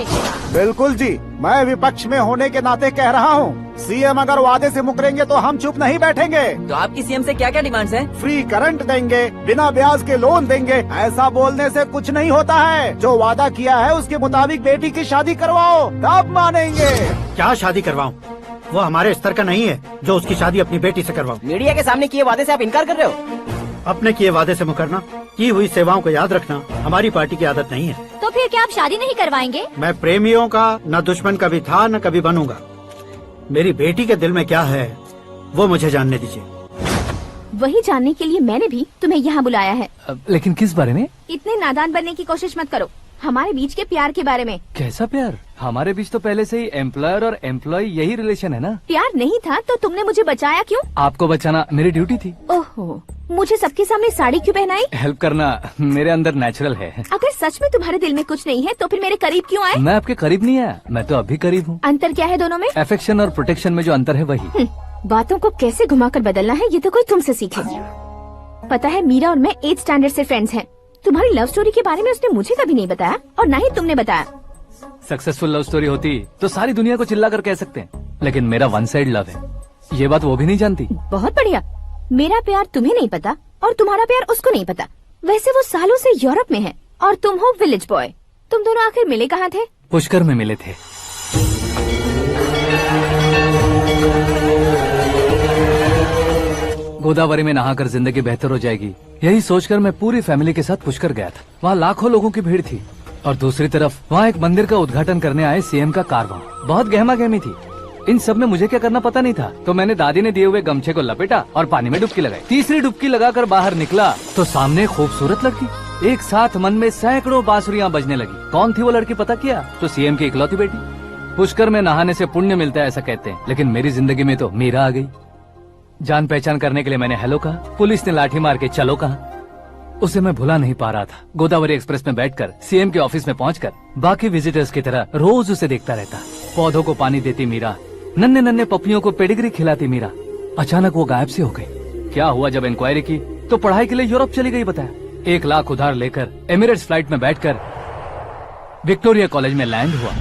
A: बिल्कुल जी, मैं विपक्ष में होने के नाते कह रहा हूँ, सीएम अगर वादे से मुकरेंगे तो हम चुप नहीं बैठेंगे।
C: तो आपकी सीएम से क्या क्या डिमांड्स हैं?
A: फ्री करंट देंगे, बिना ब्याज के लोन देंगे। ऐसा बोलने से कुछ नहीं होता है, जो वादा किया है उसके मुताबिक बेटी की शादी करवाओ, तब मानेंगे।
N: क्या शादी करवाऊं? वो हमारे स्तर का नहीं है जो उसकी शादी अपनी बेटी से करवाऊं।
C: मीडिया के सामने किए वादे से आप इनकार कर रहे हो?
N: अपने किए वादे से मुकरना, की हुई सेवाओं को याद रखना हमारी पार्टी की आदत नहीं है।
F: तो फिर क्या आप शादी नहीं करवाएंगे?
N: मैं प्रेमियों का न दुश्मन कभी था न कभी बनूंगा। मेरी बेटी के दिल में क्या है वो मुझे जानने दीजिए।
L: वही जानने के लिए मैंने भी तुम्हें यहाँ बुलाया है।
B: लेकिन किस बारे में?
L: इतने नादान बनने की कोशिश मत करो। हमारे बीच के प्यार के बारे में।
B: कैसा प्यार? हमारे बीच तो पहले से ही एम्प्लॉयर और एम्प्लॉय यही रिलेशन है ना।
L: प्यार नहीं था तो तुमने मुझे बचाया क्यों?
B: आपको बचाना मेरी ड्यूटी थी।
L: ओहो, मुझे सबके सामने साड़ी क्यों पहनाई?
B: हेल्प करना मेरे अंदर नेचुरल है।
L: अगर सच में तुम्हारे दिल में कुछ नहीं है तो फिर मेरे करीब क्यों आए?
B: मैं आपके करीब नहीं आया, मैं तो अभी करीब हूँ।
L: अंतर क्या है दोनों में?
B: अफेक्शन और प्रोटेक्शन में जो अंतर है वही।
L: बातों को कैसे घुमाकर बदलना है ये तो कोई तुमसे सीखे। पता है मीरा और मैं 8th स्टैंडर्ड से फ्रेंड्स हैं। तुम्हारी लव स्टोरी के बारे में उसने मुझे कभी नहीं बताया और न ही तुमने बताया।
B: सक्सेसफुल लव स्टोरी होती तो सारी दुनिया को चिल्ला कर कह सकते हैं, लेकिन मेरा वन साइड लव है, ये बात वो भी नहीं जानती।
L: बहुत बढ़िया। मेरा प्यार तुम्हें नहीं पता और तुम्हारा प्यार उसको नहीं पता। वैसे वो सालों से यूरोप में है और तुम हो विलेज बॉय। तुम दोनों आखिर मिले कहाँ थे?
B: पुष्कर में मिले थे। गोदावरी में नहाकर जिंदगी बेहतर हो जाएगी, यही सोचकर मैं पूरी फैमिली के साथ पुष्कर गया था। वहाँ लाखों लोगों की भीड़ थी और दूसरी तरफ वहाँ एक मंदिर का उद्घाटन करने आए सीएम का कारवां। बहुत गहमा गहमी थी। इन सब में मुझे क्या करना पता नहीं था, तो मैंने दादी ने दिए हुए गमछे को लपेटा और पानी में डुबकी लगाई। तीसरी डुबकी लगाकर बाहर निकला तो सामने खूबसूरत लड़की। एक साथ मन में सैकड़ों बांसुरियां बजने लगी। कौन थी वो लड़की पता किया? तो सीएम की इकलौती बेटी। पुष्कर में नहाने से पुण्य मिलता है ऐसा कहते हैं, लेकिन मेरी जिंदगी में तो मीरा आ गई। जान पहचान करने के लिए मैंने हेलो कहा, पुलिस ने लाठी मार के चलो कहा। उसे मैं भुला नहीं पा रहा था। गोदावरी एक्सप्रेस में बैठकर सीएम के ऑफिस में पहुंचकर बाकी विजिटर्स की तरह रोज उसे देखता रहता। पौधों को पानी देती मीरा, नन्हे नन्हे पपियों को पेडिग्री खिलाती मीरा। अचानक वो गायब सी हो गई। क्या हुआ? जब इंक्वायरी की तो पढ़ाई के लिए यूरोप चली गई बताया। 1 लाख उधार लेकर एमिरेट्स फ्लाइट में बैठकर विक्टोरिया कॉलेज में लैंड हुआ।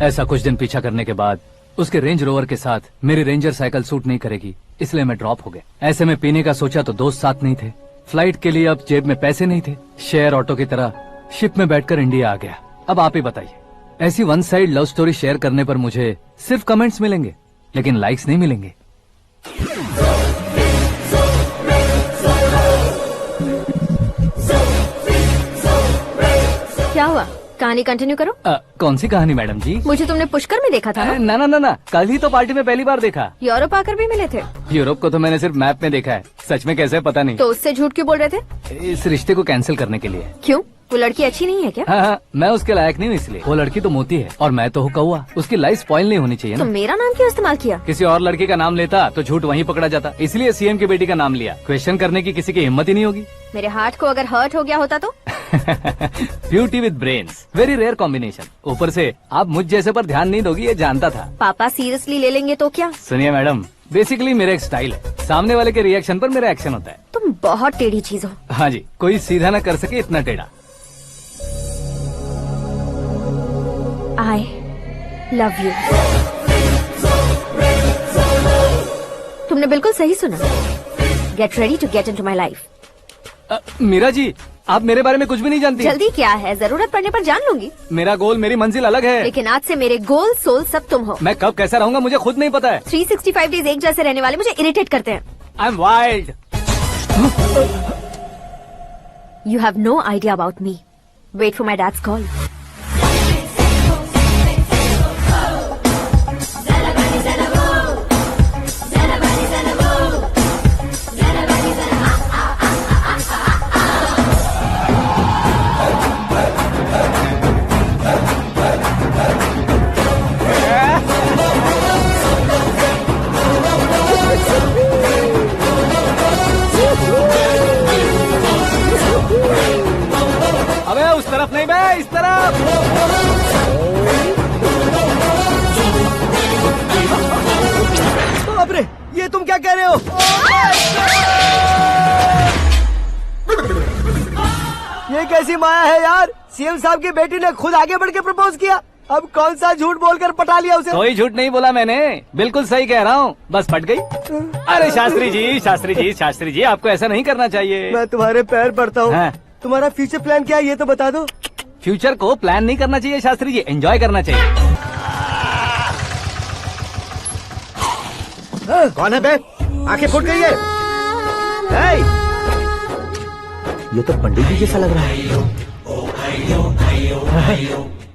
B: ऐसा कुछ दिन पीछा करने के बाद उसके रेंज रोवर के साथ मेरी रेंजर साइकिल सूट नहीं करेगी, इसलिए मैं ड्रॉप हो गया। ऐसे में पीने का सोचा तो दोस्त साथ नहीं थे। फ्लाइट के लिए अब जेब में पैसे नहीं थे। शेयर ऑटो की तरह शिप में बैठकर इंडिया आ गया। अब आप ही बताइए, ऐसी one side love story share करने पर मुझे सिर्फ कमेंट्स मिलेंगे, लेकिन लाइक्स नहीं मिलेंगे।
F: क्या हुआ? कहानी कंटिन्यू करो।
B: कौन सी कहानी मैडम जी?
F: मुझे तुमने पुष्कर में देखा था ना?
B: ना, कल ही तो पार्टी में पहली बार देखा।
F: यूरोप आकर भी मिले थे?
B: यूरोप को तो मैंने सिर्फ मैप में देखा है, सच में कैसे पता नहीं।
F: तो उससे झूठ क्यों बोल रहे थे?
B: इस रिश्ते को कैंसिल करने के लिए।
F: क्यों? वो लड़की अच्छी नहीं है क्या?
B: हाँ, मैं उसके लायक नहीं हूँ इसलिए। वो लड़की तो मोती है और मैं तो हूँ कौवा। उसकी लाइफ स्पॉइल नहीं होनी चाहिए ना।
F: तो मेरा नाम क्यों इस्तेमाल किया?
B: किसी और लड़की का नाम लेता तो झूठ वहीं पकड़ा जाता, इसलिए सीएम की बेटी का नाम लिया। क्वेश्चन करने की किसी की हिम्मत ही नहीं होगी।
F: मेरे हार्ट को अगर हर्ट हो गया होता तो?
B: Beauty with brains, very rare combination. ऊपर से आप मुझ जैसे पर ध्यान नहीं दोगी ये जानता था।
F: पापा सीरियसली ले लेंगे तो क्या?
B: सुनिए मैडम, बेसिकली मेरा एक स्टाइल है, सामने वाले के रिएक्शन पर मेरा एक्शन होता है।
F: तुम बहुत टेढ़ी चीज हो।
B: हाँ जी, कोई सीधा ना कर सके इतना टेढ़ा।
F: I love you। तुमने बिल्कुल सही सुना। Get ready to get into my life।
B: Meera ji, आप मेरे बारे में कुछ भी नहीं जानती।
F: जल्दी क्या है, जरूरत पड़ने पर जान लूंगी।
B: मेरा गोल, मेरी मंजिल अलग है।
F: लेकिन आज से मेरे गोल सोल सब तुम हो।
B: मैं कब कैसा रहूंगा मुझे खुद नहीं पता है।
F: 365 डेज एक जैसे रहने वाले मुझे इरिटेट करते हैं।
B: I am wild.
F: You have no idea about me. Wait for my dad's call.
B: अबे उस तरफ नहीं बे, इस तरफ।
I: बाप रे, ये तुम क्या कह रहे हो? ये कैसी माया है यार? सीएम साहब की बेटी ने खुद आगे बढ़ के प्रपोज किया। अब कौन सा झूठ बोलकर पटा लिया उसे?
B: कोई झूठ नहीं बोला मैंने, बिल्कुल सही कह रहा हूँ, बस फट गई। अरे शास्त्री जी, शास्त्री जी, शास्त्री जी, आपको ऐसा नहीं करना चाहिए।
I: मैं तुम्हारे पैर पड़ता हूँ।
B: हाँ।
I: तुम्हारा फ्यूचर प्लान क्या है ये तो बता दो।
B: फ्यूचर को प्लान नहीं करना चाहिए शास्त्री जी, एंजॉय करना चाहिए।
D: कौन है बे? आंखें फूट गई है। हे! ये तो पंडित जी जैसा लग रहा है।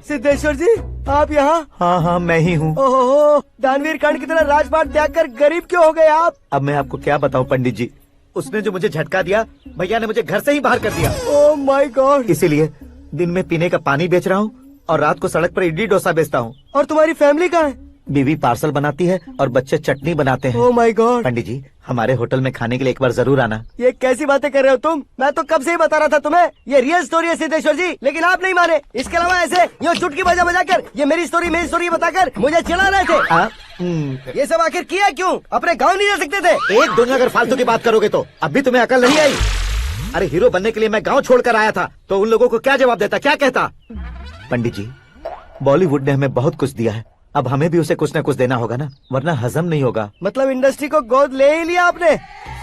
I: सिद्धेश्वर जी, आप यहाँ?
D: हाँ हाँ, मैं ही हूँ।
I: ओहो, दानवीर कर्ण की तरह राजपाट त्याग कर गरीब क्यों हो गए आप?
D: अब मैं आपको क्या बताऊँ पंडित जी, उसने जो मुझे झटका दिया, भैया ने मुझे घर से ही बाहर कर दिया।
I: ओह माय गॉड।
D: इसीलिए दिन में पीने का पानी बेच रहा हूँ और रात को सड़क पर इडली डोसा बेचता हूँ।
I: और तुम्हारी फैमिली कहाँ है?
D: बीवी पार्सल बनाती है और बच्चे चटनी बनाते हैं।
I: ओह माय गॉड।
D: पंडित जी, हमारे होटल में खाने के लिए एक बार जरूर आना।
I: ये कैसी बातें कर रहे हो तुम? मैं तो कब से ही बता रहा था तुम्हें, ये रियल स्टोरी है सिद्धेश्वर जी, लेकिन आप नहीं माने। इसके अलावा ऐसे यूँ चुटकी बजा बजा कर ये मेरी स्टोरी बताकर मुझे चिढ़ा रहे थे। ये सब आखिर किया क्यों? अपने गाँव नहीं जा सकते थे?
D: एक दूनी अगर फालतू की बात करोगे तो अब भी तुम्हें अकल नहीं आई। अरे हीरो बनने के लिए मैं गाँव छोड़कर आया था, तो उन लोगों को क्या जवाब देता, क्या कहता? पंडित जी, बॉलीवुड ने हमें बहुत कुछ दिया है, अब हमें भी उसे कुछ न कुछ देना होगा ना, वरना हजम नहीं होगा।
I: मतलब इंडस्ट्री को गोद ले ही लिया आपने?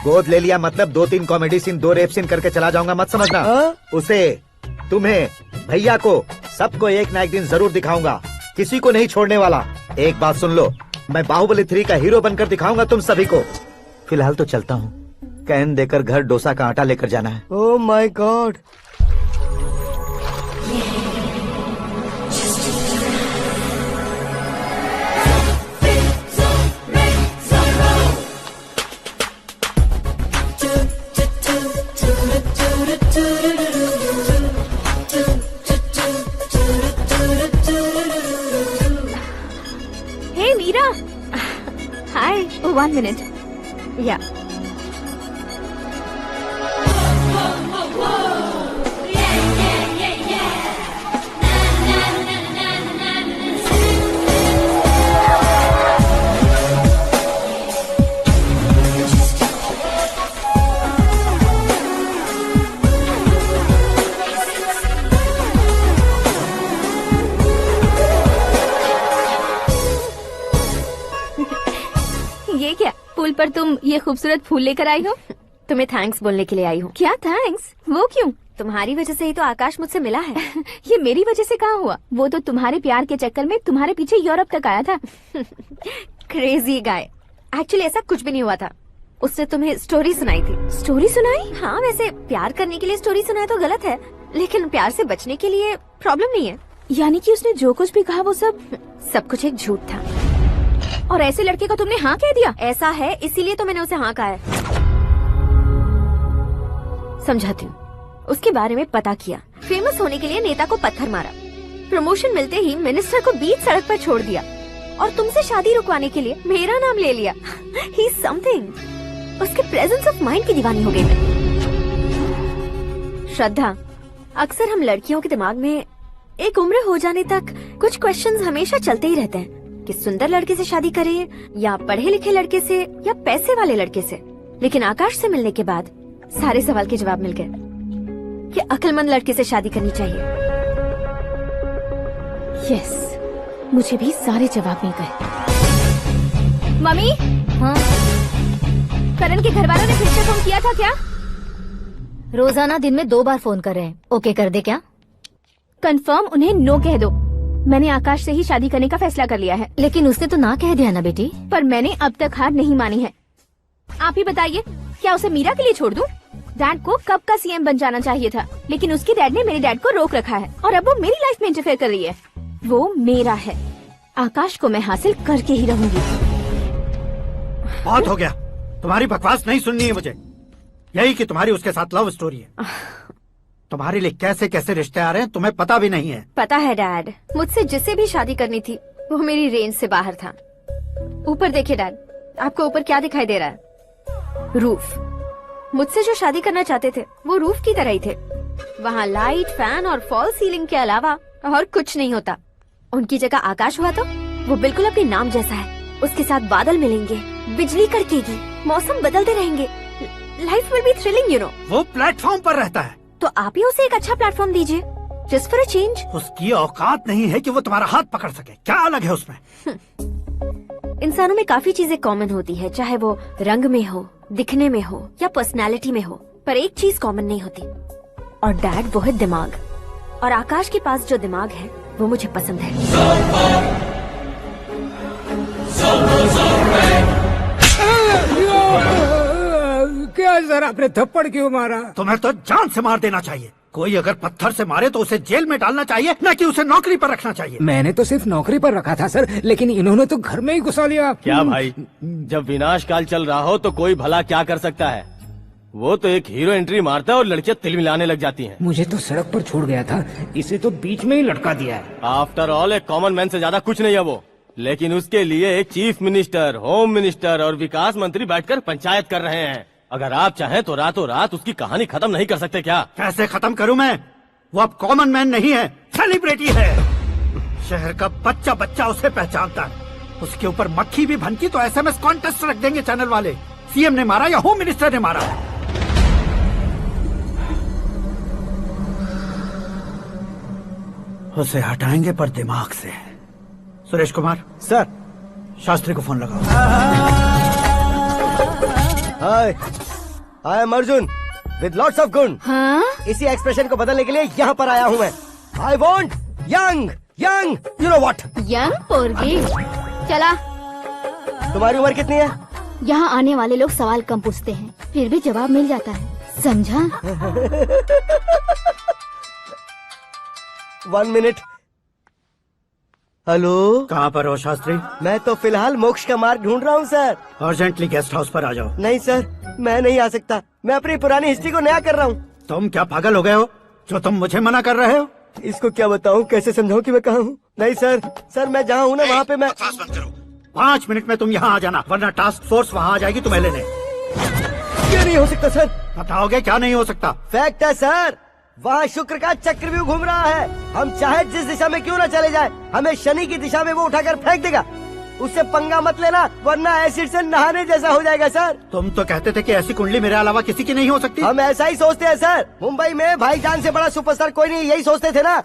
D: गोद ले लिया मतलब 2-3 कॉमेडी सीन, 2 रेप सीन करके चला जाऊंगा मत समझना। उसे, तुम्हें, भैया को, सबको एक ना एक दिन जरूर दिखाऊंगा, किसी को नहीं छोड़ने वाला। एक बात सुन लो, मैं बाहुबली 3 का हीरो बनकर दिखाऊंगा तुम सभी को। फिलहाल तो चलता हूँ, कैन देकर घर डोसा का आटा लेकर जाना है।
I: Oh my god.
L: Hey Meera, hi. 1 minute. या ये क्या, पुल पर तुम ये खूबसूरत फूल लेकर आई हो?
F: तुम्हें थैंक्स बोलने के लिए आई हूँ।
L: क्या थैंक्स? वो क्यों?
F: तुम्हारी वजह से ही तो आकाश मुझसे मिला है।
L: ये मेरी वजह से कहाँ हुआ? वो तो तुम्हारे प्यार के चक्कर में तुम्हारे पीछे यूरोप तक आया था।
F: Crazy guy. एक्चुअली ऐसा कुछ भी नहीं हुआ था, उसने तुम्हें स्टोरी सुनाई थी।
L: स्टोरी सुनाई?
F: हाँ, वैसे प्यार करने के लिए स्टोरी सुनाए तो गलत है, लेकिन प्यार से बचने के लिए प्रॉब्लम नहीं है।
L: यानी कि उसने जो कुछ भी कहा वो
F: सब कुछ एक झूठ था।
L: और ऐसे लड़के को तुमने हाँ कह दिया?
F: ऐसा है इसीलिए तो मैंने उसे हाँ कहा है। समझाती हूँ। उसके बारे में पता किया, फेमस होने के लिए नेता को पत्थर मारा, प्रमोशन मिलते ही मिनिस्टर को बीच सड़क पर छोड़ दिया और तुमसे शादी रुकवाने के लिए मेरा नाम ले लिया। ही समथिंग। उसके प्रेजेंस ऑफ माइंड की दीवानी हो गई मैं। श्रद्धा, अक्सर हम लड़कियों के दिमाग में एक उम्र हो जाने तक कुछ क्वेश्चंस हमेशा चलते ही रहते हैं कि सुंदर लड़के से शादी करें या पढ़े लिखे लड़के से या पैसे वाले लड़के से। लेकिन आकाश से मिलने के बाद सारे सवाल के जवाब मिल गए कि अक्लमंद लड़के से शादी करनी चाहिए।
L: यस, मुझे भी सारे जवाब मिल गए। मम्मी,
F: हाँ?
L: करण के घर वालों ने फिर से फोन किया था क्या?
E: रोजाना दिन में 2 बार फोन कर रहे हैं। ओके कर दे क्या?
L: कंफर्म उन्हें नो कह दो। मैंने आकाश से ही शादी करने का फैसला कर लिया है।
E: लेकिन उसने तो ना कह दिया ना बेटी।
L: पर मैंने अब तक हार नहीं मानी है। आप ही बताइए, क्या उसे मीरा के लिए छोड़ दूं? डैड को कब का सीएम बन जाना चाहिए था, लेकिन उसके डैड ने मेरे डैड को रोक रखा है और अब वो मेरी लाइफ में इंटरफेयर कर रही है। वो मेरा है, आकाश को मैं हासिल करके ही रहूंगी।
N: बहुत हो गया, तुम्हारी बकवास नहीं सुननी है मुझे। यही कि तुम्हारी उसके साथ लव स्टोरी है। तुम्हारे लिए कैसे कैसे रिश्ते आ रहे हैं तुम्हें पता भी नहीं है।
F: पता है डैड, मुझसे जिसे भी शादी करनी थी वो मेरी रेंज से बाहर था। ऊपर देखिए डैड, आपको ऊपर क्या दिखाई दे रहा है? रूफ। मुझसे जो शादी करना चाहते थे वो रूफ की तरह ही थे। वहाँ लाइट, फैन और फॉल सीलिंग के अलावा और कुछ नहीं होता। उनकी जगह आकाश हुआ तो वो बिल्कुल अपने नाम जैसा है। उसके साथ बादल मिलेंगे, बिजली कड़केगी, मौसम बदलते रहेंगे। Life will be thrilling, you know.
N: वो प्लेटफॉर्म पर रहता है
F: तो आप ही उसे एक अच्छा प्लेटफॉर्म दीजिए, जस्ट फॉर अ चेंज।
N: उसकी औकात नहीं है कि वो तुम्हारा हाथ पकड़ सके। क्या अलग है उसमें?
F: इंसानों में काफी चीजें कॉमन होती है, चाहे वो रंग में हो, दिखने में हो या पर्सनालिटी में हो, पर एक चीज कॉमन नहीं होती, और डैड वो है दिमाग। और आकाश के पास जो दिमाग है वो मुझे पसंद है।
H: क्या सर, आपने थप्पड़ क्यों मारा?
N: तुम्हें तो जान से मार देना चाहिए। कोई अगर पत्थर से मारे तो उसे जेल में डालना चाहिए, न कि उसे नौकरी पर रखना चाहिए।
H: मैंने तो सिर्फ नौकरी पर रखा था सर, लेकिन इन्होंने तो घर में ही घुसा लिया।
J: क्या भाई, जब विनाश काल चल रहा हो तो कोई भला क्या कर सकता है? वो तो एक हीरो एंट्री मारता है और लड़कियां तिल मिलाने लग जाती हैं।
H: मुझे तो सड़क पर छोड़ गया था, इसे तो बीच में ही लटका दिया है।
J: आफ्टर ऑल एक कॉमन मैन से ज्यादा कुछ नहीं है वो, लेकिन उसके लिए एक चीफ मिनिस्टर, होम मिनिस्टर और विकास मंत्री बैठकर पंचायत कर रहे हैं। अगर आप चाहें तो रातों रात उसकी कहानी खत्म नहीं कर सकते क्या?
N: कैसे खत्म करूं मैं? वो अब कॉमन मैन नहीं है, सेलिब्रिटी है। शहर का बच्चा बच्चा उसे पहचानता है। उसके ऊपर मक्खी भी भनकी तो एसएमएस कॉन्टेस्ट रख देंगे चैनल वाले। सीएम ने मारा या होम मिनिस्टर ने मारा। उसे हटाएंगे पर दिमाग से। सुरेश कुमार
A: सर,
N: शास्त्री को फोन लगाओ।
I: Hi, I am Arjun with lots of गुण।
E: हाँ?
I: इसी एक्सप्रेशन को बदलने के लिए यहाँ पर आया हूँ मैं। I want young young, you know what?
E: Young पोरगी। चला।
I: तुम्हारी उम्र कितनी है?
E: यहाँ आने वाले लोग सवाल कम पूछते हैं, फिर भी जवाब मिल जाता है, समझा?
I: 1 मिनट। हेलो,
N: कहाँ पर हो शास्त्री?
I: मैं तो फिलहाल मोक्ष का मार्ग ढूंढ रहा हूँ सर।
N: अर्जेंटली गेस्ट हाउस पर आ जाओ।
I: नहीं सर, मैं नहीं आ सकता। मैं अपनी पुरानी हिस्ट्री को नया कर रहा हूँ।
N: तुम क्या पागल हो गए हो जो तुम मुझे मना कर रहे हो?
I: इसको क्या बताऊँ, कैसे समझाऊँ कि मैं कहाँ हूँ? नहीं सर, सर मैं जहाँ हूँ ना वहाँ पे मैं।
N: 5 मिनट में तुम यहाँ आ जाना, वरना टास्क फोर्स वहाँ आ जाएगी तुम्हें लेने।
I: क्या नहीं हो सकता सर?
N: बताओगे क्या नहीं हो सकता?
I: फैक्ट है सर, वहाँ शुक्र का चक्रव्यूह घूम रहा है। हम चाहे जिस दिशा में क्यों न चले जाए, हमें शनि की दिशा में वो उठाकर फेंक देगा। उससे पंगा मत लेना, वरना एसिड से नहाने जैसा हो जाएगा सर।
N: तुम तो कहते थे कि ऐसी कुंडली मेरे अलावा किसी की नहीं हो सकती।
I: हम ऐसा ही सोचते हैं सर। मुंबई में भाईजान से बड़ा सुपरस्टार कोई नहीं, यही सोचते थे ना।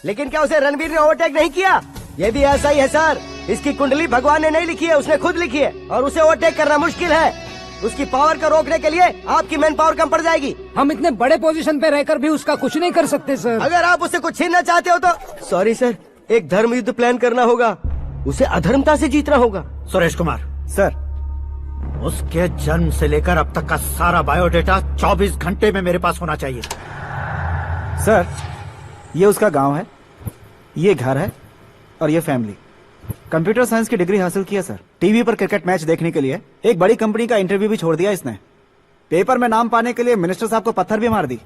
I: लेकिन क्या उसे रणवीर ने ओवरटेक नहीं किया? ये भी ऐसा ही है सर। इसकी कुंडली भगवान ने नहीं लिखी है, उसने खुद लिखी है, और उसे ओवरटेक करना मुश्किल है। उसकी पावर को रोकने के लिए आपकी मैन पावर कम पड़ जाएगी।
H: हम इतने बड़े पोजीशन पे रहकर भी उसका कुछ नहीं कर सकते सर।
I: अगर आप उससे कुछ छीनना चाहते हो तो सॉरी सर, एक धर्म युद्ध प्लान करना होगा। उसे अधर्मता से जीतना होगा।
N: सुरेश कुमार
A: सर,
N: उसके जन्म से लेकर अब तक का सारा बायोडेटा 24 घंटे में मेरे पास होना चाहिए।
A: सर, ये उसका गांव है, ये घर है और ये फैमिली। कंप्यूटर साइंस की डिग्री हासिल किया सर। टीवी पर क्रिकेट मैच देखने के लिए एक बड़ी कंपनी का इंटरव्यू भी छोड़ दिया इसने। पेपर में नाम पाने के लिए मिनिस्टर साहब को पत्थर भी मार दी।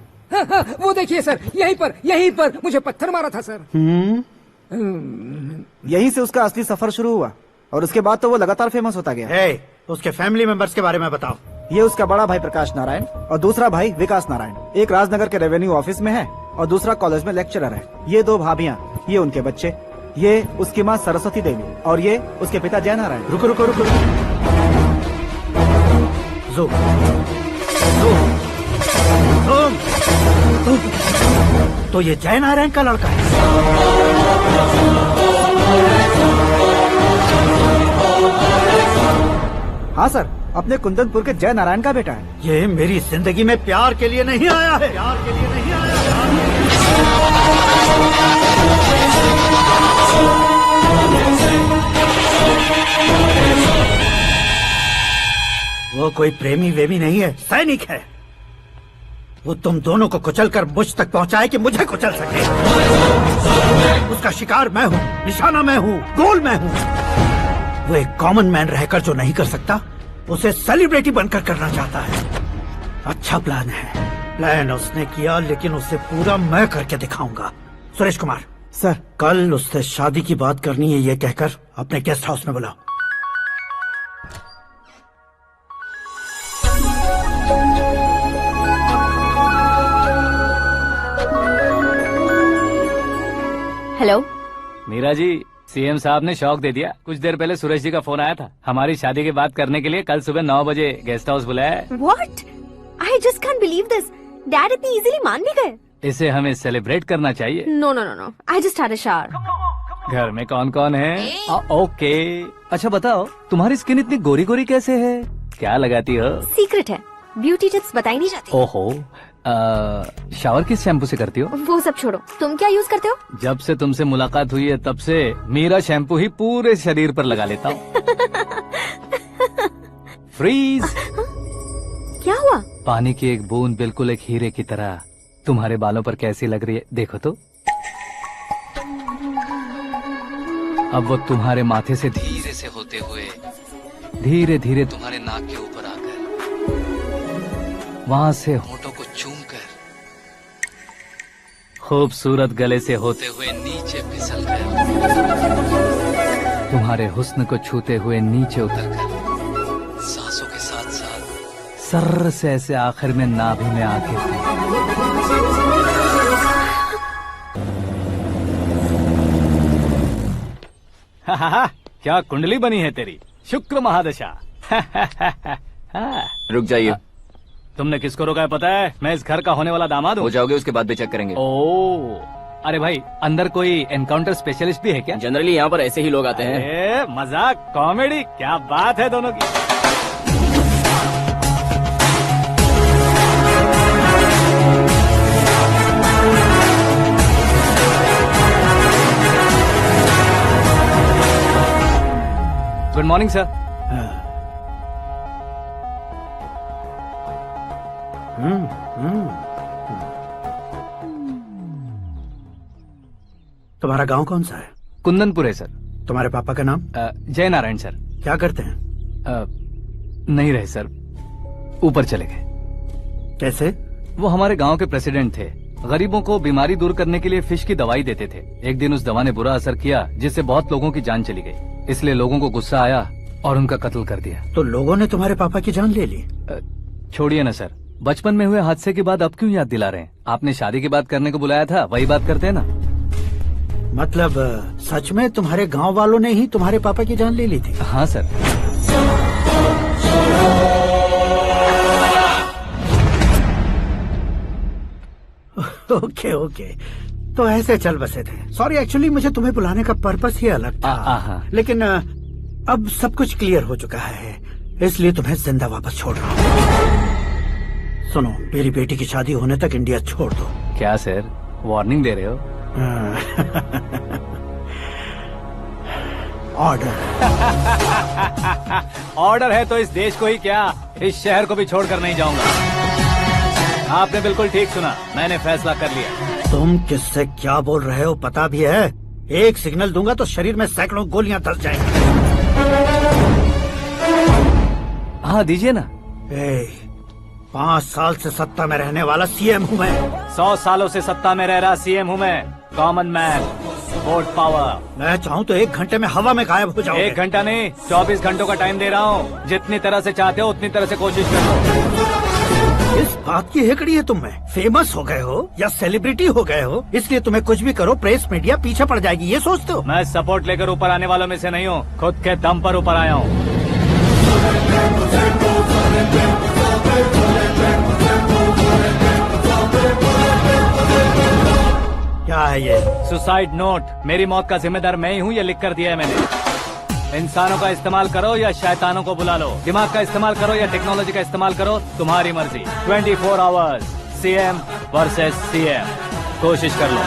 H: वो देखिए सर, यहीं पर मुझे पत्थर मारा था सर।
A: यहीं से उसका असली सफर शुरू हुआ और उसके बाद तो वो लगातार फेमस होता गया।
N: hey, उसके फैमिली मेंबर्स के बारे में बताओ।
A: ये उसका बड़ा भाई प्रकाश नारायण और दूसरा भाई विकास नारायण। एक राजनगर के रेवेन्यू ऑफिस में है और दूसरा कॉलेज में लेक्चरर है। ये 2 भाभियां, ये उनके बच्चे, ये उसकी माँ सरस्वती देवी और ये उसके पिता जय नारायण।
N: रुको रुको रुको, ज़ूम, तो ये जय नारायण का लड़का है।
A: हाँ सर, अपने कुंदनपुर के जय नारायण का बेटा है।
N: ये मेरी जिंदगी में प्यार के लिए नहीं आया है, प्यार के लिए नहीं आया वो कोई प्रेमी वेमी नहीं है, सैनिक है। वो तुम दोनों को कुचल कर मुझ तक पहुंचाए कि मुझे कुचल सके। उसका शिकार मैं हूँ, निशाना मैं हूँ, गोल मैं हूँ। वो एक कॉमन मैन रहकर जो नहीं कर सकता, उसे सेलिब्रिटी बनकर करना चाहता है। अच्छा प्लान है, प्लान उसने किया, लेकिन उसे पूरा मैं करके दिखाऊंगा। सुरेश कुमार
A: सर,
N: कल उससे शादी की बात करनी है, ये कहकर अपने गेस्ट हाउस में बुलाओ।
L: हेलो
B: मीरा जी, सीएम साहब ने शौक दे दिया। कुछ देर पहले सुरेश जी का फोन आया था, हमारी शादी की बात करने के लिए कल सुबह 9 बजे गेस्ट हाउस बुलाया है।
L: What? I just can't believe this. Dad इतनी इजीली मान भी गए?
B: इसे हमें सेलिब्रेट करना चाहिए।
L: No no no no, I just had a shower.
B: घर में कौन कौन है? ओके, अच्छा बताओ, तुम्हारी स्किन इतनी गोरी गोरी कैसे है? क्या लगाती हो?
L: सीक्रेट है, ब्यूटी टिप्स बताई नहीं जाती।
B: ओहो, शावर किस शैम्पू से करती हो?
L: वो सब छोड़ो, तुम क्या यूज करते हो?
B: जब से तुमसे मुलाकात हुई है तब से मेरा शैम्पू ही पूरे शरीर पर लगा लेता हूँ। फ्रीज।
L: क्या हुआ?
B: पानी की एक बूंद बिल्कुल एक हीरे की तरह तुम्हारे बालों पर कैसी लग रही है, देखो तो। अब वो तुम्हारे माथे से धीरे से होते हुए धीरे धीरे तुम्हारे नाक के ऊपर आकर वहां से होठों को चूमकर खूबसूरत गले से होते हुए नीचे फिसल कर तुम्हारे हुस्न को छूते हुए नीचे उतरकर सांसों के साथ साथ सर्र से ऐसे आखिर में नाभि में आके क्या कुंडली बनी है तेरी, शुक्र महादशा।
M: रुक जाइए।
B: तुमने किसको रोका है पता है? मैं इस घर का होने वाला दामाद हूँ।
M: हो जाओगे उसके बाद भी चेक करेंगे।
B: ओ, अरे भाई, अंदर कोई एनकाउंटर स्पेशलिस्ट भी है क्या?
M: जनरली यहाँ पर ऐसे ही लोग आते हैं।
B: मजाक, कॉमेडी, क्या बात है दोनों की। Good morning sir.
N: तुम्हारा गांव कौन सा है?
B: कुंदनपुर है सर।
N: तुम्हारे पापा का नाम?
B: जय नारायण सर।
N: क्या करते हैं?
B: नहीं रहे सर, ऊपर चले गए।
N: कैसे?
B: वो हमारे गांव के प्रेसिडेंट थे। गरीबों को बीमारी दूर करने के लिए फिश की दवाई देते थे। एक दिन उस दवा ने बुरा असर किया, जिससे बहुत लोगों की जान चली गई। इसलिए लोगों को गुस्सा आया और उनका कत्ल कर दिया।
N: तो लोगों ने तुम्हारे पापा की जान ले ली?
B: छोड़िए ना सर, बचपन में हुए हादसे के बाद अब क्यों याद दिला रहे हैं? आपने शादी की बात करने को बुलाया था, वही बात करते हैं ना।
N: मतलब सच में तुम्हारे गांव वालों ने ही तुम्हारे पापा की जान ले ली थी?
B: हाँ सर।
N: ओके ओके, तो ऐसे चल बसे थे। सॉरी, एक्चुअली मुझे तुम्हें बुलाने का पर्पस ही अलग था। लेकिन अब सब कुछ क्लियर हो चुका है, इसलिए तुम्हें जिंदा वापस छोड़ रहा हूँ। सुनो, मेरी बेटी की शादी होने तक इंडिया छोड़ दो।
B: क्या सर, वार्निंग दे रहे हो?
N: ऑर्डर।
B: ऑर्डर है तो इस देश को ही क्या, इस शहर को भी छोड़कर नहीं जाऊंगा। आपने बिल्कुल ठीक सुना, मैंने फैसला कर लिया।
N: तुम किससे क्या बोल रहे हो पता भी है? एक सिग्नल दूंगा तो शरीर में सैकड़ों गोलियां धस जाएंगी।
B: हाँ दीजिए ना।
N: 5 साल से सत्ता में रहने वाला सीएम हूँ मैं।
B: 100 सालों से सत्ता में रह रहा सीएम हूँ मैं। Common man, vote power.
N: मैं चाहूँ तो 1 घंटे में हवा में गायब हो जाऊँ।
B: 1 घंटा नहीं, 24 घंटों का टाइम दे रहा हूँ। जितनी तरह से चाहते हो उतनी तरह से कोशिश करो।
N: इस बात की हेकड़ी है तुम में? फेमस हो गए हो या सेलिब्रिटी हो गए हो, इसलिए तुम्हें कुछ भी करो प्रेस मीडिया पीछे पड़ जाएगी, ये सोचते हो?
B: मैं सपोर्ट लेकर ऊपर आने वालों में से नहीं हूँ, खुद के दम पर ऊपर आया हूँ।
N: क्या है ये?
B: Suicide note. मेरी मौत का जिम्मेदार मैं ही हूँ, ये लिख कर दिया है मैंने। इंसानों का इस्तेमाल करो या शैतानों को बुला लो, दिमाग का इस्तेमाल करो या टेक्नोलॉजी का इस्तेमाल करो, तुम्हारी मर्जी। 24 आवर्स सीएम वर्सेस सीएम, कोशिश कर लो।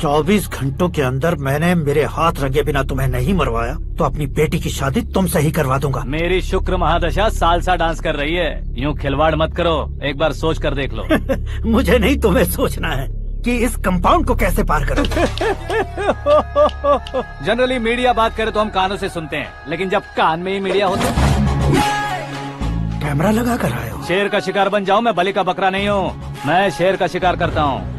N: 24 घंटों के अंदर मैंने मेरे हाथ रंगे बिना तुम्हें नहीं मरवाया तो अपनी बेटी की शादी तुमसे ही करवा दूंगा।
B: मेरी शुक्र महादशा सालसा डांस कर रही है, यूं खिलवाड़ मत करो, एक बार सोच कर देख लो।
N: मुझे नहीं, तुम्हें सोचना है कि इस कंपाउंड को कैसे पार करो।
B: जनरली मीडिया बात करे तो हम कानों से सुनते हैं, लेकिन जब कान में ही मीडिया हो तो
N: कैमरा लगा कर आए हो।
B: शेर का शिकार बन जाऊं, मैं बलि का बकरा नहीं हूँ, मैं शेर का शिकार करता हूँ।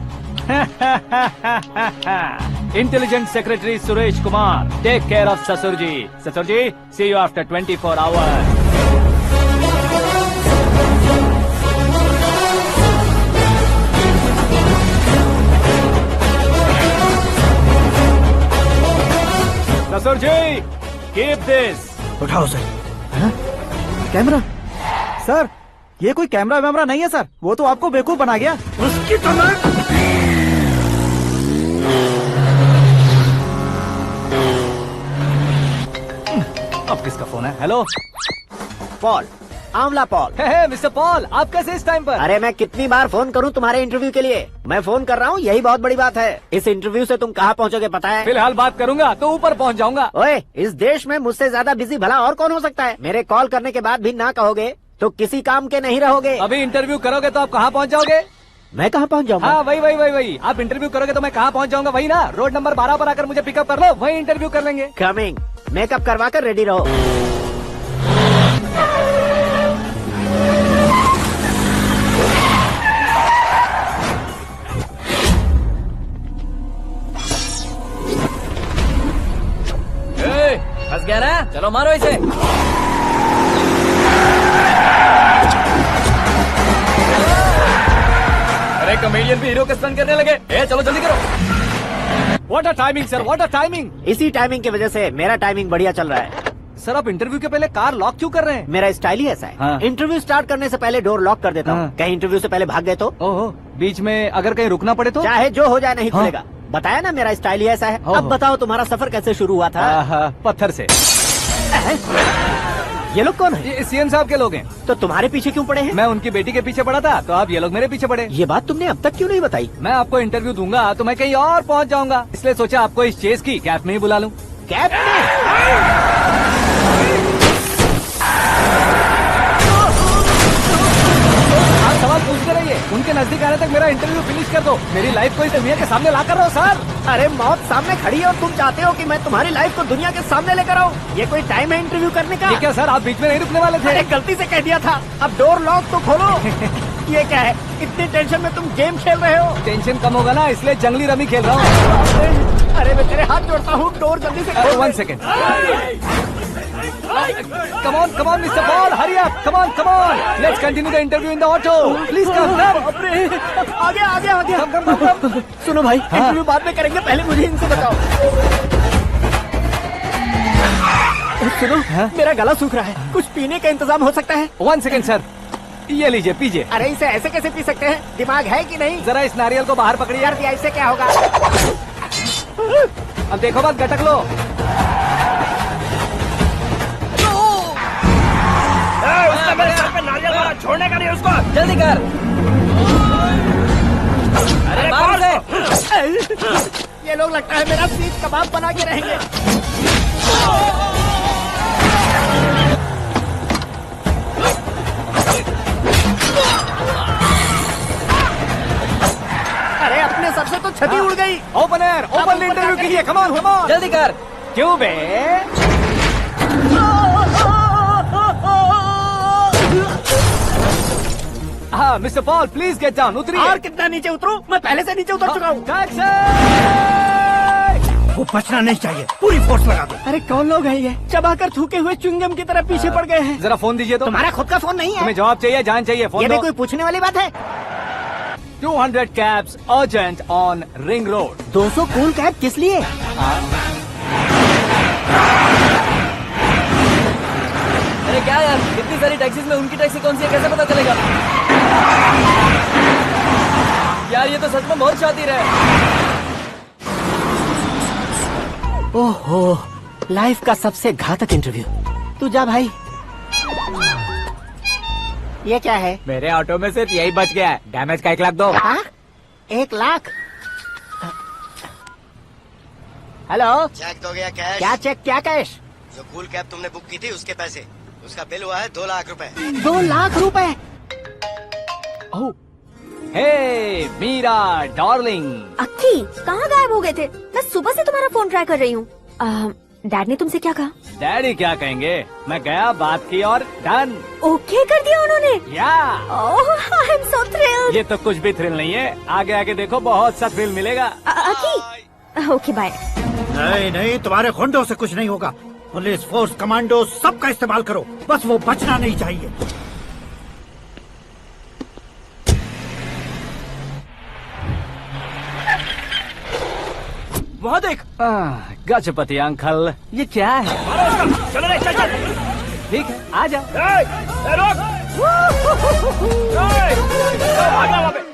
B: Intelligent secretary Suresh Kumar, take care of ससुर जी। ससुर जी, सी यू आफ्टर 24 आवर्स। ससुर जी, कीप दिस।
N: उठाओ सर।
A: कैमरा सर, ये कोई कैमरा वैमरा नहीं है सर, वो तो आपको बेवकूफ बना गया।
N: उसकी तो मैं
B: अब किसका फोन है? हेलो
C: पॉल, आंवला पॉल।
B: हे मिस्टर पॉल, आप कैसे इस टाइम पर?
C: अरे मैं कितनी बार फोन करूं तुम्हारे इंटरव्यू के लिए? मैं फोन कर रहा हूं, यही बहुत बड़ी बात है। इस इंटरव्यू से तुम कहां पहुंचोगे पता है?
B: फिलहाल बात करूंगा तो ऊपर पहुंच जाऊंगा।
C: ओए, इस देश में मुझसे ज्यादा बिजी भला और कौन हो सकता है? मेरे कॉल करने के बाद भी ना कहोगे तो किसी काम के नहीं रहोगे।
B: अभी इंटरव्यू करोगे तो आप कहाँ पहुँच जाओगे?
C: मैं कहाँ पहुँच जाऊंगा?
B: हाँ वही। आप इंटरव्यू करोगे तो मैं कहाँ पहुँच जाऊंगा? वही ना, रोड नंबर 12 पर आकर मुझे पिकअप कर लो, वही इंटरव्यू कर लेंगे।
C: कमिंग। मेकअप करवा कर रेडी रहो।
M: फंस गया ना, चलो मारो इसे। अरे कॉमेडियन भी हीरो के स्टंट करने लगे। चलो जल्दी करो।
B: What a timing sir, what a timing.
C: इसी टाइमिंग की वजह से मेरा टाइमिंग बढ़िया चल रहा है।
B: सर आप इंटरव्यू के पहले कार लॉक क्यों कर रहे हैं?
C: मेरा स्टाइल ही ऐसा है।
B: हाँ।
C: इंटरव्यू स्टार्ट करने से पहले डोर लॉक कर देता हूँ।
B: हाँ।
C: कहीं इंटरव्यू से पहले भाग गए तो?
B: ओहो, बीच में अगर कहीं रुकना पड़े तो?
C: चाहे जो हो जाए नहीं
B: हाँ।
C: खुलेगा। बताया ना मेरा स्टाइल ही ऐसा है।
B: ओहो।
C: अब बताओ तुम्हारा सफर कैसे शुरू हुआ था?
B: पत्थर से।
C: ये लोग कौन है?
B: ये सीएम साहब के लोग हैं।
C: तो तुम्हारे पीछे क्यों पड़े हैं?
B: मैं उनकी बेटी के पीछे पड़ा था, तो आप ये लोग मेरे पीछे पड़े।
C: ये बात तुमने अब तक क्यों नहीं बताई?
B: मैं आपको इंटरव्यू दूंगा तो मैं कहीं और पहुंच जाऊंगा, इसलिए सोचा आपको इस चेस की कैप में ही बुला लूं।
C: कैप में?
B: आप सवाल पूछते रहिए, उनके नजदीक आने तक मेरा इंटरव्यू फिनिश कर दो। मेरी लाइफ को इस दुनिया के सामने ला कर रहो सर।
C: अरे मौत सामने खड़ी है और तुम चाहते हो कि मैं तुम्हारी लाइफ को दुनिया के सामने लेकर आऊं? ये कोई टाइम है इंटरव्यू करने का?
B: ये क्या सर, आप बीच में नहीं रुकने वाले थे?
C: अरे गलती से कह दिया था। अब डोर लॉक तो खोलो। ये क्या है? इतनी टेंशन में तुम गेम खेल रहे हो?
B: टेंशन कम होगा ना, इसलिए जंगली रमी खेल रहा हूँ।
C: अरे मैं तेरे हाथ जोड़ता हूँ, डोर जल्दी से खोलो।
B: 1 second. Come on, Mr. Paul, hurry up! Come on! Let's continue the interview in the auto. Please come.
C: आगे।
B: Come.
C: सुनो भाई, इंटरव्यू बाद में करेंगे, पहले मुझे इनसे बताओ। सुनो, मेरा गला सूख रहा है, कुछ पीने का इंतजाम हो सकता है?
B: 1 सेकेंड सर, ये लीजिए पीजिए।
C: अरे इसे ऐसे कैसे पी सकते हैं? दिमाग है कि नहीं?
B: जरा इस नारियल को बाहर पकड़िए।
C: यार इससे क्या होगा?
B: अब देखो बात, गटक लो।
I: उसने मेरे सर पे नारियल मारा, छोड़ने का नहीं उसको।
M: जल्दी कर। अरे मार उसे।
C: ये लोग लगता है मेरा सीख कबाब बना के रहेंगे। अरे अपने सर से तो छती उड़ गई।
B: ओपन एयर, ओपन इंटरव्यू कीजिए। कम ऑन
M: जल्दी कर।
B: क्यों बे? हाँ mister Paul, please get down. उतरिए।
C: और कितना नीचे उतरूं? मैं पहले से नीचे उतर चुका हूँ।
N: वो बचना नहीं चाहिए, पूरी फोर्स लगा दो।
C: अरे कौन लोग हैं ये? चबाकर थूके हुए च्युइंगम की तरह पीछे पड़ गए हैं।
B: जरा फोन दीजिए तो।
C: तुम्हारा खुद का फोन नहीं है?
B: तुम्हें जवाब चाहिए, जान चाहिए, फोन
C: ये
B: दो।
C: भी कोई पूछने वाली बात है?
B: 200 cabs urgent on Ring Road.
C: 200 cool cab किस लिए?
M: अरे क्या यार, इतनी सारी टैक्सीज में उनकी टैक्सी कौन सी है, कैसे पता चलेगा? यार ये तो सच में बहुत शातिर है।
C: ओहो, लाइफ का सबसे घातक इंटरव्यू। तू जा भाई। ये क्या है?
G: मेरे ऑटो में सिर्फ यही बच गया है। डैमेज का 1 लाख दो।
C: हाँ? 1 लाख? हेलो,
I: चेक तो गया कैश।
C: क्या चेक, क्या कैश?
I: जो कूल कैब तुमने बुक की थी उसके पैसे, उसका बिल हुआ है 2 लाख रुपए।
C: 2 लाख रुपए?
B: ओह, हे मीरा डार्लिंग।
L: अक्की, कहाँ गायब हो गए थे? मैं सुबह से तुम्हारा फोन ट्राई कर रही हूँ। डैड ने तुमसे क्या कहा?
B: डैडी क्या कहेंगे, मैं गया, बात की और डन।
L: ओके कर दिया उन्होंने?
B: या।
L: ओह, आई एम सो थ्रिल्ड।
B: ये तो कुछ भी थ्रिल नहीं है, आगे आगे देखो बहुत सा थ्रिल मिलेगा।
L: अक्की, ओके बाय।
N: नहीं नहीं, तुम्हारे गुंडों से कुछ नहीं होगा। पुलिस फोर्स, कमांडो, सबका इस्तेमाल करो, बस वो बचना नहीं चाहिए।
B: वहाँ देख। गजपति अंकल, ये क्या है?
M: चलो रे, चल चल।
B: ठीक है, आ जा।
M: रोक। वहाँ पे।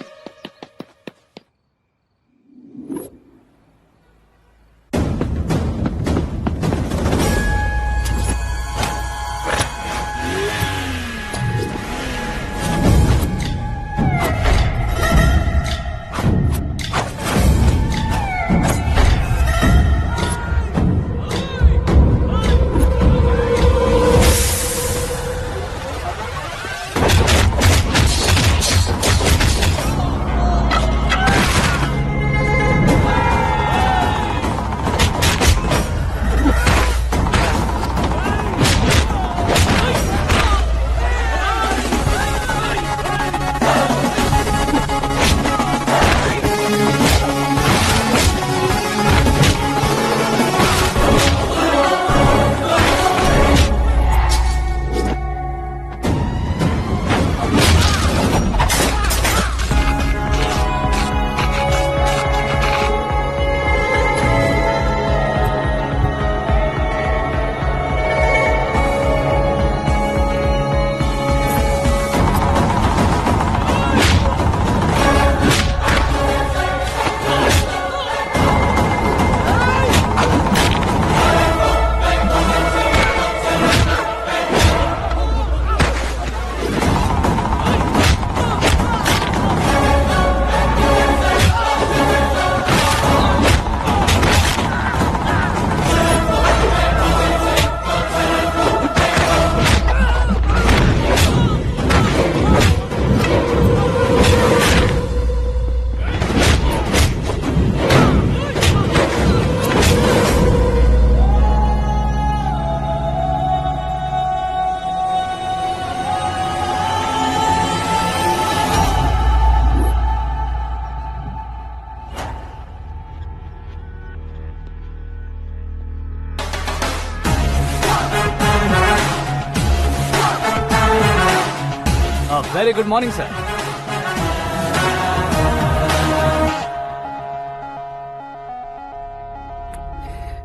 B: Very good morning sir.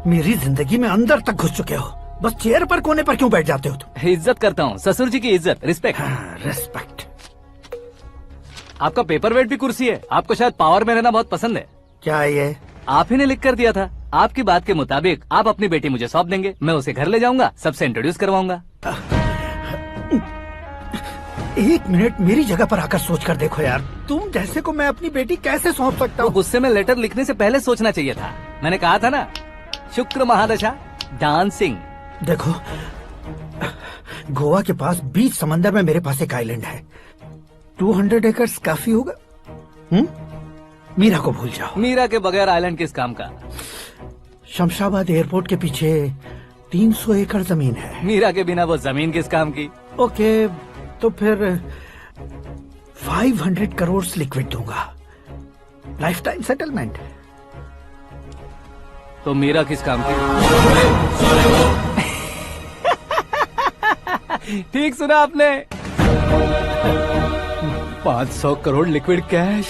N: मेरी जिंदगी में अंदर तक घुस चुके हो, बस चेयर पर कोने पर क्यों बैठ जाते हो तुम?
B: इज्जत करता हूँ, ससुर जी की इज्जत, रिस्पेक्ट।
N: रिस्पेक्ट।
B: आपका पेपर वेट भी कुर्सी है, आपको शायद पावर में रहना बहुत पसंद है।
N: क्या ये?
B: आप ही ने लिख कर दिया था। आपकी बात के मुताबिक आप अपनी बेटी मुझे सौंप देंगे, मैं उसे घर ले जाऊंगा, सबसे इंट्रोड्यूस करवाऊंगा।
N: 1 मिनट मेरी जगह पर आकर सोच कर देखो यार, तुम जैसे को मैं अपनी बेटी कैसे सौंप सकता हूँ?
B: गुस्से में लेटर लिखने से पहले सोचना चाहिए था। मैंने कहा था ना, शुक्र महादशा डांसिंग।
N: देखो, गोवा के पास बीच समंदर में मेरे पास एक आइलैंड है, 200 एकर्स काफी होगा। मीरा को भूल जाओ।
B: मीरा के बगैर आइलैंड किस काम का?
N: शमशाबाद एयरपोर्ट के पीछे 300 एकड़ जमीन है।
B: मीरा के बिना वो जमीन किस काम की?
N: ओके, तो फिर 500 करोड़ लिक्विड दूंगा, लाइफ टाइम सेटलमेंट।
B: तो मीरा किस काम की? ठीक सुना आपने, 500 करोड़ लिक्विड कैश।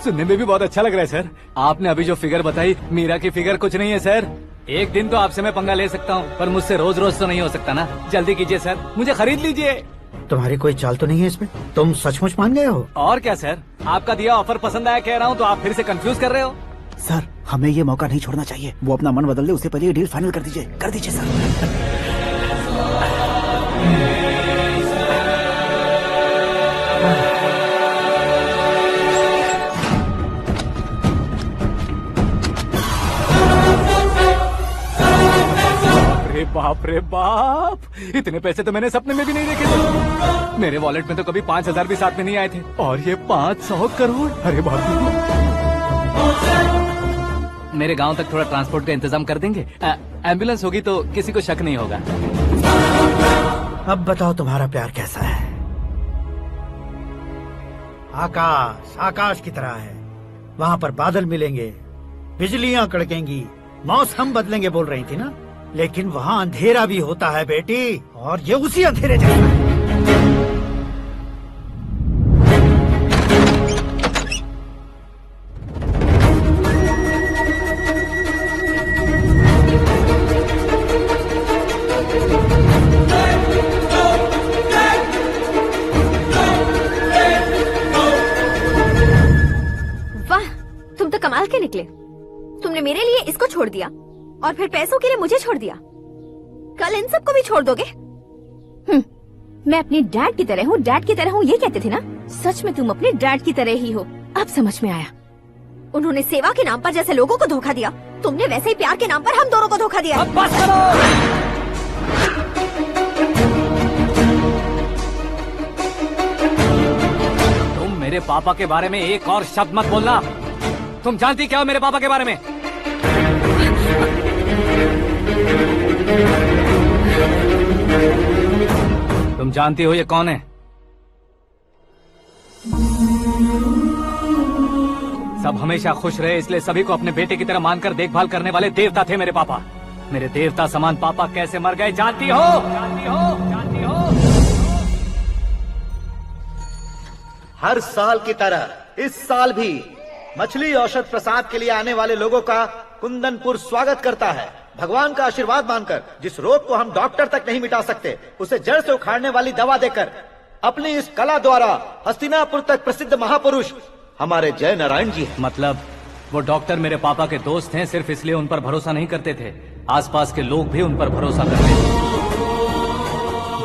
B: सुनने में भी बहुत अच्छा लग रहा है सर। आपने अभी जो फिगर बताई, मीरा की फिगर कुछ नहीं है सर। एक दिन तो आपसे मैं पंगा ले सकता हूँ, पर मुझसे रोज रोज तो नहीं हो सकता ना। जल्दी कीजिए सर, मुझे खरीद लीजिए।
N: तुम्हारी कोई चाल तो नहीं है इसमें? तुम सचमुच मान गए हो?
B: और क्या सर, आपका दिया ऑफर पसंद आया कह रहा हूँ, तो आप फिर से कंफ्यूज कर रहे हो।
N: सर,
A: हमें ये मौका नहीं छोड़ना चाहिए। वो अपना मन बदल ले, उससे पहले ये डील फाइनल कर दीजिए, कर दीजिए सर।
B: रे बाप, इतने पैसे तो मैंने सपने में भी नहीं देखे थे। मेरे वॉलेट में तो कभी 5,000 भी साथ में नहीं आए थे, और ये 500 करोड़। अरे बाप रे। मेरे गांव तक थोड़ा ट्रांसपोर्ट का इंतजाम कर देंगे? एम्बुलेंस होगी तो किसी को शक नहीं होगा।
N: अब बताओ तुम्हारा प्यार कैसा है? आकाश आकाश की तरह है, वहाँ पर बादल मिलेंगे, बिजलियां कड़केंगी, मौसम बदलेंगे बोल रही थी ना, लेकिन वहाँ अंधेरा भी होता है बेटी, और ये उसी अंधेरे जैसा है।
F: वाह, तुम तो कमाल के निकले। तुमने मेरे लिए इसको छोड़ दिया और फिर पैसों के लिए मुझे छोड़ दिया। कल इन सबको भी छोड़ दोगे?
L: मैं अपने डैड की तरह हूँ, डैड की तरह हूँ, ये कहते थे ना। सच में तुम अपने डैड की तरह ही हो, अब समझ में आया।
F: उन्होंने सेवा के नाम पर जैसे लोगों को धोखा दिया, तुमने वैसे ही प्यार के नाम पर हम दोनों को धोखा दिया।
B: अब बस करो। तुम मेरे पापा के बारे में एक और शब्द मत बोलना। तुम जानती क्या हो मेरे पापा के बारे में? तुम जानती हो ये कौन है? सब हमेशा खुश रहे इसलिए सभी को अपने बेटे की तरह मानकर देखभाल करने वाले देवता थे मेरे पापा। मेरे देवता समान पापा कैसे मर गए जानती हो? जानती हो? जानती हो?
D: हर साल की तरह इस साल भी मछली औषध प्रसाद के लिए आने वाले लोगों का कुंदनपुर स्वागत करता है। भगवान का आशीर्वाद मानकर जिस रोग को हम डॉक्टर तक नहीं मिटा सकते, उसे जड़ से उखाड़ने वाली दवा देकर अपनी इस कला द्वारा हस्तिनापुर तक प्रसिद्ध महापुरुष हमारे जय नारायण जी हैं।
B: मतलब वो डॉक्टर मेरे पापा के दोस्त हैं, सिर्फ इसलिए उन पर भरोसा नहीं करते थे, आसपास के लोग भी उन पर भरोसा करते थे।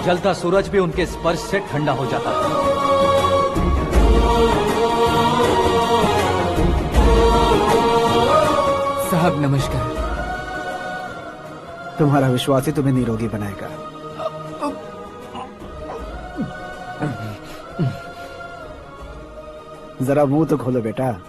B: जलता सूरज भी उनके स्पर्श से ठंडा हो जाता था।
A: साहब नमस्कार। तुम्हारा विश्वास ही तुम्हें निरोगी बनाएगा। जरा मुंह तो खोलो बेटा।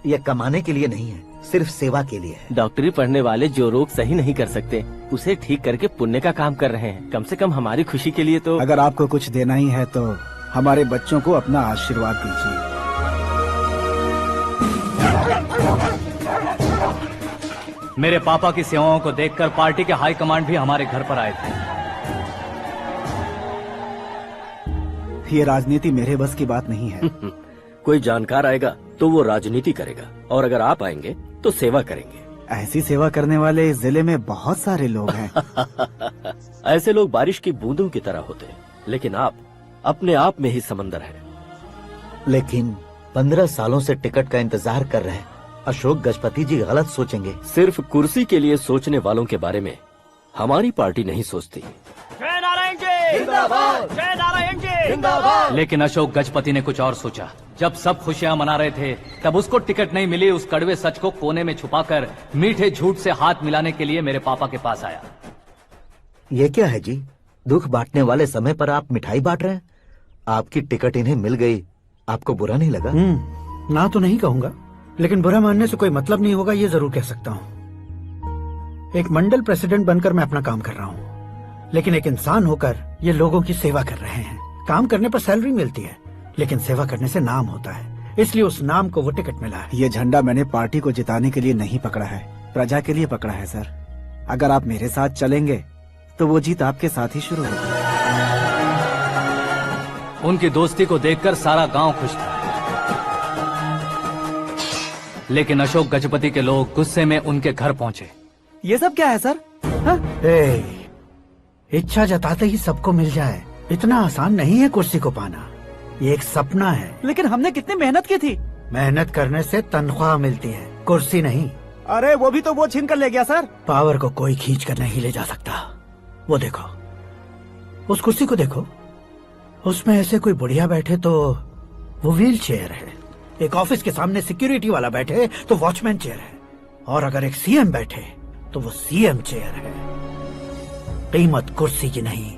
D: यह कमाने के लिए नहीं है, सिर्फ सेवा के लिए है।
J: डॉक्टरी पढ़ने वाले जो रोग सही नहीं कर सकते उसे ठीक करके पुण्य का काम कर रहे हैं। कम से कम हमारी खुशी के लिए तो।
A: अगर आपको कुछ देना ही है तो हमारे बच्चों को अपना आशीर्वाद दीजिए।
B: मेरे पापा की सेवाओं को देखकर पार्टी के हाई कमांड भी हमारे घर पर आए थे।
A: ये राजनीति मेरे बस की बात नहीं है।
K: कोई जानकार आएगा तो वो राजनीति करेगा, और अगर आप आएंगे तो सेवा करेंगे।
A: ऐसी सेवा करने वाले इस जिले में बहुत सारे लोग हैं।
K: ऐसे लोग बारिश की बूंदों की तरह होते हैं, लेकिन आप अपने आप में ही समंदर हैं।
D: लेकिन 15 सालों से टिकट का इंतजार कर रहे हैं। अशोक गजपति जी गलत सोचेंगे।
K: सिर्फ कुर्सी के लिए सोचने वालों के बारे में हमारी पार्टी नहीं सोचती।
B: जय नारायण जी जिंदाबाद, जय नारायण जी जिंदाबाद। लेकिन अशोक गजपति ने कुछ और सोचा। जब सब खुशियां मना रहे थे तब उसको टिकट नहीं मिली। उस कड़वे सच को कोने में छुपाकर मीठे झूठ से हाथ मिलाने के लिए मेरे पापा के पास आया।
D: ये क्या है जी? दुख बांटने वाले समय पर आप मिठाई बांट रहे हैं। आपकी टिकट इन्हें मिल गई, आपको बुरा नहीं लगा?
N: ना तो नहीं कहूंगा, लेकिन बुरा मानने से कोई मतलब नहीं होगा, ये जरूर कह सकता हूँ। एक मंडल प्रेसिडेंट बनकर मैं अपना काम कर रहा हूँ, लेकिन एक इंसान होकर ये लोगों की सेवा कर रहे हैं। काम करने पर सैलरी मिलती है, लेकिन सेवा करने से नाम होता है, इसलिए उस नाम को वो टिकट मिला है।
A: ये झंडा मैंने पार्टी को जिताने के लिए नहीं पकड़ा है, प्रजा के लिए पकड़ा है सर। अगर आप मेरे साथ चलेंगे तो वो जीत आपके साथ ही शुरू होगी।
B: उनकी दोस्ती को देखकर सारा गांव खुश था, लेकिन अशोक गजपति के लोग गुस्से में उनके घर पहुंचे।
A: ये सब क्या है सर?
N: इच्छा जताते ही सबको मिल जाए, इतना आसान नहीं है कुर्सी को पाना। ये एक सपना है।
A: लेकिन हमने कितनी मेहनत की थी।
N: मेहनत करने से तनख्वाह मिलती है, कुर्सी नहीं।
A: अरे वो भी तो वो छीन कर ले गया सर।
N: पावर को कोई खींच कर नहीं ले जा सकता। वो देखो, उस कुर्सी को देखो, उसमें ऐसे कोई बुढ़िया बैठे तो वो व्हील चेयर है, एक ऑफिस के सामने सिक्योरिटी वाला बैठे तो वॉचमैन चेयर है, और अगर एक सीएम बैठे तो वो सीएम चेयर है। कीमत कुर्सी की नहीं,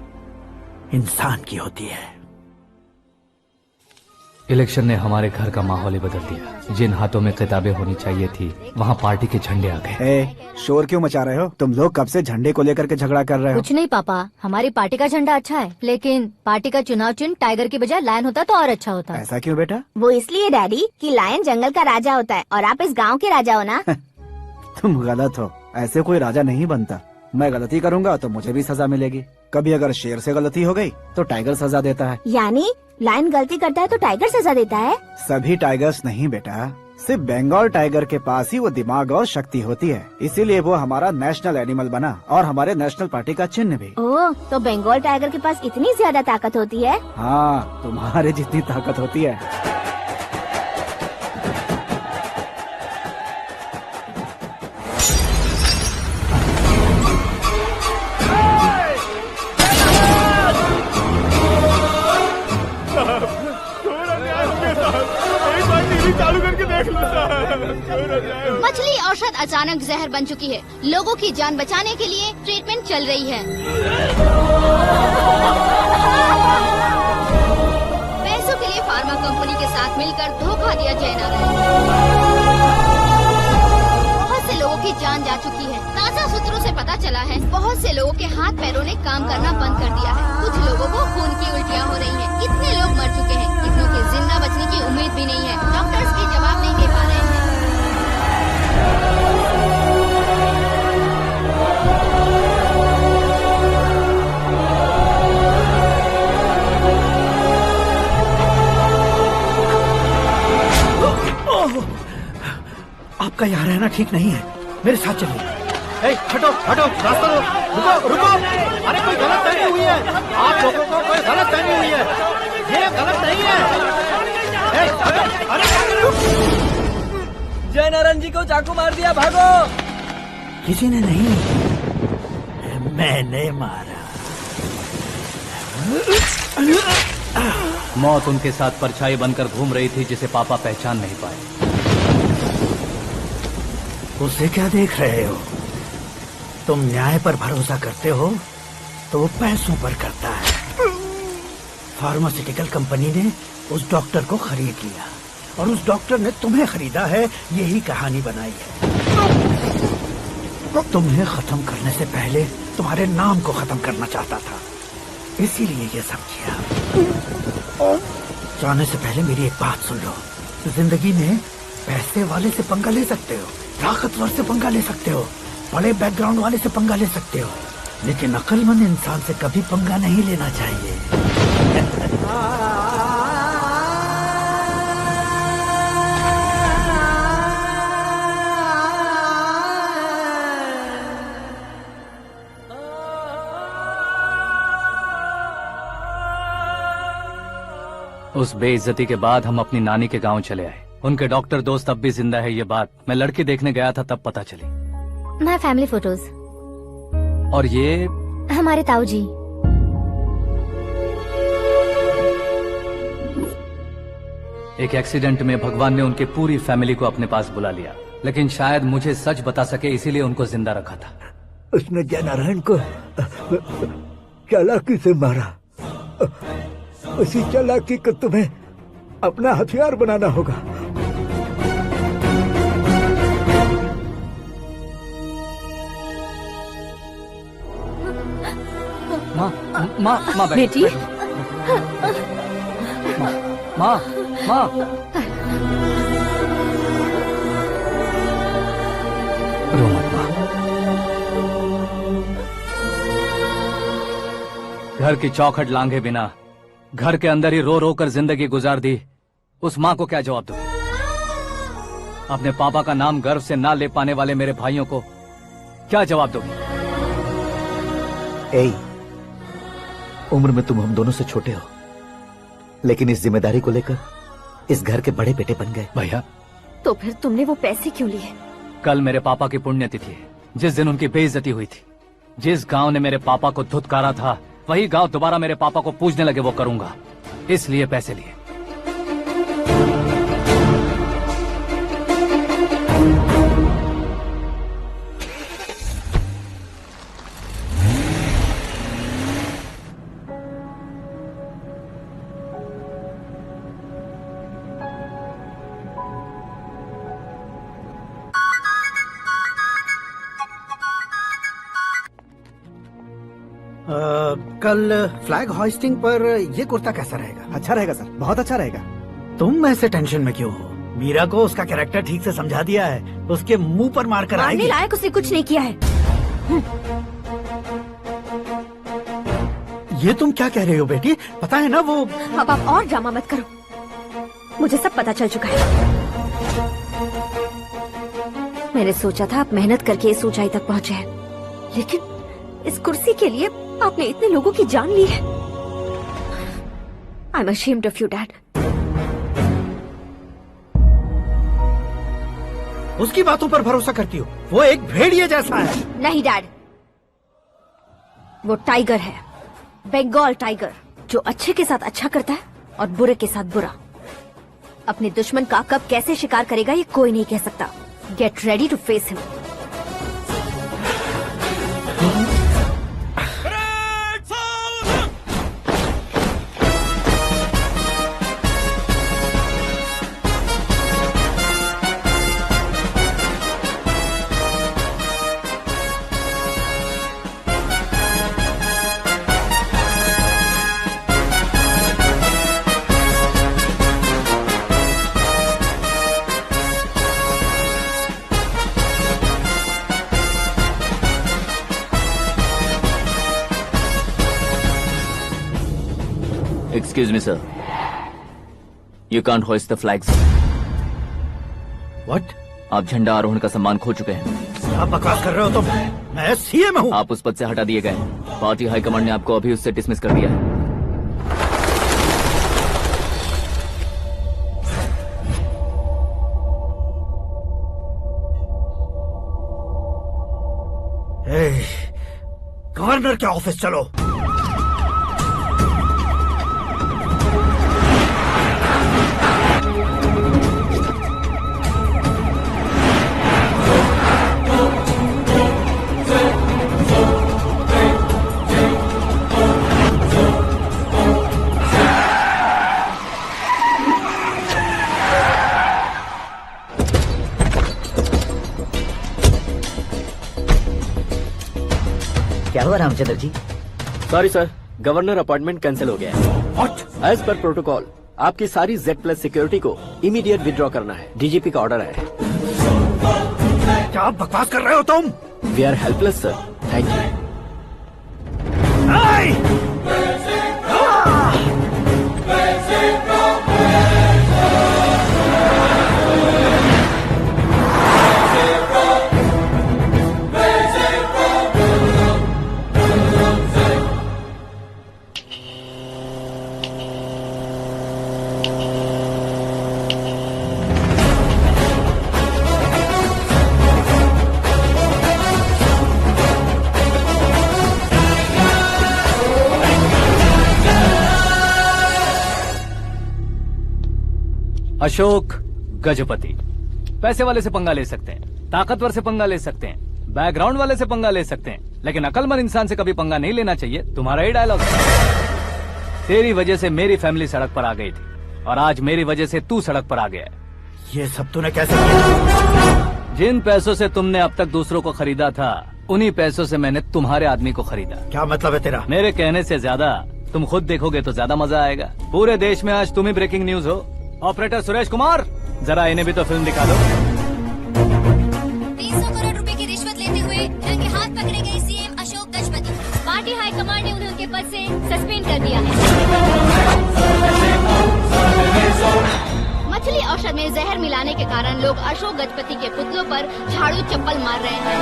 N: इंसान की होती है।
B: इलेक्शन ने हमारे घर का माहौल ही बदल दिया। जिन हाथों में किताबें होनी चाहिए थी, वहाँ पार्टी के झंडे आ गए।
A: शोर क्यों मचा रहे हो? तुम लोग कब से झंडे को लेकर के झगड़ा कर रहे हो?
E: कुछ नहीं पापा, हमारी पार्टी का झंडा अच्छा है, लेकिन पार्टी का चुनाव चिन्ह टाइगर की बजाय लायन होता तो और अच्छा होता।
A: ऐसा क्यों बेटा?
L: वो इसलिए डैडी कि लायन जंगल का राजा होता है और आप इस गांव के राजा हो ना।
A: तुम गलत हो, ऐसे कोई राजा नहीं बनता। मैं गलती करूंगा तो मुझे भी सजा मिलेगी। कभी अगर शेर से गलती हो गई तो टाइगर सजा देता है।
L: यानी लायन गलती करता है तो टाइगर सजा देता है?
A: सभी टाइगर्स नहीं बेटा, सिर्फ बंगाल टाइगर के पास ही वो दिमाग और शक्ति होती है, इसीलिए वो हमारा नेशनल एनिमल बना और हमारे नेशनल पार्टी का चिन्ह भी।
L: ओह, तो बंगाल टाइगर के पास इतनी ज्यादा ताकत होती है?
A: हाँ, तुम्हारे जितनी ताकत होती है।
O: चालू करके देख लो। मछली औषध अचानक जहर बन चुकी है। लोगों की जान बचाने के लिए ट्रीटमेंट चल रही है। पैसों के लिए फार्मा कंपनी के साथ मिलकर धोखा दिया जयनारायण। बहुत से लोगों की जान जा चुकी है। ताजा सूत्रों से पता चला है बहुत से लोगों के हाथ पैरों ने काम करना बंद कर दिया है। कुछ लोगों को खून की उल्टियाँ हो रही हैं। कितने लोग मर चुके हैं, कितनों के जिंदा बचने की उम्मीद भी नहीं है। डॉक्टर्स भी जवाब नहीं दे पा रहे हैं।
N: आपका यहाँ रहना ठीक नहीं है, मेरे साथ चलिए। हटो हटो, रास्ता दो, रुको रुको। अरे कोई गलत फहमी हुई है, आप लोगों को कोई गलत फहमी हुई है, ये गलत नहीं है। हटो, अरे
M: जयनारायण जी को चाकू मार दिया, भागो।
N: किसी ने नहीं, मैंने मारा।
B: मौत उनके साथ परछाई बनकर घूम रही थी, जिसे पापा पहचान नहीं पाए।
N: उसे क्या देख रहे हो? तुम न्याय पर भरोसा करते हो तो वो पैसों पर करता है। फार्मास्यूटिकल कंपनी ने उस डॉक्टर को खरीद लिया और उस डॉक्टर ने तुम्हें खरीदा है, यही कहानी बनाई है। तुम्हें खत्म करने से पहले तुम्हारे नाम को खत्म करना चाहता था, इसीलिए ये सब किया। जाने से पहले मेरी एक बात सुन लो। जिंदगी में पैसे वाले से पंगा ले सकते हो, ताकतवर से पंगा ले सकते हो, बड़े बैकग्राउंड वाले से पंगा ले सकते हो, लेकिन अक्लमंद इंसान से कभी पंगा नहीं लेना चाहिए।
B: उस बेइज्जती के बाद हम अपनी नानी के गांव चले आए। उनके डॉक्टर दोस्त अब भी जिंदा है, ये बात मैं लड़की देखने गया था तब पता चली।
E: My family photos.
B: और ये
E: हमारे ताऊ जी।
B: एक एक्सीडेंट में भगवान ने उनकी पूरी फैमिली को अपने पास बुला लिया, लेकिन शायद मुझे सच बता सके इसीलिए उनको जिंदा रखा था।
D: उसने जयनारायण को चालाकी से मारा। उसी चालाकी को तुम्हें अपना हथियार बनाना होगा।
B: माँ माँ माँ
L: बेटी,
B: माँ माँ रो मत माँ। घर की चौखट लांघे बिना घर के अंदर ही रो रो कर जिंदगी गुजार दी उस माँ को क्या जवाब दूं? अपने पापा का नाम गर्व से ना ले पाने वाले मेरे भाइयों को क्या जवाब दूंगी?
D: उम्र में तुम हम दोनों से छोटे हो, लेकिन इस जिम्मेदारी को लेकर इस घर के बड़े बेटे बन गए।
B: भैया,
L: तो फिर तुमने वो पैसे क्यों लिए?
B: कल मेरे पापा की पुण्यतिथि है, जिस दिन उनकी बेइज्जती हुई थी। जिस गांव ने मेरे पापा को धुतकारा था, वही गांव दोबारा मेरे पापा को पूजने लगे वो करूंगा, इसलिए पैसे लिए।
N: कल फ्लैग होइस्टिंग पर ये कुर्ता कैसा रहेगा?
A: अच्छा रहेगा सर, बहुत अच्छा रहेगा।
N: तुम ऐसे टेंशन में क्यों हो? मीरा को उसका कैरेक्टर ठीक से समझा दिया है, उसके मुंह पर मारकर
L: मारने
N: आएगी।
L: लायक उसने कुछ नहीं किया है।
N: ये तुम क्या कह रहे हो बेटी? पता है ना वो।
L: अब आप और ड्रामा मत करो, मुझे सब पता चल चुका है। मैंने सोचा था आप मेहनत करके इस ऊंचाई तक पहुंचे हैं, लेकिन इस कुर्सी के लिए आपने इतने लोगों की जान ली है। I am ashamed of you, Dad.
N: उसकी बातों पर भरोसा करती हो? वो एक भेड़िए जैसा है।
L: नहीं डैड, वो टाइगर है, बंगाल टाइगर, जो अच्छे के साथ अच्छा करता है और बुरे के साथ बुरा। अपने दुश्मन का कब कैसे शिकार करेगा ये कोई नहीं कह सकता। Get ready to face him.
M: Excuse me, sir. You can't hoist the flags.
N: What?
M: आप झंडा आरोहण का सम्मान खो चुके हैं।
N: क्या बकवास कर रहे हो तुम? मैं सीएम हूँ।
M: आप उस पद से हटा दिए गए। पार्टी हाईकमांड ने आपको अभी उससे डिसमिस कर दिया है।
N: गवर्नर के ऑफिस चलो।
C: क्या हुआ Ramchandra ji?
K: Sorry sir, governor appointment cancel हो गया है।
N: What?
K: एज पर प्रोटोकॉल आपकी सारी Z+ सिक्योरिटी को इमीडिएट विड्रॉ करना है। डीजीपी का ऑर्डर है।
N: क्या बकवास कर रहे हो तुम?
K: We are helpless sir. Thank you.
B: Ashok Gajapati. पैसे वाले से पंगा ले सकते हैं, ताकतवर से पंगा ले सकते हैं, बैकग्राउंड वाले से पंगा ले सकते हैं, लेकिन अकलमंद इंसान से कभी पंगा नहीं लेना चाहिए। तुम्हारा ही डायलॉग। तेरी वजह से मेरी फैमिली सड़क पर आ गई थी और आज मेरी वजह से तू सड़क पर आ गया है।
N: ये सब तूने कैसे किया?
B: जिन पैसों से तुमने अब तक दूसरों को खरीदा था, उन्हीं पैसों से मैंने तुम्हारे आदमी को खरीदा।
N: क्या मतलब है तेरा?
B: मेरे कहने से ज्यादा तुम खुद देखोगे तो ज्यादा मजा आएगा। पूरे देश में आज तुम ही ब्रेकिंग न्यूज हो। ऑपरेटर सुरेश कुमार, जरा इन्हें भी तो फिल्म दिखा दो।
O: 300 करोड़ रुपए की रिश्वत लेते हुए रंगे हाथ पकड़े गए CM Ashok Gajapati. Party high command ने उन्हें उनके पद से सस्पेंड कर दिया है। मछली औषध में जहर मिलाने के कारण लोग अशोक गजपति के पुतलों पर झाड़ू चप्पल मार रहे हैं।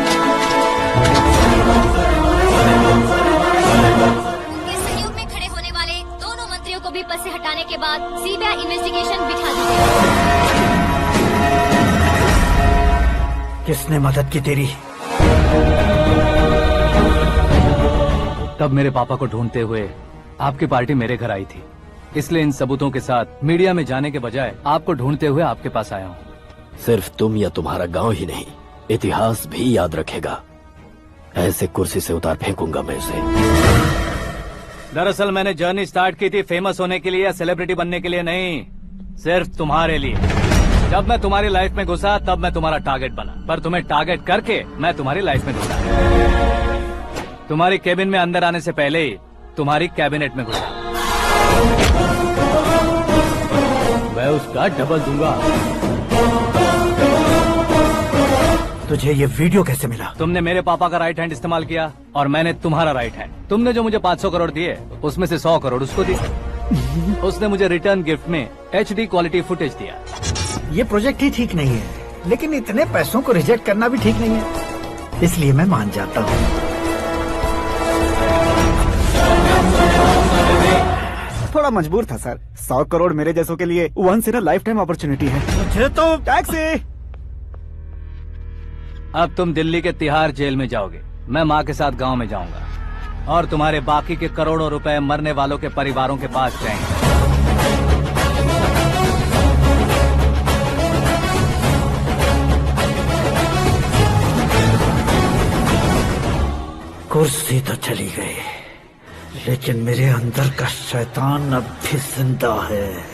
O: उनके सहयोग में खड़े होने वाले दोनों मंत्रियों
F: को भी पद से हटाने के बाद सीबीआई इन्वेस्टिगेशन बिठा दी गई।
N: किसने मदद की तेरी?
B: तब मेरे पापा को ढूंढते हुए आपकी पार्टी मेरे घर आई थी, इसलिए इन सबूतों के साथ मीडिया में जाने के बजाय आपको ढूंढते हुए आपके पास आया हूँ।
K: सिर्फ तुम या तुम्हारा गांव ही नहीं, इतिहास भी याद रखेगा। ऐसे कुर्सी से उतार फेंकूंगा मैं उसे।
B: दरअसल मैंने जर्नी स्टार्ट की थी फेमस होने के लिए या सेलिब्रिटी बनने के लिए नहीं, सिर्फ तुम्हारे लिए। जब मैं तुम्हारी लाइफ में घुसा तब मैं तुम्हारा टारगेट बना, पर तुम्हें टारगेट करके मैं तुम्हारी लाइफ में घुसा। तुम्हारी केबिन में अंदर आने से पहले ही तुम्हारी कैबिनेट में घुसा।
J: मैं उसका डबल दूंगा।
N: तुझे ये वीडियो कैसे मिला?
B: तुमने मेरे पापा का राइट हैंड इस्तेमाल किया और मैंने तुम्हारा राइट हैंड। तुमने जो मुझे 500 करोड़ दिए उसमें से 100 करोड़ उसको दी। उसने मुझे रिटर्न गिफ्ट में HD क्वालिटी फुटेज दिया।
N: ये प्रोजेक्ट ही ठीक नहीं है, लेकिन इतने पैसों को रिजेक्ट करना भी ठीक नहीं है, इसलिए मैं मान जाता हूँ।
A: थोड़ा मजबूर था सर। 100 करोड़ मेरे जैसों के लिए once in a lifetime opportunity है।
N: मुझे तो
A: टैक्सी।
B: अब तुम दिल्ली के तिहाड़ जेल में जाओगे, मैं माँ के साथ गांव में जाऊंगा और तुम्हारे बाकी के करोड़ों रुपए मरने वालों के परिवारों के पास जाएंगे।
N: कुर्सी तो चली गई, लेकिन मेरे अंदर का शैतान अब भी जिंदा है।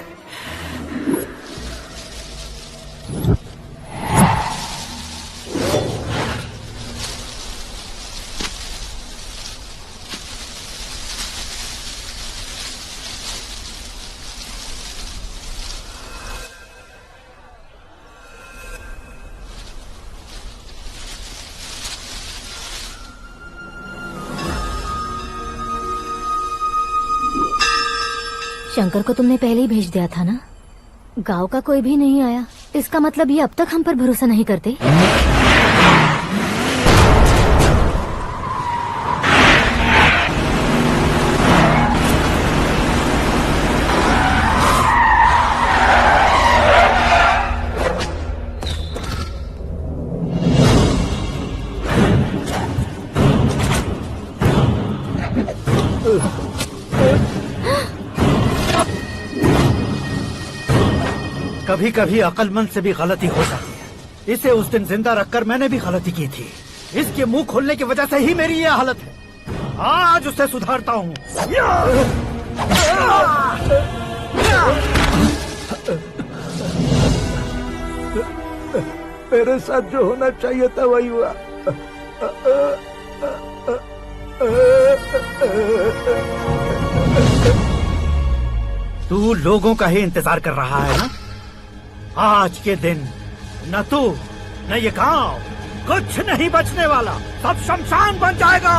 E: शंकर को तुमने पहले ही भेज दिया था ना? गांव का कोई भी नहीं आया, इसका मतलब ये अब तक हम पर भरोसा नहीं करते।
N: कभी कभी अक्लमंद से भी गलती हो जाती है। इसे उस दिन जिंदा रखकर मैंने भी गलती की थी। इसके मुंह खोलने की वजह से ही मेरी ये हालत है। आज उसे सुधारता हूँ।
P: मेरे साथ जो होना चाहिए था वही हुआ।
N: तू लोगों का ही इंतजार कर रहा है ना? आज के दिन न तू न ये गांव कुछ नहीं बचने वाला, सब शमशान बन जाएगा।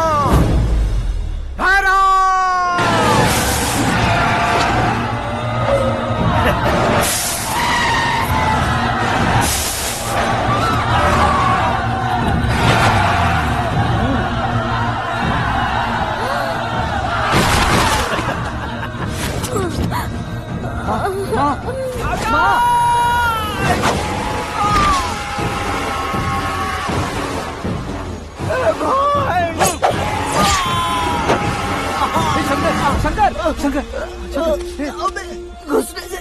I: घुसने से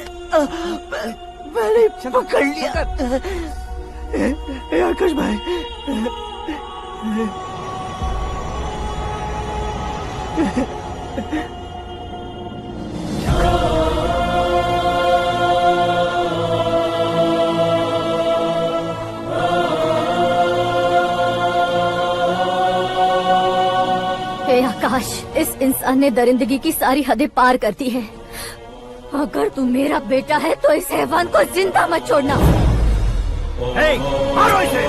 I: मैंने पकड़ लिया। आकाश भाई,
E: हे आकाश, इस इंसान ने दरिंदगी की सारी हदें पार कर दी है। अगर तू मेरा बेटा है तो इस हैवान को जिंदा मत छोड़ना।
N: मारो इसे।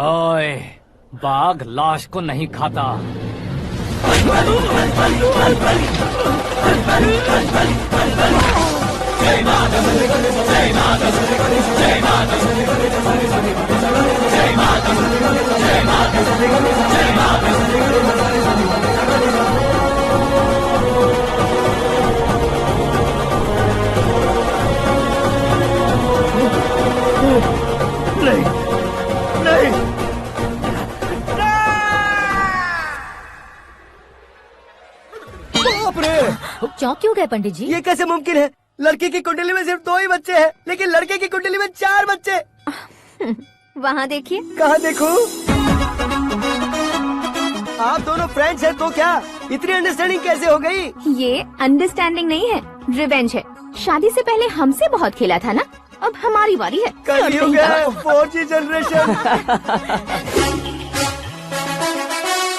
B: ओए, बाघ लाश को नहीं खाता।
I: नहीं नहीं बाप रे!
E: चौंक क्यों गए पंडित जी?
I: ये कैसे मुमकिन है? लड़की की कुंडली में सिर्फ 2 ही बच्चे हैं, लेकिन लड़के की कुंडली में 4 बच्चे।
L: वहाँ देखिए।
I: कहाँ देखूं? आप दोनों फ्रेंड्स हैं तो क्या इतनी अंडरस्टैंडिंग कैसे हो गई?
L: ये अंडरस्टैंडिंग नहीं है, रिवेंज है। शादी से पहले हमसे बहुत खेला था ना, अब हमारी बारी है।
I: कलयुग है, 4G जनरेशन।